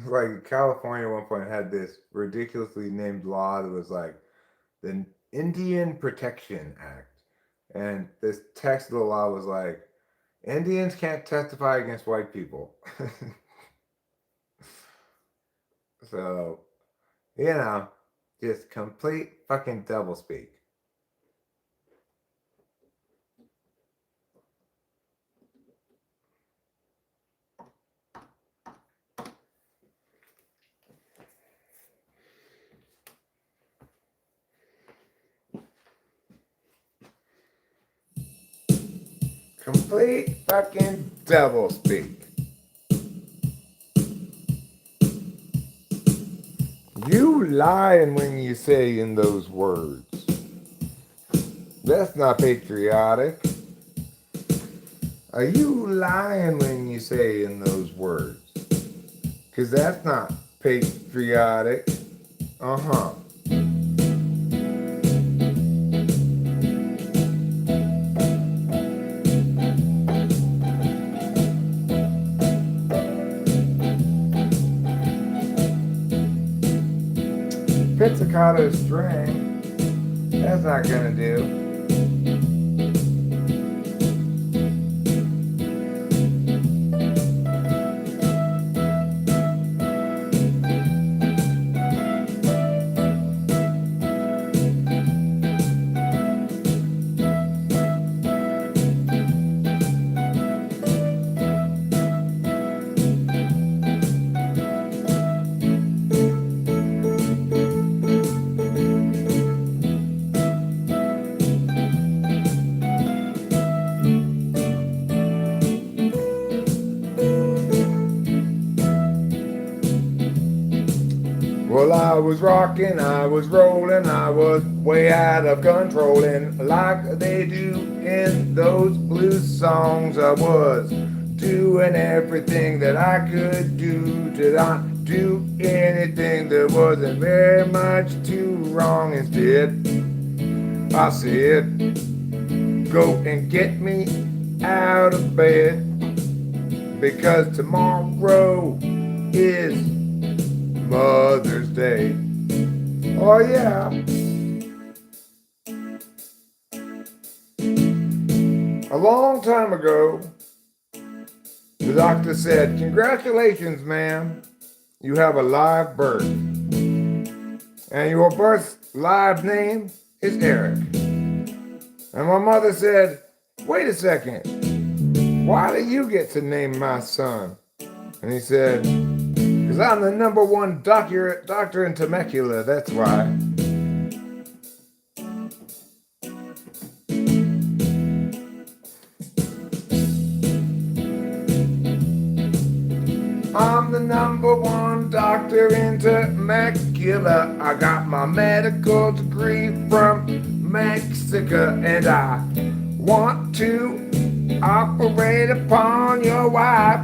Like California at one point had this ridiculously named law that was like the Indian Protection Act. And this text of the law was like, Indians can't testify against white people. So, just complete fucking doublespeak. Complete fucking doublespeak. You lying when you say in those words. That's not patriotic. Are you lying when you say in those words? Because that's not patriotic. Uh-huh. Pizzicato string. That's not gonna do. Well, I was rocking, I was rolling, I was way out of control, and like they do in those blues songs, I was doing everything that I could do to not do anything that wasn't very much too wrong. Instead, I said, go and get me out of bed, because tomorrow is Mother's Day. Oh yeah. A long time ago, the doctor said, congratulations, ma'am. You have a live birth. And your birth live name is Eric. And my mother said, wait a second, why do you get to name my son? And he said, because I'm the #1 doctor in Temecula, that's why. I'm the #1 doctor in Temecula. I got my medical degree from Mexico, and I want to operate upon your wife.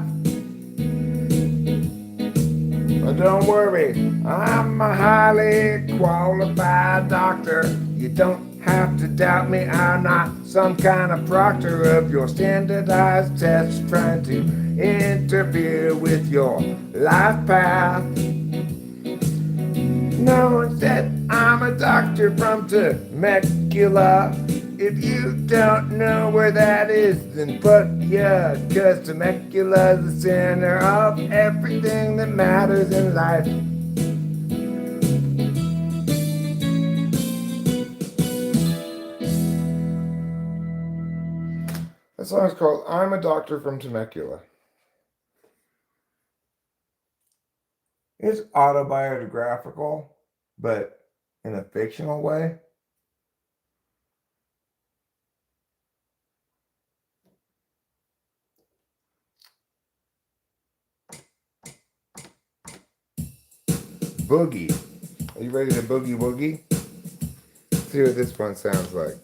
But don't worry, I'm a highly qualified doctor. You don't have to doubt me, I'm not some kind of proctor of your standardized tests trying to interfere with your life path. No, instead, I'm a doctor from Temecula. If you don't know where that is, then put yeah, 'cause Temecula is the center of everything that matters in life. That song is called I'm a Doctor from Temecula. It's autobiographical, but in a fictional way. Boogie. Are you ready to boogie woogie? Let's see what this one sounds like.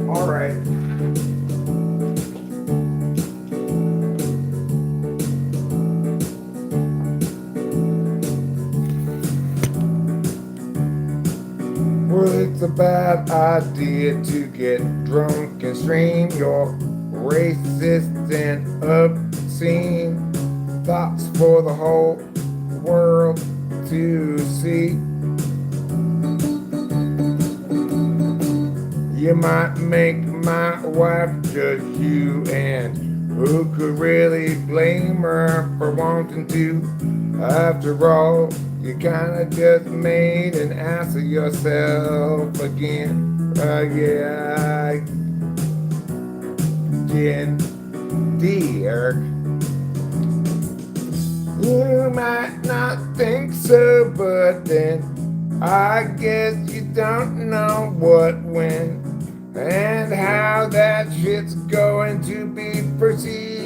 All right. Well, it's a bad idea to get drunk and stream your racist and obscene thoughts for the whole world to see. You might make my wife judge you, and who could really blame her for wanting to? After all, you kinda just made an ass of yourself again. Yeah, again, Eric. You might not think so, but then I guess you don't know what, when, and how that shit's going to be perceived.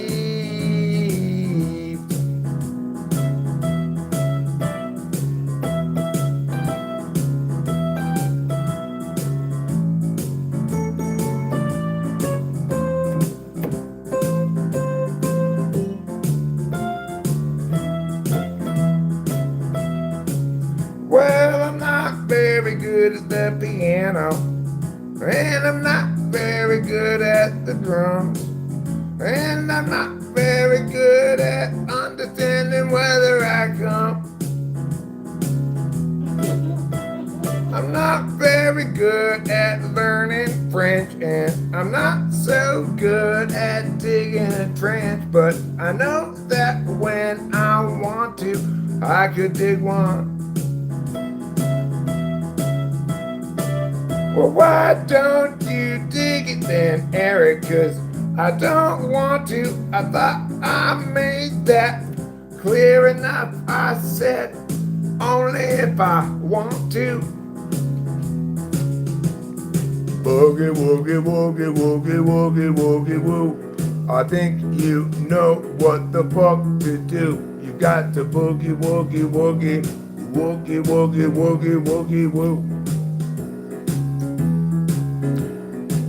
Well, I'm not very good at the piano, and I'm not very good at the drums, and I'm not very good at understanding whether I come. I'm not very good at learning French, and I'm not so good at digging a trench, but I know that when I want to, I could dig one. Well, why don't you dig it then, Eric? 'Cause I don't want to. I thought I made that clear enough. I said only if I want to. Boogie, woogie, woogie, woogie, woogie, woogie, woo. I think you know what the fuck to do. You got to boogie, woogie, woogie, woogie, woogie, woogie, woogie, woo.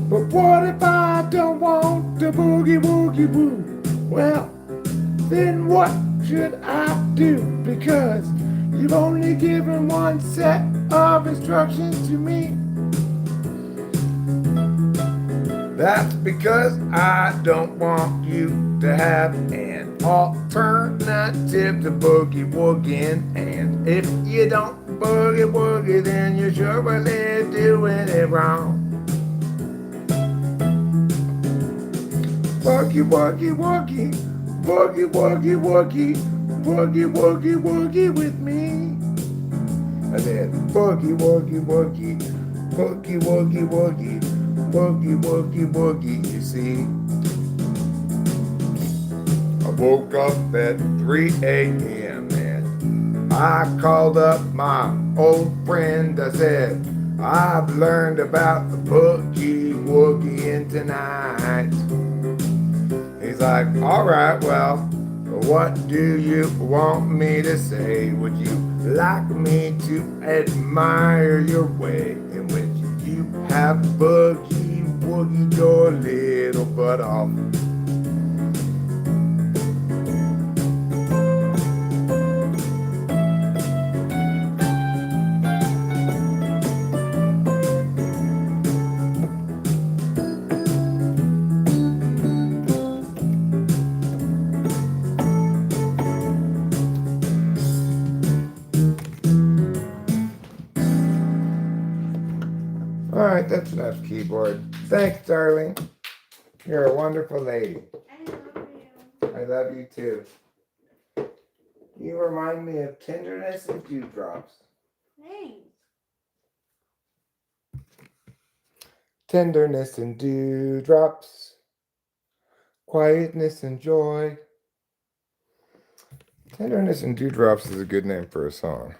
But what if I don't want to boogie, woogie, woo? Well, then what should I do? Because you've only given one set of instructions to me. That's because I don't want you to have an alternative to boogie woogieing. And if you don't boogie woogie, then you're surely doing it wrong. Boogie woogie woogie, boogie woogie woogie, boogie woogie woogie with me. And then boogie woogie woogie, boogie woogie woogie, boogie woogie woogie, you see. I woke up at 3 a.m. and I called up my old friend. I said, I've learned about the boogie woogie tonight. He's like, all right, well, what do you want me to say? Would you like me to admire your way in which you have boogie woogie your little butt off? All right, that's enough keyboard. Thanks, darling. You're a wonderful lady. I love you. I love you too. You remind me of tenderness and dewdrops. Thanks. Tenderness and dewdrops. Quietness and joy. Tenderness and dewdrops is a good name for a song.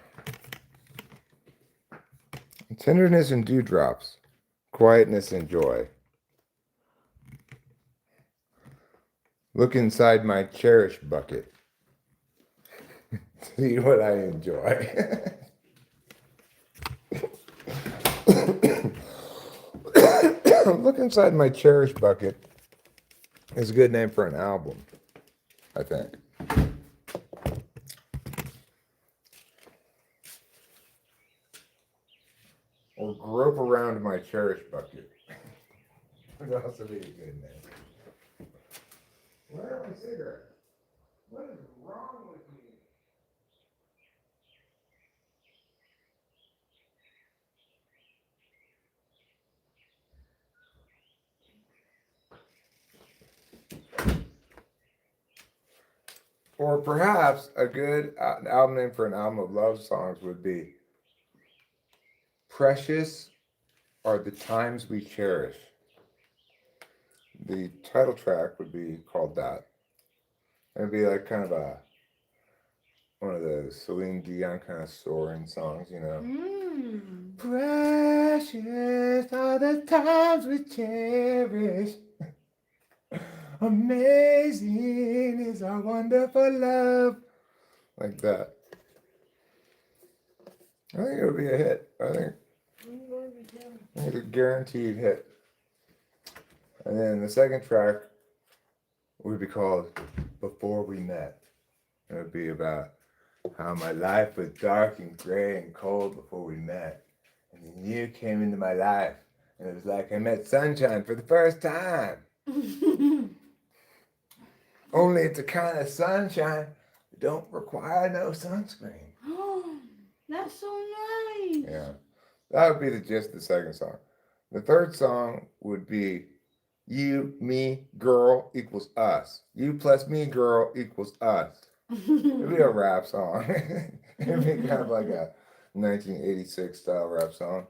Tenderness and dewdrops. Quietness and joy. Look inside my cherish bucket. See what I enjoy. Look inside my cherish bucket is a good name for an album, I think. Or grope around my cherish bucket. Would also be a good name. Where are my cigarettes? What is wrong with me? Or perhaps a good album name for an album of love songs would be Precious Are the Times We Cherish. The title track would be called that. It'd be like kind of one of those Celine Dion kind of soaring songs, you know. Precious are the times we cherish. Amazing is our wonderful love. Like that. I think it'll be a hit. I think it's a guaranteed hit. And then the second track would be called Before We Met. It would be about how my life was dark and gray and cold before we met. And then you came into my life. And it was like I met sunshine for the first time. Only it's a kind of sunshine that don't require no sunscreen. That's so nice. Yeah. That would be the gist of the second song. The third song would be You, Me, Girl equals us. You plus me, girl equals us. It'd be a rap song. It'd be kind of like a 1986 style rap song.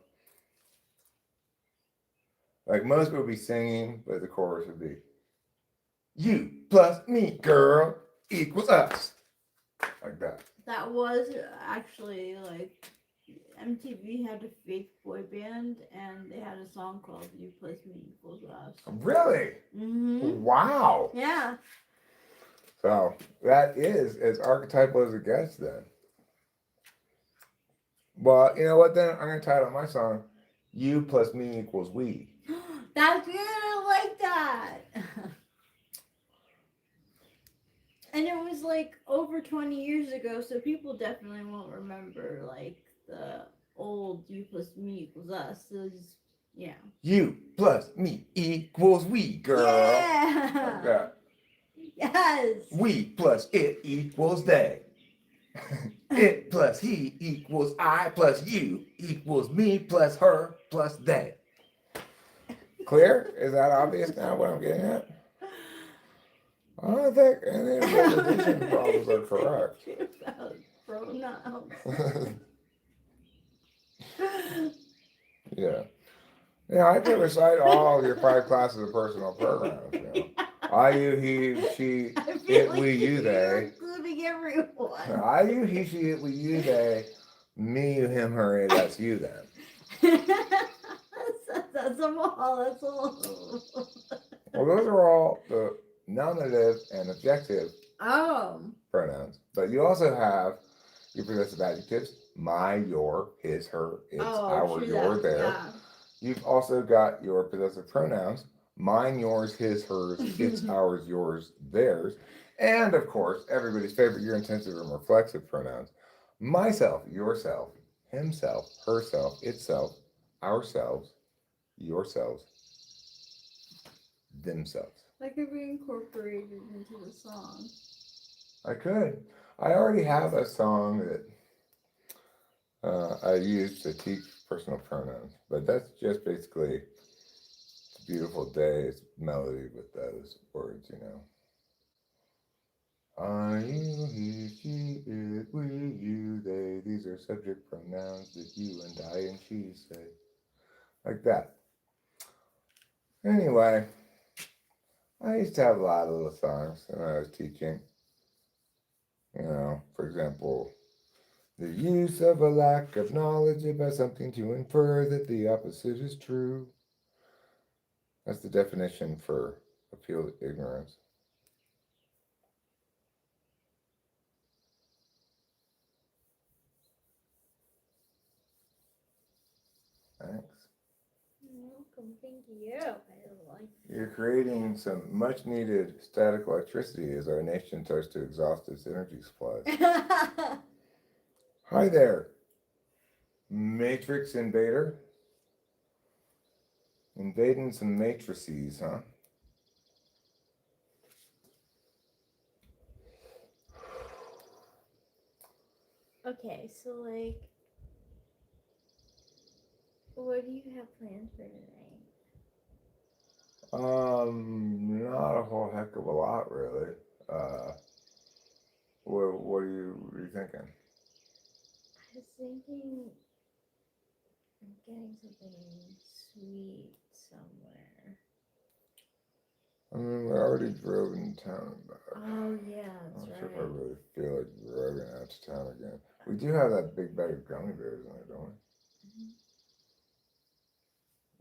Like most people would be singing, but the chorus would be You plus me, girl equals us. Like that. That was actually like MTV had a fake boy band and they had a song called You Plus Me Equals Us. Really? Mm-hmm. Wow. Yeah. So that is as archetypal as it gets then. Well, you know what then? I'm going to title my song, You Plus Me Equals We. That's good. I like that. And it was like over 20 years ago, so people definitely won't remember like the old you plus me equals us. So just, yeah. You plus me equals we, girl. Yeah. Like that. Yes. We plus it equals they. It plus he equals I plus you equals me plus her plus they. Clear? Is that obvious now what I'm getting at? I don't think any of the addition problems are correct. About pronouns. Yeah. Yeah, I could recite all your 5 classes of personal pronouns. You know. I, you, he, she, I feel it, like we, you, you're they. including everyone. I, you, he, she, it, we, you, they. Me, you, him, her, it, that's you then. That's them all. That's all. Well, those are all the nominative and objective Oh. pronouns. But you also have your possessive adjectives, my, your, his, her, its, our, true your, that. their. Yeah. You've also got your possessive pronouns, mine, yours, his, hers, its, ours, yours, theirs. And of course, everybody's favorite, your intensive and reflexive pronouns, myself, yourself, himself, herself, itself, ourselves, yourselves, themselves. That could be incorporated into the song. I could. I already have a song that I use to teach personal pronouns, but that's just basically it's a beautiful day. It's melody with those words, you know. I, you, he, she, it, we, you, they. These are subject pronouns that you and I and she say. Like that. Anyway, I used to have a lot of little songs when I was teaching. You know, for example, the use of a lack of knowledge about something to infer that the opposite is true. That's the definition for appeal to ignorance. Thanks. Welcome, thank you. I like You're creating some much needed static electricity as our nation starts to exhaust its energy supplies. Hi there, Matrix Invader. Invading some matrices, huh? Okay, so like, what do you have planned for tonight? Not a whole heck of a lot, really. What are you thinking? I was thinking of getting something sweet somewhere. I mean, we already drove in town back. Oh yeah, I'm that's not sure if I right. really feel like driving out to town again. We do have that big bag of gummy bears in there, don't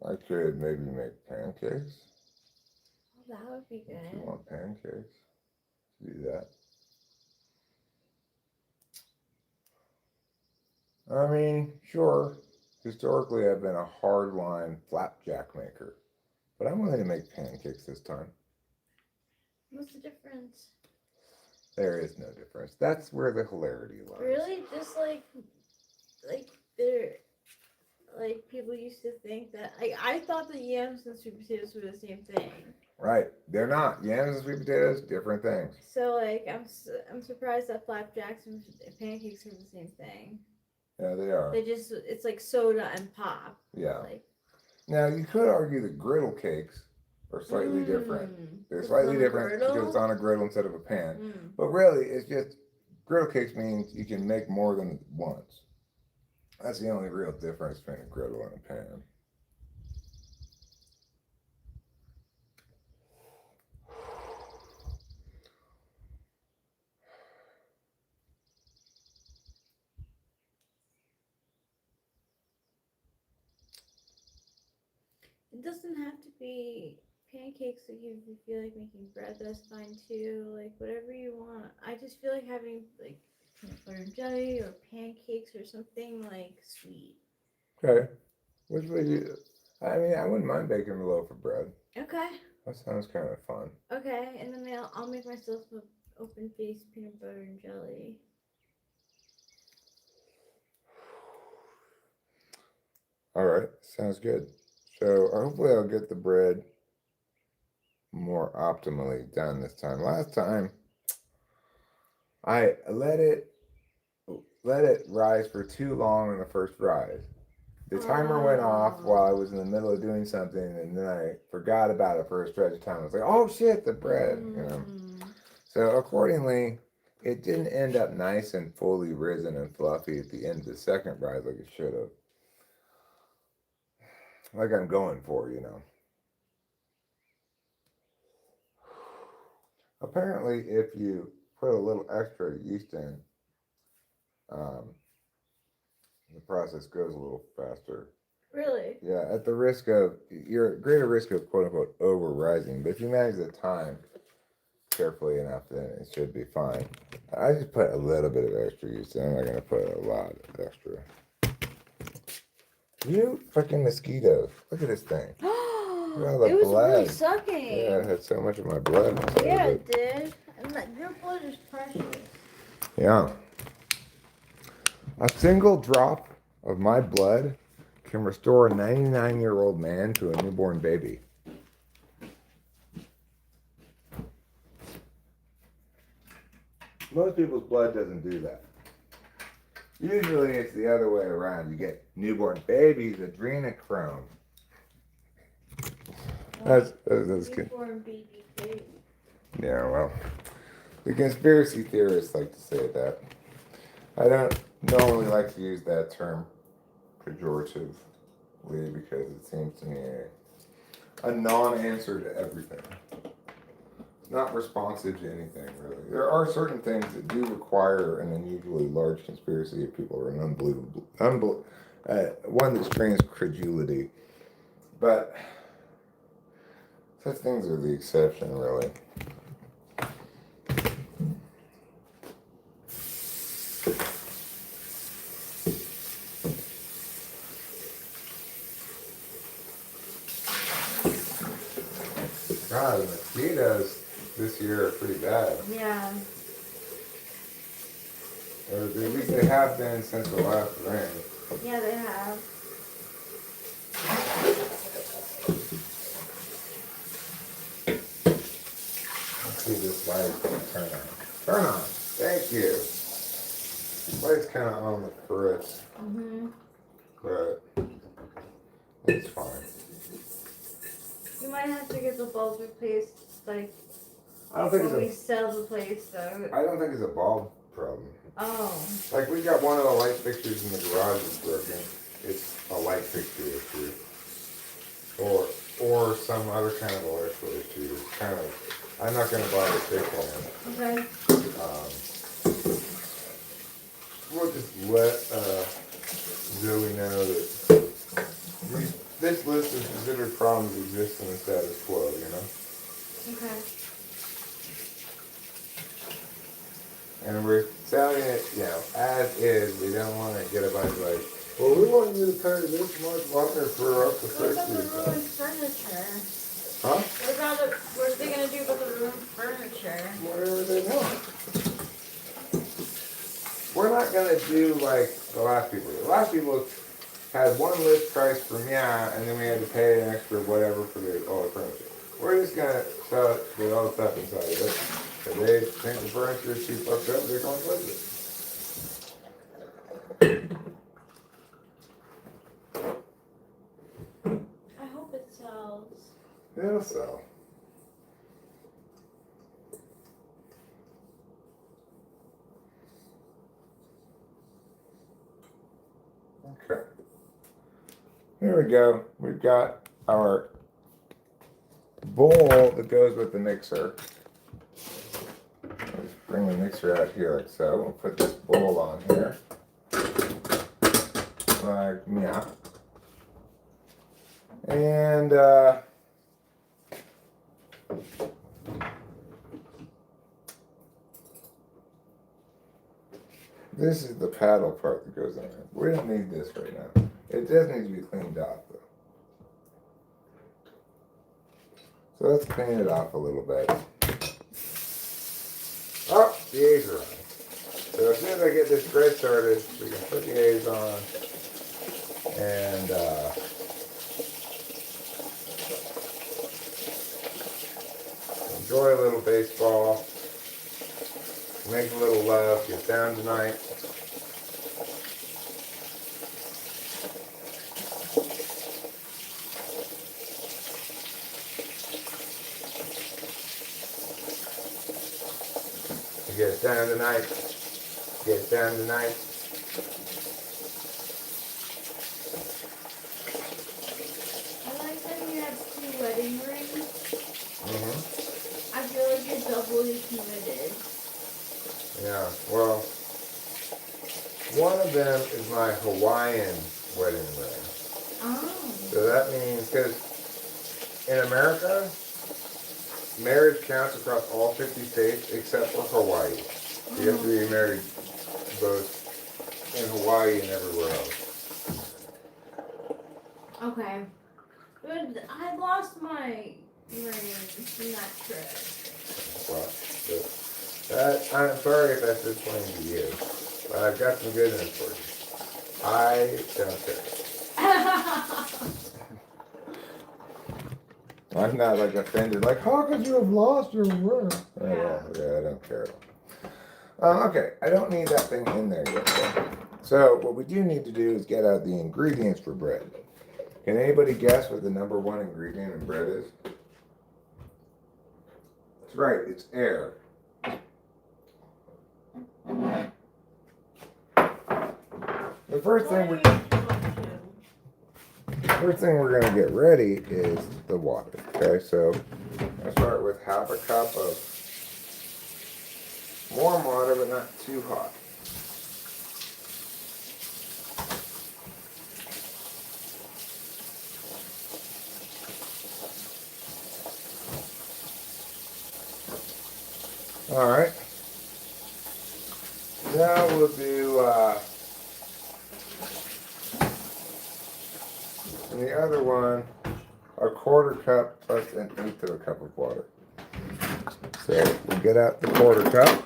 we? I could maybe make pancakes. Oh, that would be If you good. want pancakes, do that. I mean, sure, historically I've been a hardline flapjack maker, but I'm willing to make pancakes this time. What's the difference? There is no difference. That's where the hilarity lies. Really, just like they're like people used to think that. I thought that yams and sweet potatoes were the same thing. Right. They're not. Yams and sweet potatoes, different things. So like I'm surprised that flapjacks and pancakes are the same thing. Yeah, they are. It's like soda and pop. Yeah. Like, Now, you could argue that griddle cakes are slightly different. They're slightly different because it's on a griddle instead of a pan. But really, it's just griddle cakes means you can make more than once. That's the only real difference between a griddle and a pan. It doesn't have to be pancakes, like if you feel like making bread, that's fine too. Like whatever you want. I just feel like having like peanut butter and jelly or pancakes or something like sweet. Okay. Which would you? I mean, I wouldn't mind baking a loaf of bread. Okay. That sounds kind of fun. Okay, and then I'll make myself a open faced peanut butter and jelly. All right, sounds good. So hopefully I'll get the bread more optimally done this time. Last time I let it rise for too long in the first rise. The timer went off while I was in the middle of doing something, and then I forgot about it for a stretch of time. I was like, "Oh shit, the bread!" You know. So accordingly, it didn't end up nice and fully risen and fluffy at the end of the second rise like it should have. Like I'm going for, you know. Apparently, if you put a little extra yeast in, the process goes a little faster. Really? Yeah, at the risk of, you're at greater risk of quote unquote over rising, but if you manage the time carefully enough, then it should be fine. I just put a little bit of extra yeast in. I'm not going to put a lot of extra. You fucking mosquitoes. Look at this thing. Look at all the It was blood. really sucking. Yeah, it had so much of my blood inside Yeah, of it did. And your blood is precious. Yeah. A single drop of my blood can restore a 99-year-old man to a newborn baby. Most people's blood doesn't do that. Usually it's the other way around. You get newborn babies, adrenochrome. That's good. Newborn baby baby. Yeah, well, the conspiracy theorists like to say that. I don't normally like to use that term pejoratively because it seems to me a non-answer to everything. Not responsive to anything, really. There are certain things that do require an unusually large conspiracy if people are an unbelievable, one that strains credulity. But such things are the exception, really. God, the mosquitoes this year are pretty bad. Yeah. Or at least they have been since the last rain. Yeah, they have. Let's see this light is going to turn on. Turn on. Thank you. Light's kind of on the periphery, but it's fine. You might have to get the bulbs replaced, like, I don't think when we it's sell the place, though. I don't think it's a bulb problem. Oh. Like we got one of the light fixtures in the garage that's broken. It's a light fixture issue, or some other kind of electrical issue. It's kind of. I'm not going to buy the big one. Okay. We'll just let Zoe know that this list of considered problems exists in the status quo, you know? Okay. And we're selling it, you know, as is. We don't want to get a bunch of like, well, we want you to pay this much money for up to What about 60. the ruined furniture? Huh? What are they going to do about the ruined furniture? Whatever they want. We're not going to do like the last people. The last people had one list price for meow, and then we had to pay an extra whatever for all the furniture. We're just going to sell it with all the stuff inside of it. If they think the furniture is too fucked up, they're going to flip it. I hope it sells. It'll sell. Okay. Here we go. We've got our bowl that goes with the mixer. Let's bring the mixer out here like so. We'll put this bowl on here. Like meow. And This is the paddle part that goes on it. We don't need this right now. It does need to be cleaned off though. So let's clean it off a little bit. Oh, the A's are on. So as soon as I get this bread started, we can put the A's on and enjoy a little baseball, make a little love, get down tonight. Get down tonight. Get down tonight. I like that you have 2 wedding rings. Mm-hmm. I feel like you're doubly committed. Yeah, well, one of them is my Hawaiian wedding ring. Oh. So that means, because in America, marriage counts across all 50 states except for Hawaii. You have to be married both in Hawaii and everywhere else. Okay. But I lost my rings in that trip. Well, I'm sorry if that's disappointing to you, but I've got some good news for you. I don't care. I'm not like offended, like, how could you have lost your ring? Yeah, I don't care at all. Okay, I don't need that thing in there yet. So what we do need to do is get out the ingredients for bread. Can anybody guess what the #1 ingredient in bread is? That's right, it's air. The first thing we're going to get ready is the water. Okay, so I start with half a cup of warm water, but not too hot. All right. Now we'll do and the other one, a 1/4 cup plus 1/8 of a cup of water. So we'll get out the 1/4 cup.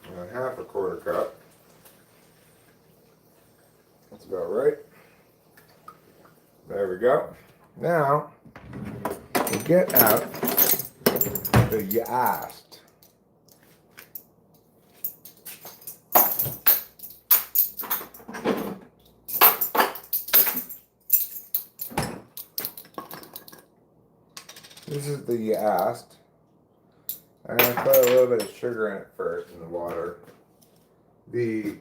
And half a 1/4 cup. That's about right. There we go. Now we'll get out the yeast. This is the yeast. I'm going to put a little bit of sugar in it first in the water. The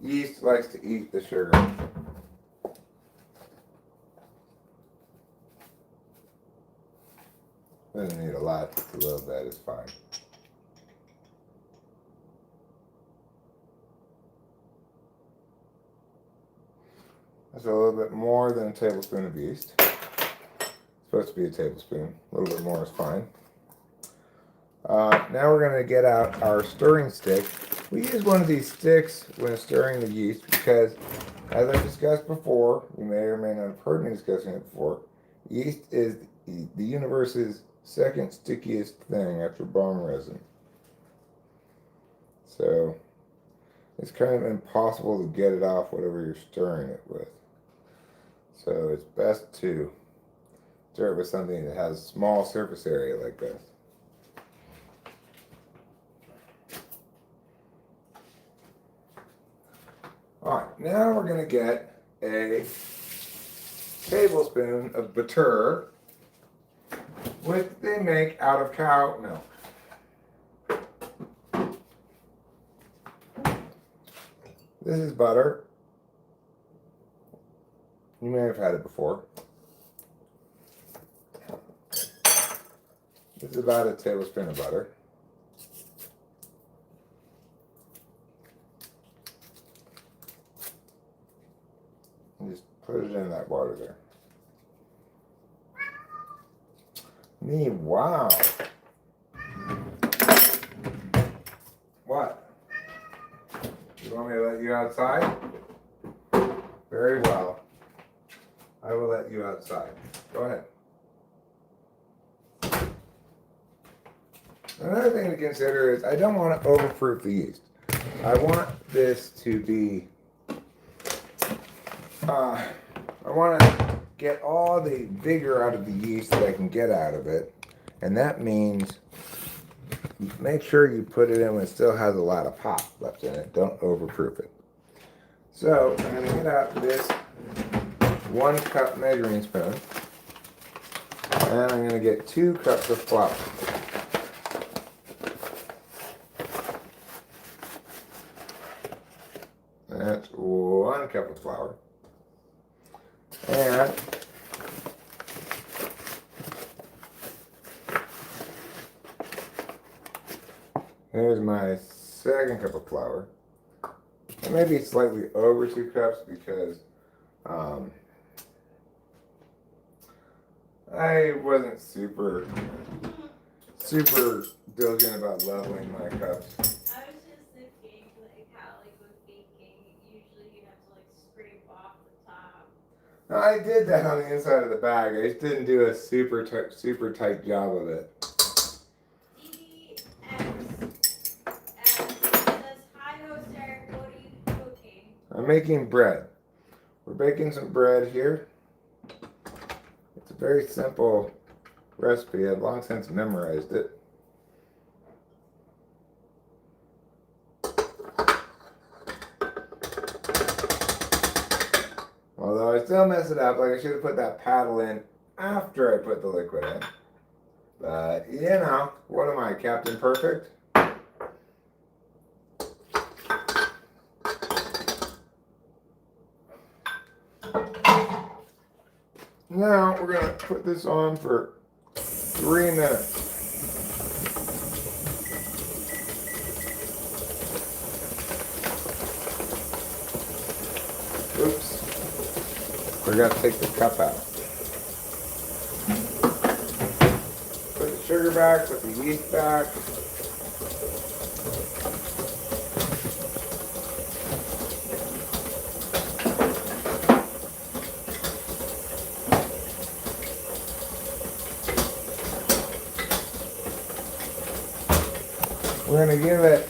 yeast likes to eat the sugar. Doesn't need a lot, just a little bit is fine. That's a little bit more than a tablespoon of yeast. It's supposed to be a tablespoon. A little bit more is fine. Now we're going to get out our stirring stick. We use one of these sticks when stirring the yeast because, as I discussed before, you may or may not have heard me discussing it before, yeast is the universe's second stickiest thing after balm resin. So it's kind of impossible to get it off whatever you're stirring it with. So it's best to stir it with something that has a small surface area like this. Alright, now we're going to get a tablespoon of butter, which they make out of cow milk. This is butter. You may have had it before. This is about a tablespoon of butter. And just Put it in that water there. Wow. What? You want me to let you outside? Very well. I will let you outside. Go ahead. Another thing to consider is I don't want to overproof the yeast. I want this to be, I want to get all the vigor out of the yeast that I can get out of it. And that means make sure you put it in when it still has a lot of pop left in it. Don't overproof it. So I'm going to get out this 1 cup measuring spoon. And I'm going to get 2 cups of flour. That's 1 cup of flour. And here's my 2nd cup of flour. And maybe slightly over 2 cups because I wasn't super diligent about leveling my cups. I was just thinking, like, how, like, with baking, usually you have to, like, scrape off the top. I did that on the inside of the bag. I just didn't do a super tight job of it. DBX says, hi, host Eric, what are you cooking? I'm making bread. We're baking some bread here. It's a very simple recipe. I've long since memorized it. Although I still mess it up, like I should have put that paddle in after I put the liquid in. But, you know, what am I, Captain Perfect? Now we're going to put this on for 3 minutes. Oops. Forgot to take the cup out. Put the sugar back, put the yeast back. We're going to give it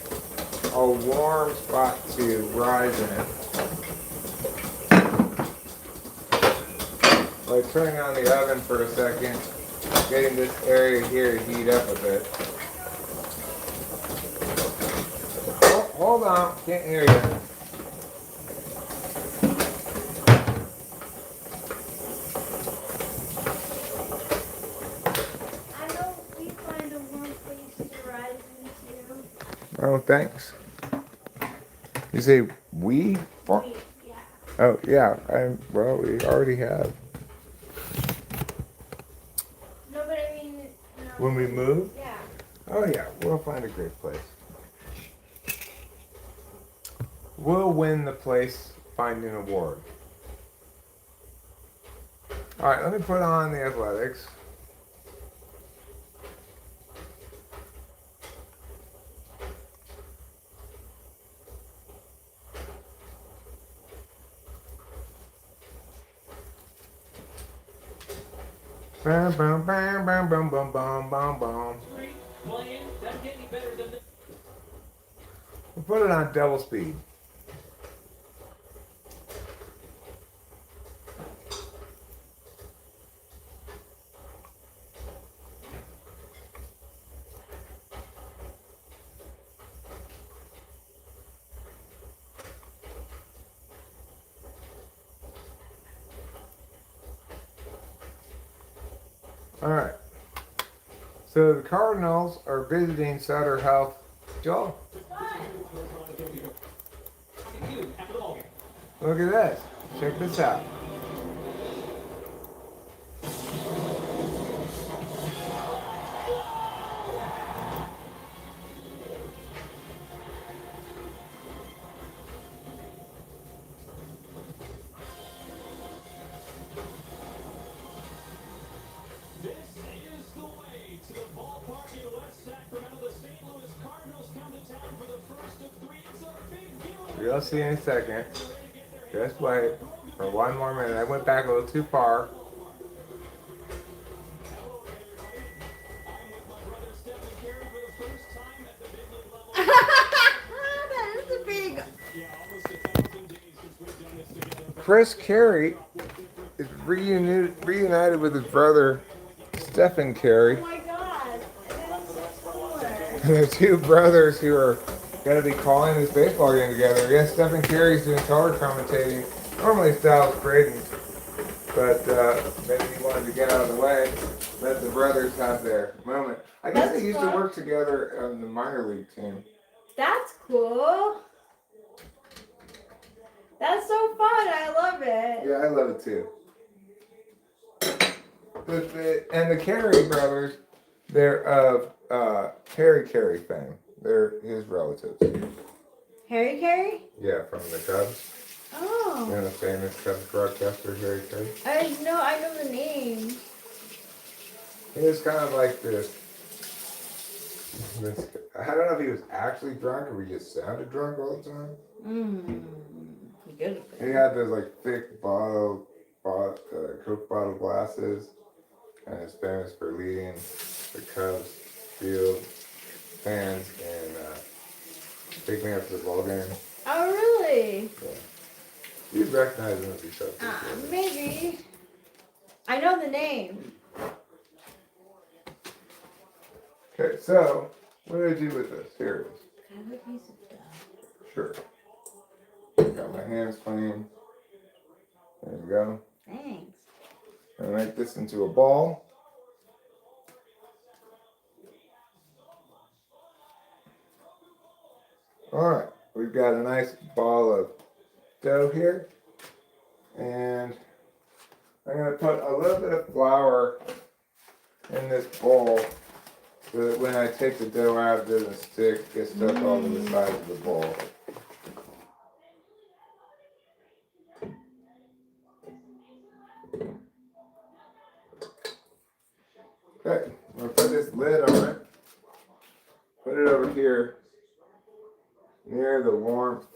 a warm spot to rise in it. By turning on the oven for a second, getting this area here to heat up a bit. Oh, hold on, can't hear you. I know we find a warm place to rise into. Oh, thanks. You say we? Wait, yeah. Oh, yeah. Well, we already have. No, but I mean, no. When we move? Yeah. Oh, yeah. We'll find a great place. We'll win the place finding award. All right, let me put on the athletics. Bam, bam, bam, bam, bam, bam, bam, bam, bam. We'll put it on double speed. All right. So the Cardinals are visiting Sutter Health. Joel, look at this. Check this out. You'll see in a second. Just wait for one more minute. I went back a little too far. That is a big. Chris Carey is reunited with his brother Stephen Carey. Oh my god. That is so similar. And they're two brothers who are going to be calling this baseball game together. Yes, Stephen Carey's doing color commentating. Normally it's Dallas Braden, but maybe he wanted to get out of the way. Let the brothers have their moment. I guess That's they used fun. to work together on the minor league team. That's cool. That's so fun. I love it. Yeah, I love it too. And the Carey brothers, they're of Harry Carey fame. They're his relatives. Harry Carey? Yeah, from the Cubs. Oh. You know the famous Cubs broadcaster, Harry Carey? I know the name. He was kind of like this. I don't know if he was actually drunk or he just sounded drunk all the time. Good. He had those like thick Coke bottle glasses, and is famous for leading the Cubs field fans in picking up the ball game. Oh, really? Yeah. You'd recognize him if you saw him. Maybe. I know the name. Okay, so what do I do with this? Here it is. Can I have a piece of dough? Sure. Got my hands clean. There we go. Thanks. I'm gonna make this into a ball. Alright, we've got a nice ball of dough here. And I'm going to put a little bit of flour in this bowl so that when I take the dough out, it doesn't stick, get stuck all over the sides of the bowl. Okay, I'm going to put this lid on it. Put it over here near the warmth.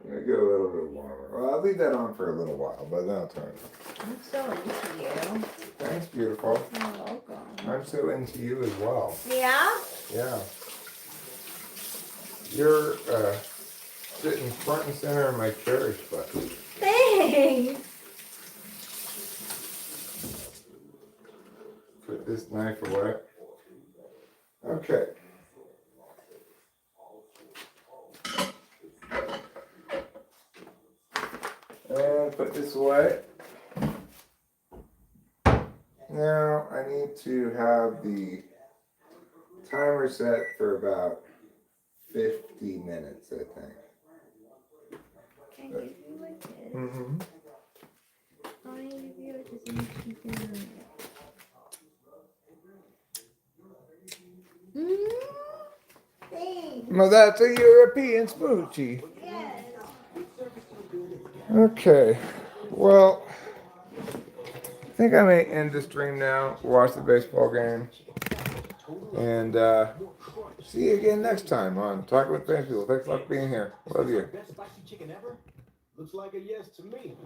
I'm going to get a little bit warmer. Well, I'll leave that on for a little while, but then I'll turn it on. I'm so into you. Thanks, beautiful. You're welcome. I'm so into you as well. Yeah? Yeah. You're sitting front and center in my cherish bucket. Thanks. Put this knife away. Okay. And put this away. Now I need to have the timer set for about 50 minutes, I think. Can I give you like this? Mm-hmm. I want to give you like this and keep it in there. Thanks. Well, that's a European smoochie. Yes. Okay. Well, I think I may end the stream now. Watch the baseball game. And see you again next time on Talking with Famous People. Thanks a lot for being here. Love you. Best spicy chicken ever? Looks like a yes to me.